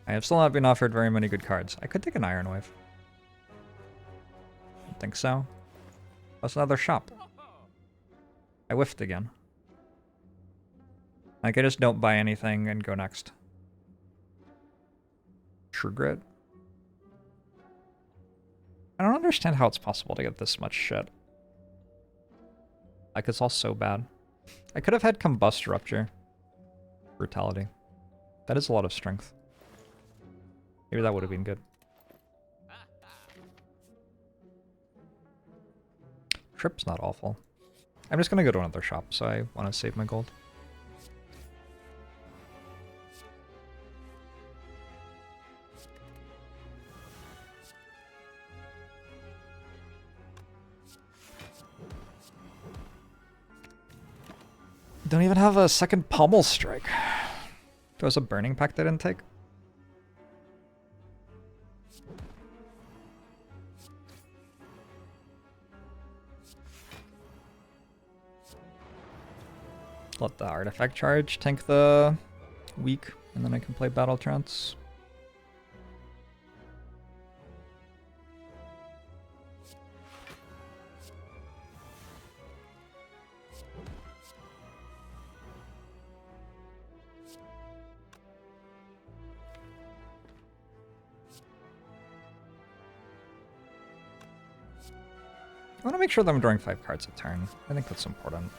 I have still not been offered very many good cards. I could take an Iron Wave. Don't think so. That's another shop. I whiffed again. Like, I just don't buy anything and go next. True Grit. I don't understand how it's possible to get this much shit. Like, it's all so bad. I could have had Combust Rupture. Brutality. That is a lot of strength. Maybe that would have been good. Trip's not awful. I'm just gonna go to another shop, so I want to save my gold. Don't even have a second pommel strike. There was a burning pact I didn't take. Let the artifact charge tank the weak, and then I can play battle trance. I want to make sure that I'm drawing 5 cards a turn. I think that's important.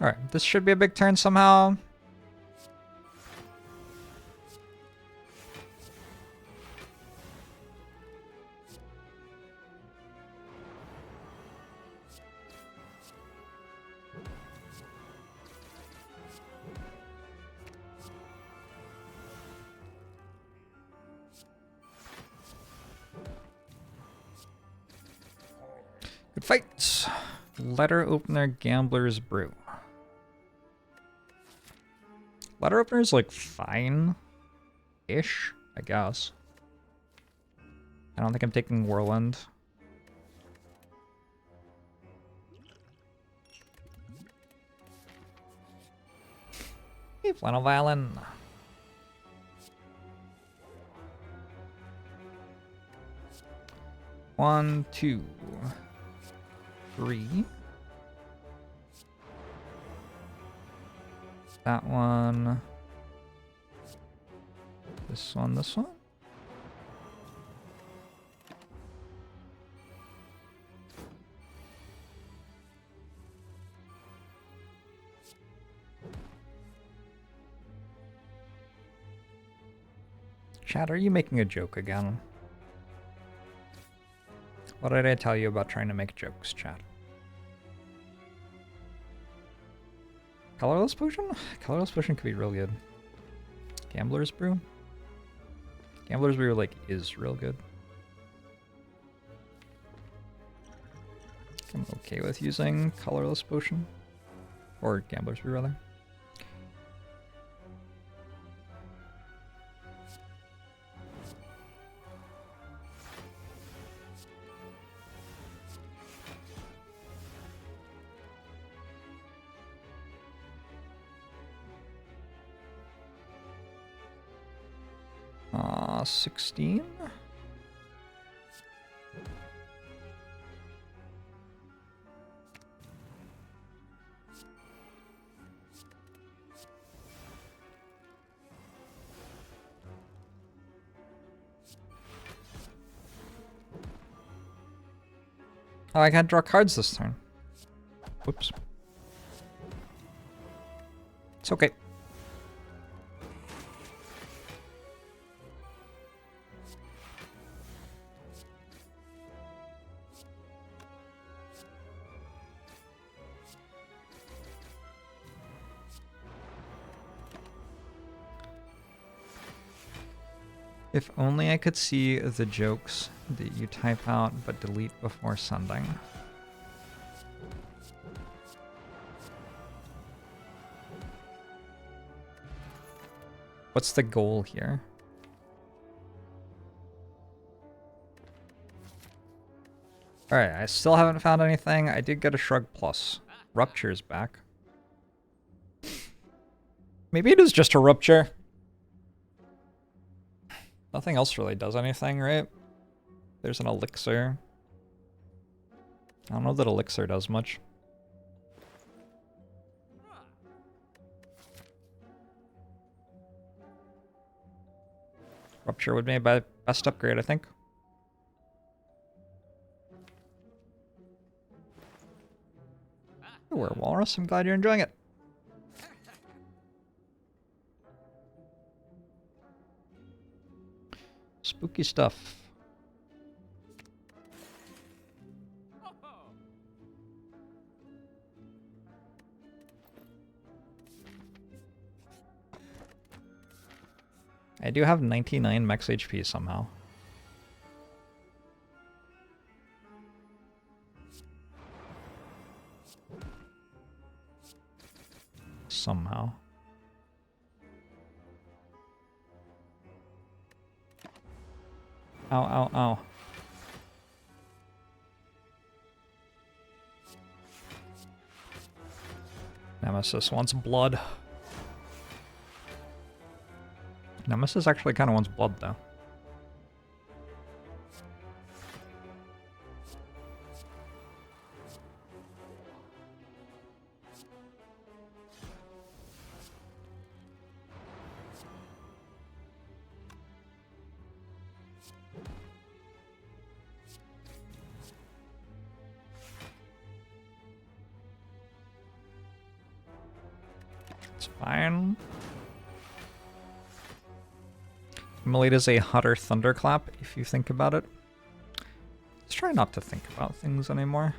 Alright, this should be a big turn somehow. Good fight. Letter opener, Gambler's Brew. Letter opener is like fine-ish, I guess. I don't think I'm taking Whirlwind. Hey, Flannel Violin. One, two, three. That one. This one, this one. Chat, are you making a joke again? What did I tell you about trying to make jokes, chat? Colorless Potion? Colorless Potion could be real good. Gambler's Brew? Gambler's Brew, like, is real good. I'm okay with using Colorless Potion. Or Gambler's Brew, rather. 16? Oh, I can't draw cards this turn. Whoops. It's okay. If only I could see the jokes that you type out but delete before sending. What's the goal here? Alright, I still haven't found anything. I did get a Shrug Plus. Rupture's back. Maybe it is just a Rupture. Nothing else really does anything, right? There's an elixir. I don't know that elixir does much. Rupture would be my best upgrade, I think. We're walrus. I'm glad you're enjoying it. Spooky stuff. I do have 99 max HP somehow. Somehow. Ow, ow, ow. Nemesis wants blood. Nemesis actually kind of wants blood, though. It's fine. Emulate is a hotter thunderclap, if you think about it. Let's try not to think about things anymore.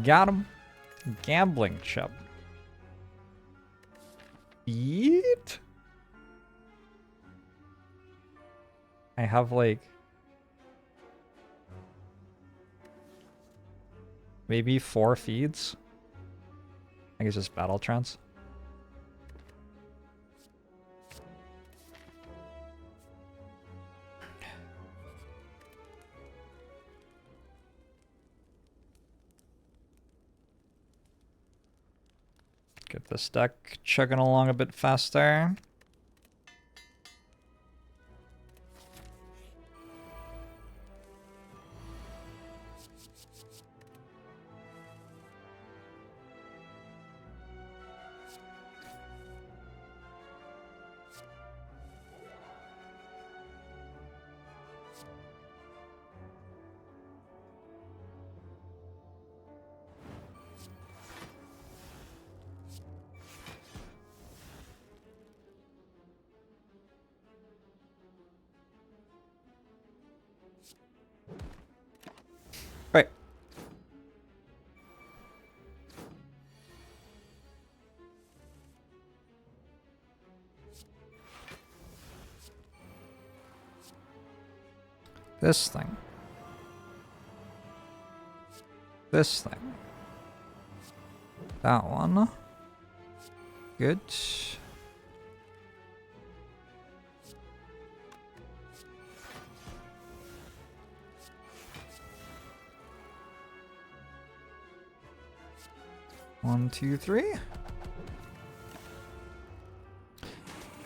Got him. Gambling chip. Yeet. I have like maybe 4 feeds. I think it's just battle trance. Get this deck chugging along a bit faster. Right. This thing. This thing. That one. Good. One, two, three.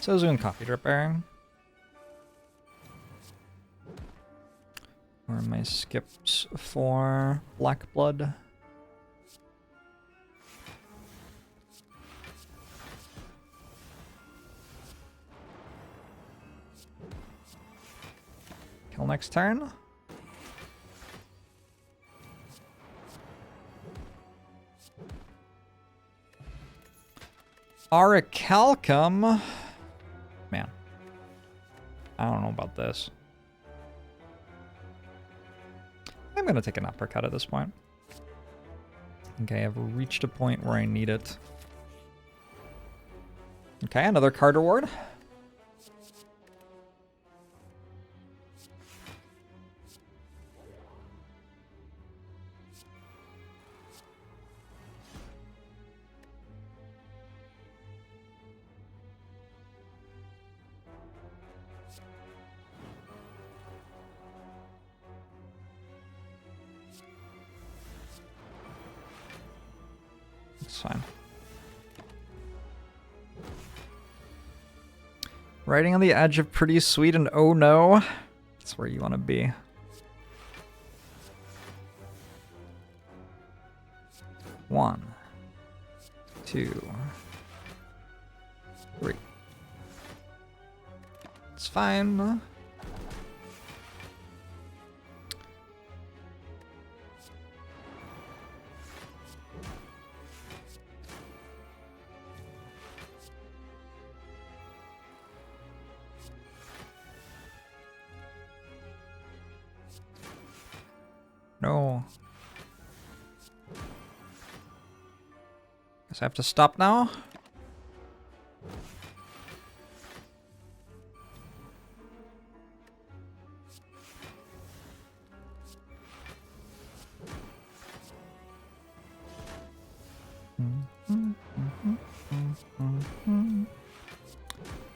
So Zoom Coffee Dripper. Where are my skips for Black Blood? Kill next turn. Aracalcum. Man. I don't know about this. I'm going to take an uppercut at this point. Okay, I've reached a point where I need it. Okay, another card reward. It's fine. Riding on the edge of pretty sweet and oh no. That's where you want to be. One, two, three. It's fine. No. Guess I have to stop now.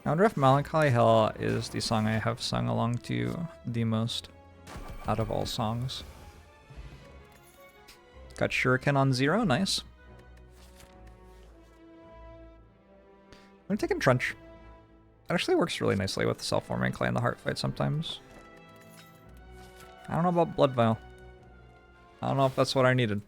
I wonder if Melancholy Hill is the song I have sung along to the most out of all songs. Got Shuriken on 0, nice. I'm taking Trench. It actually works really nicely with the self-forming clay and the heart fight sometimes. I don't know about Blood Vial. I don't know if that's what I needed.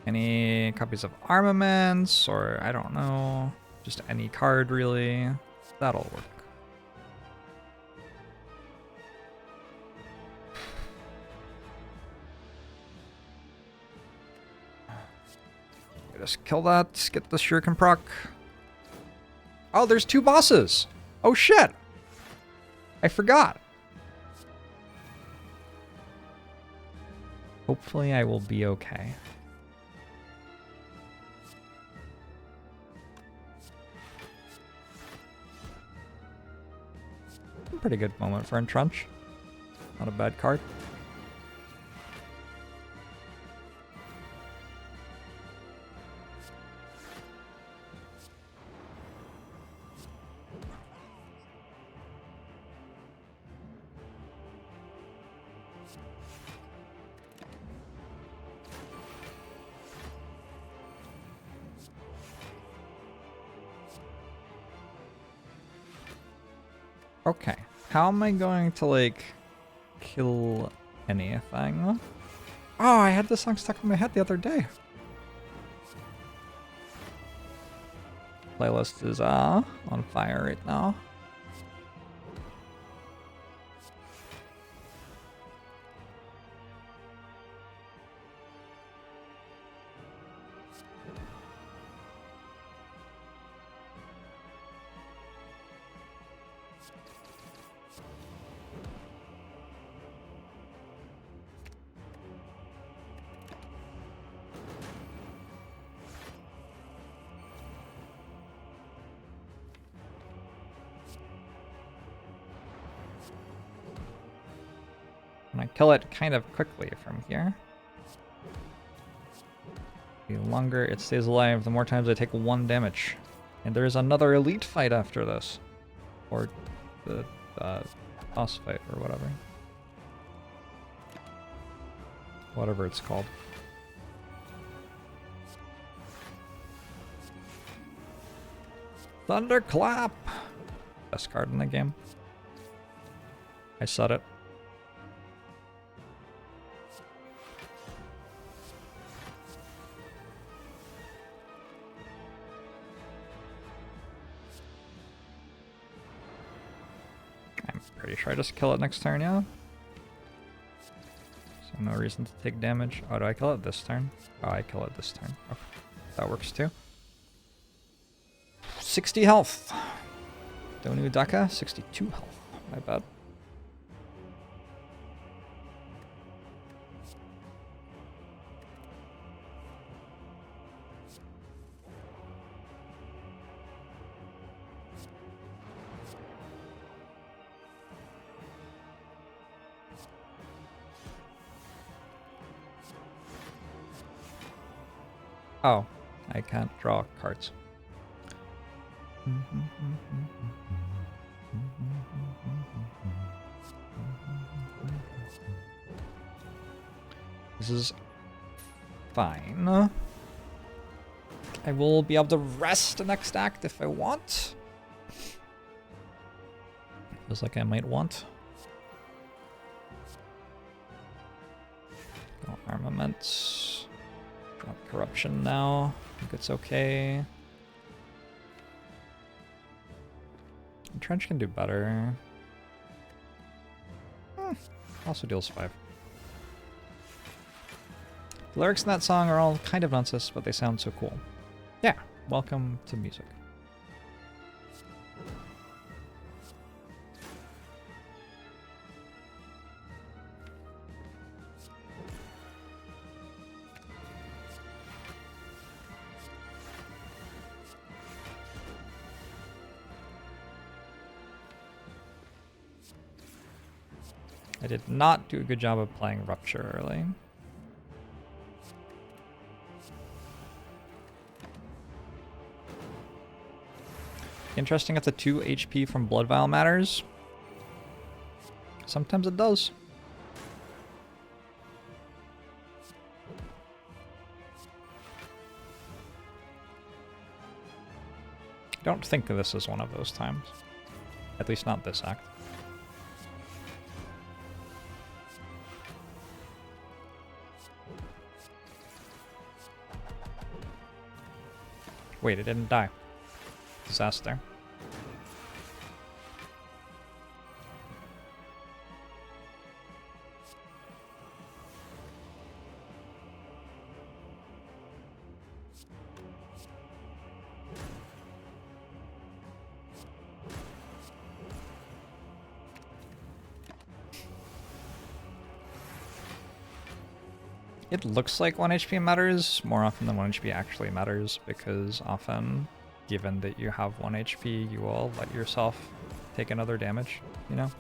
Any copies of armaments, or I don't know, just any card really. That'll work. Just kill that, get the Shuriken proc. Oh, there's 2 bosses! Oh shit! I forgot. Hopefully I will be okay. Pretty good moment for Entrench. Not a bad card. Okay. How am I going to, like, kill anything? Oh, I had this song stuck in my head the other day. Playlist is on fire right now. And I kill it kind of quickly from here. The longer it stays alive, the more times I take 1 damage. And there's another elite fight after this. Or the boss fight or whatever. Whatever it's called. Thunderclap! Best card in the game. I said it. I'm pretty sure I just kill it next turn, yeah? So no reason to take damage. Oh, do I kill it this turn? Oh, I kill it this turn. Okay. That works too. 60 health. Donu Daka, 62 health. My bad. Oh, I can't draw cards. This is fine. I will be able to rest the next act if I want. Feels like I might want. Go armaments. Drop corruption now. I think it's okay. Trench can do better. Also deals 5. The lyrics in that song are all kind of nonsense, but they sound so cool. Yeah, welcome to music. I did not do a good job of playing Rupture early. Interesting if the 2 HP from Blood Vial matters. Sometimes it does. I don't think this is one of those times. At least not this act. Wait, it didn't die. Disaster. It looks like 1 HP matters more often than 1 HP actually matters, because often, given that you have 1 HP, you will let yourself take another damage, you know?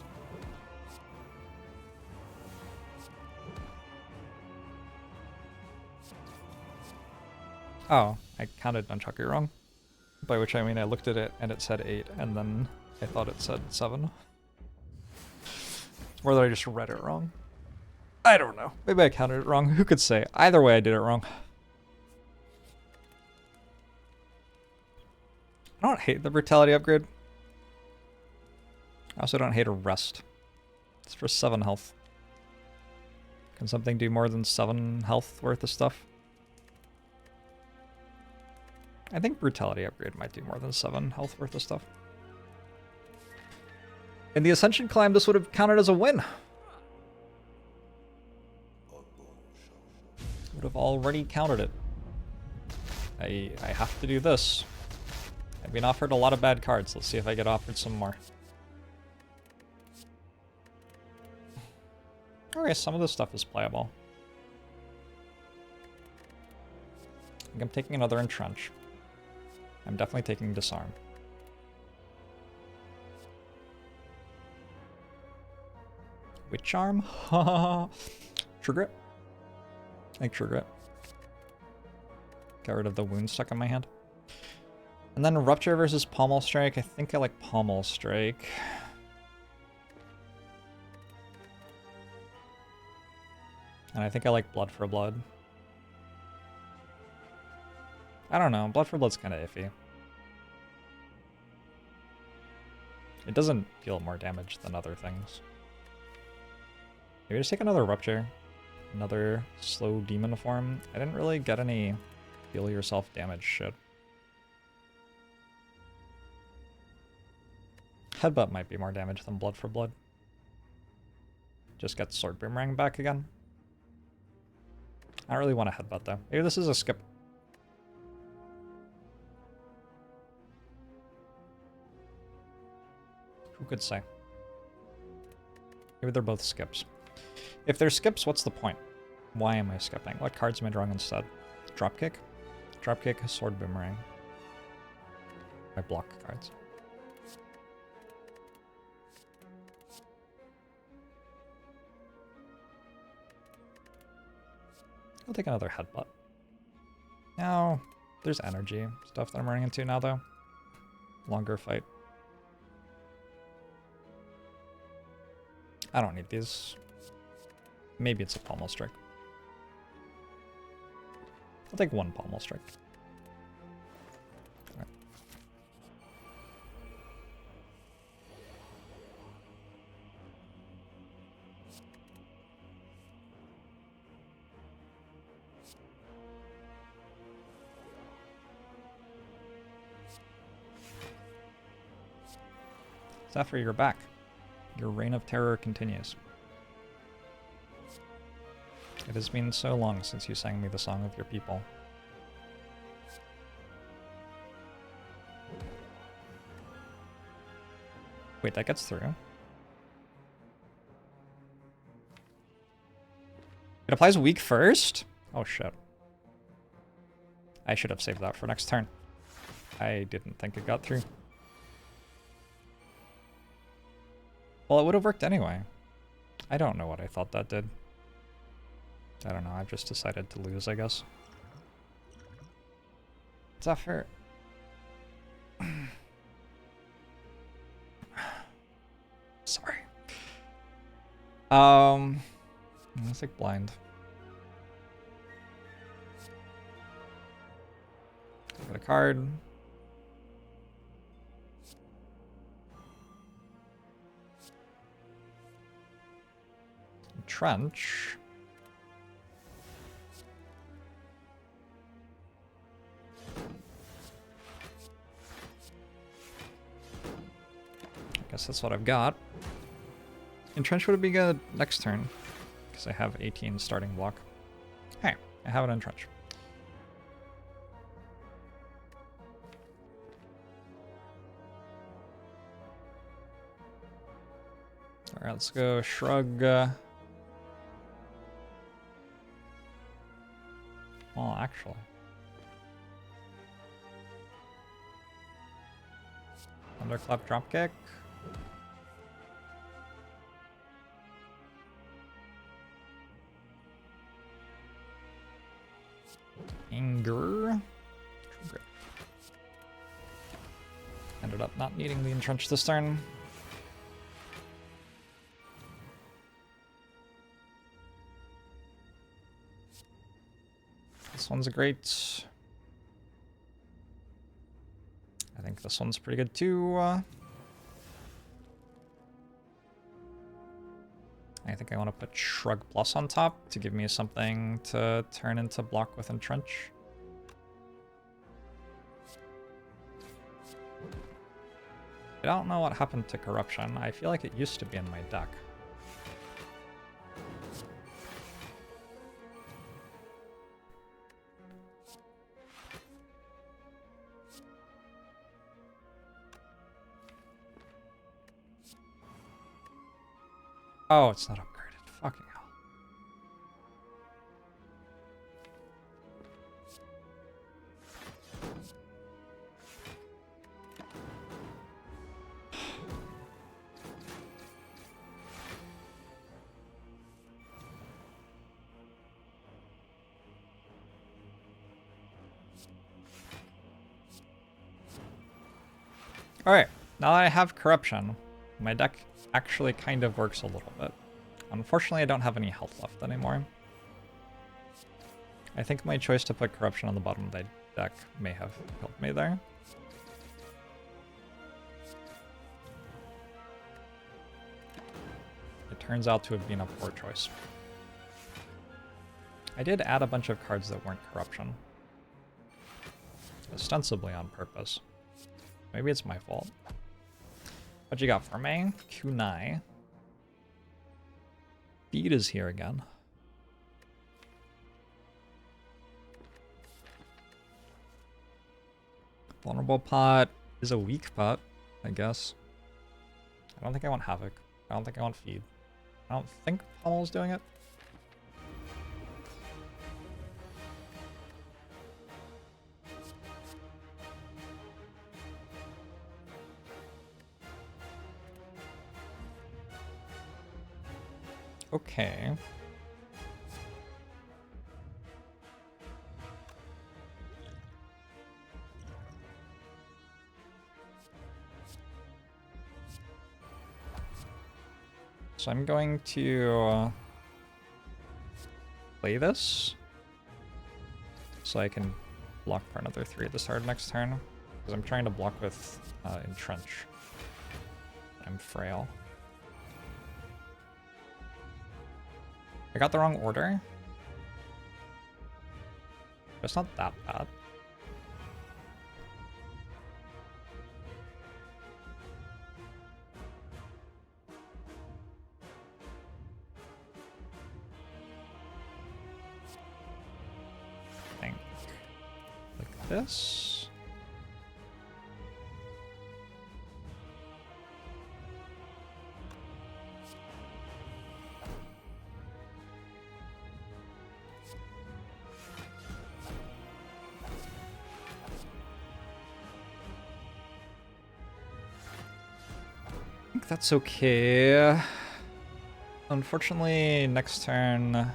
Oh, I counted Nunchucky wrong. By which I mean I looked at it and it said 8, and then I thought it said 7. Or that I just read it wrong. I don't know. Maybe I counted it wrong. Who could say? Either way, I did it wrong. I don't hate the brutality upgrade. I also don't hate a rest. It's for 7 health. Can something do more than 7 health worth of stuff? I think brutality upgrade might do more than 7 health worth of stuff. In the Ascension climb, this would have counted as a win. Would have already counted it. I have to do this. I've been offered a lot of bad cards. Let's see if I get offered some more. Okay, some of this stuff is playable. I think I'm taking another Entrench. I'm definitely taking Disarm. Witch Charm? Trigger it. I think trigger it. Get rid of the wound stuck in my hand. And then Rupture versus Pommel Strike. I think I like Pommel Strike. And I think I like Blood for Blood. I don't know. Blood for Blood's kind of iffy. It doesn't deal more damage than other things. Maybe just take another Rupture. Another slow demon form. I didn't really get any heal yourself damage shit. Headbutt might be more damage than Blood for Blood. Just get Sword Boomerang back again. I don't really want to headbutt though. Maybe this is a skip. Who could say? Maybe they're both skips. If they're skips, what's the point? Why am I skipping? What cards am I drawing instead? Dropkick? Dropkick, Sword Boomerang. My block cards. I'll take another headbutt. Now, there's energy stuff that I'm running into now, though. Longer fight. I don't need these. Maybe it's a Pommel Strike. I'll take one Pommel Strike. All right. Zephyr, you're back. Your reign of terror continues. It has been so long since you sang me the song of your people. Wait, that gets through. It applies weak first? Oh shit. I should have saved that for next turn. I didn't think it got through. Well, it would have worked anyway. I don't know what I thought that did. I don't know, I've just decided to lose, I guess. Zephyr. Sorry. Let's take blind. Get a card. Trench. I guess that's what I've got. Entrench would be good next turn, because I have 18 starting block. Hey, I have an entrench. Alright, let's go shrug. Well, actually. Thunderclap dropkick. Anger. Great. Ended up not needing the entrench this turn. This one's a great. I think this one's pretty good too. I think I want to put Shrug Plus on top to give me something to turn into block with Entrench. I don't know what happened to Corruption. I feel like it used to be in my deck. Oh, it's not upgraded. Fucking hell. Alright, now that I have Corruption, my deck actually kind of works a little bit. Unfortunately, I don't have any health left anymore. I think my choice to put Corruption on the bottom of the deck may have helped me there. turns out to have been a poor choice. I did add a bunch of cards that weren't corruption. Ostensibly on purpose. Maybe it's my fault. What you got for me? Kunai. Feed is here again. Vulnerable pot is a weak pot, I guess. I don't think I want Havoc. I don't think I want Feed. I don't think Pommel's doing it. Okay. So I'm going to play this so I can block for another 3 at the start of next turn. Because I'm trying to block with Entrench. I'm frail. I got the wrong order. But it's not that bad. I think like this. I think that's okay. Unfortunately, next turn... I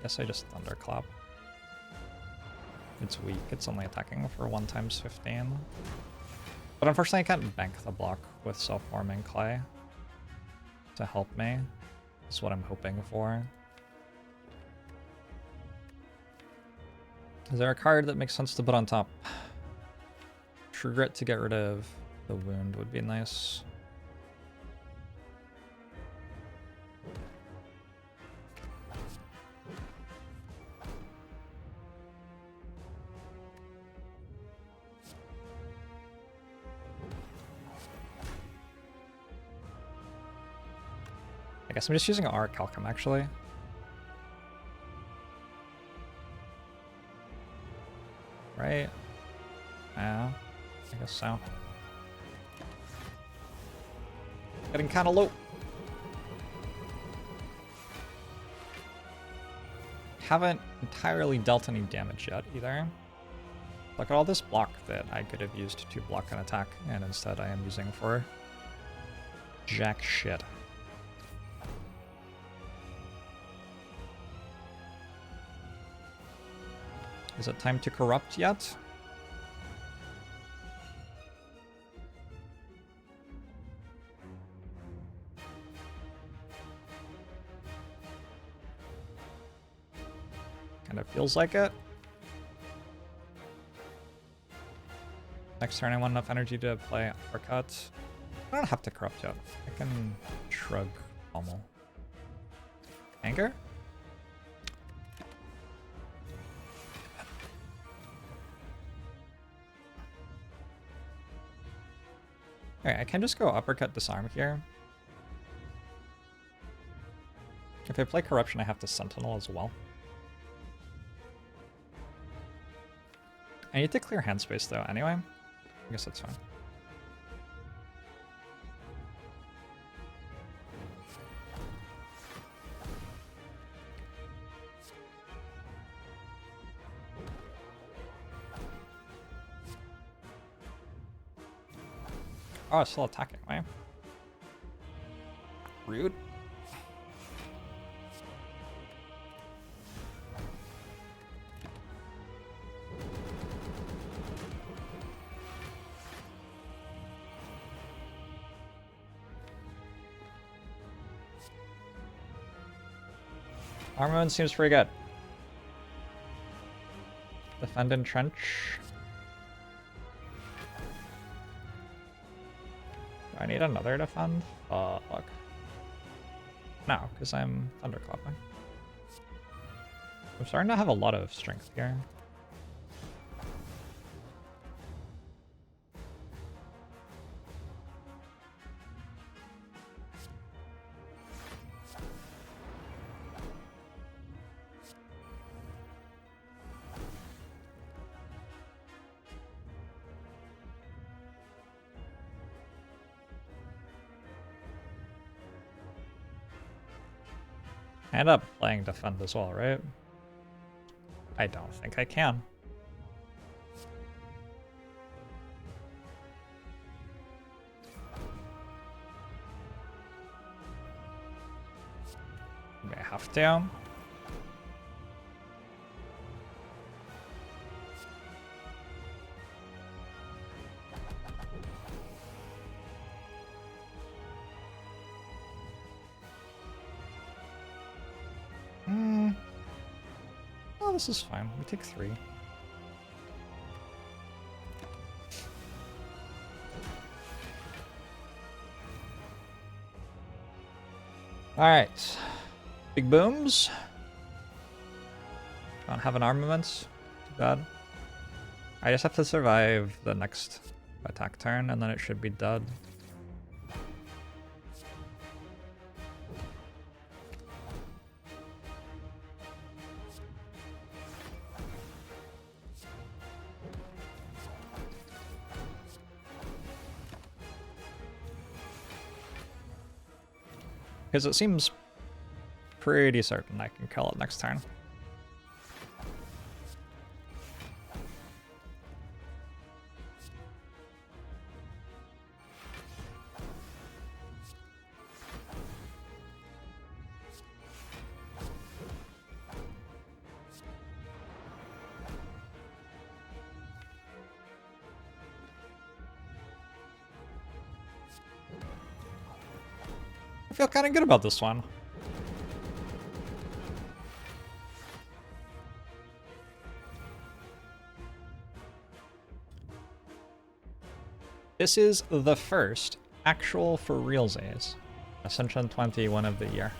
guess I just Thunderclap. It's weak, it's only attacking for 1 times 15. But unfortunately I can't bank the block with self-forming clay to help me. That's what I'm hoping for. Is there a card that makes sense to put on top? Trigger it to get rid of the wound would be nice. I guess I'm just using Aura Calcum actually. Right? Yeah, I guess so. Getting kind of low. Haven't entirely dealt any damage yet either. Look at all this block that I could have used to block an attack, and instead I am using for jack shit. Is it time to corrupt yet? Kind of feels like it. Next turn I want enough energy to play Uppercut. I don't have to corrupt yet. I can shrug Pommel. Anger? Alright, I can just go Uppercut Disarm here. If I play Corruption, I have to Sentinel as well. I need to clear hand space though anyway. I guess that's fine. Oh, it's still attacking, right? Rude. Armament seems pretty good. Defend Entrench. Do I need another defend? Fuck. No, because I'm thunderclapping. I'm starting to have a lot of strength here. I end up playing defend as well, right? I don't think I can. I have to. Oh, this is fine. We take 3. Alright. Big booms. Don't have an armaments. Too bad. I just have to survive the next attack turn and then it should be dead. Because it seems pretty certain I can kill it next turn. I feel kind of good about this one. This is the first actual for realsies Ascension 20 win of the year.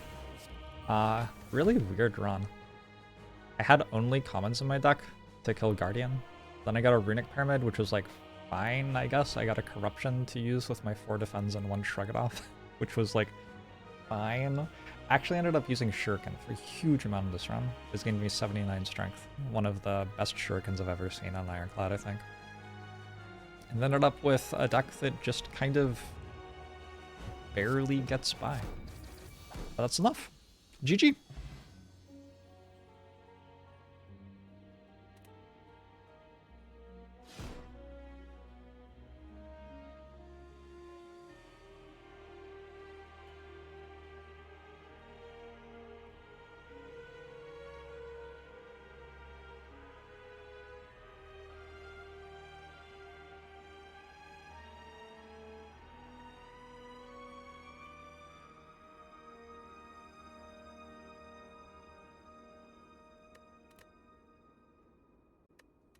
Really weird run. I had only commons in my deck to kill Guardian. Then I got a Runic Pyramid, which was like fine, I guess. I got a Corruption to use with my 4 defense and 1 Shrug It Off, which was like fine. Actually ended up using Shuriken for a huge amount of this run. It's giving me 79 strength. One of the best Shurikens I've ever seen on Ironclad, I think. And ended up with a deck that just kind of barely gets by. But that's enough. GG.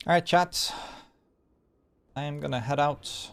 Alright, chat. I am gonna head out.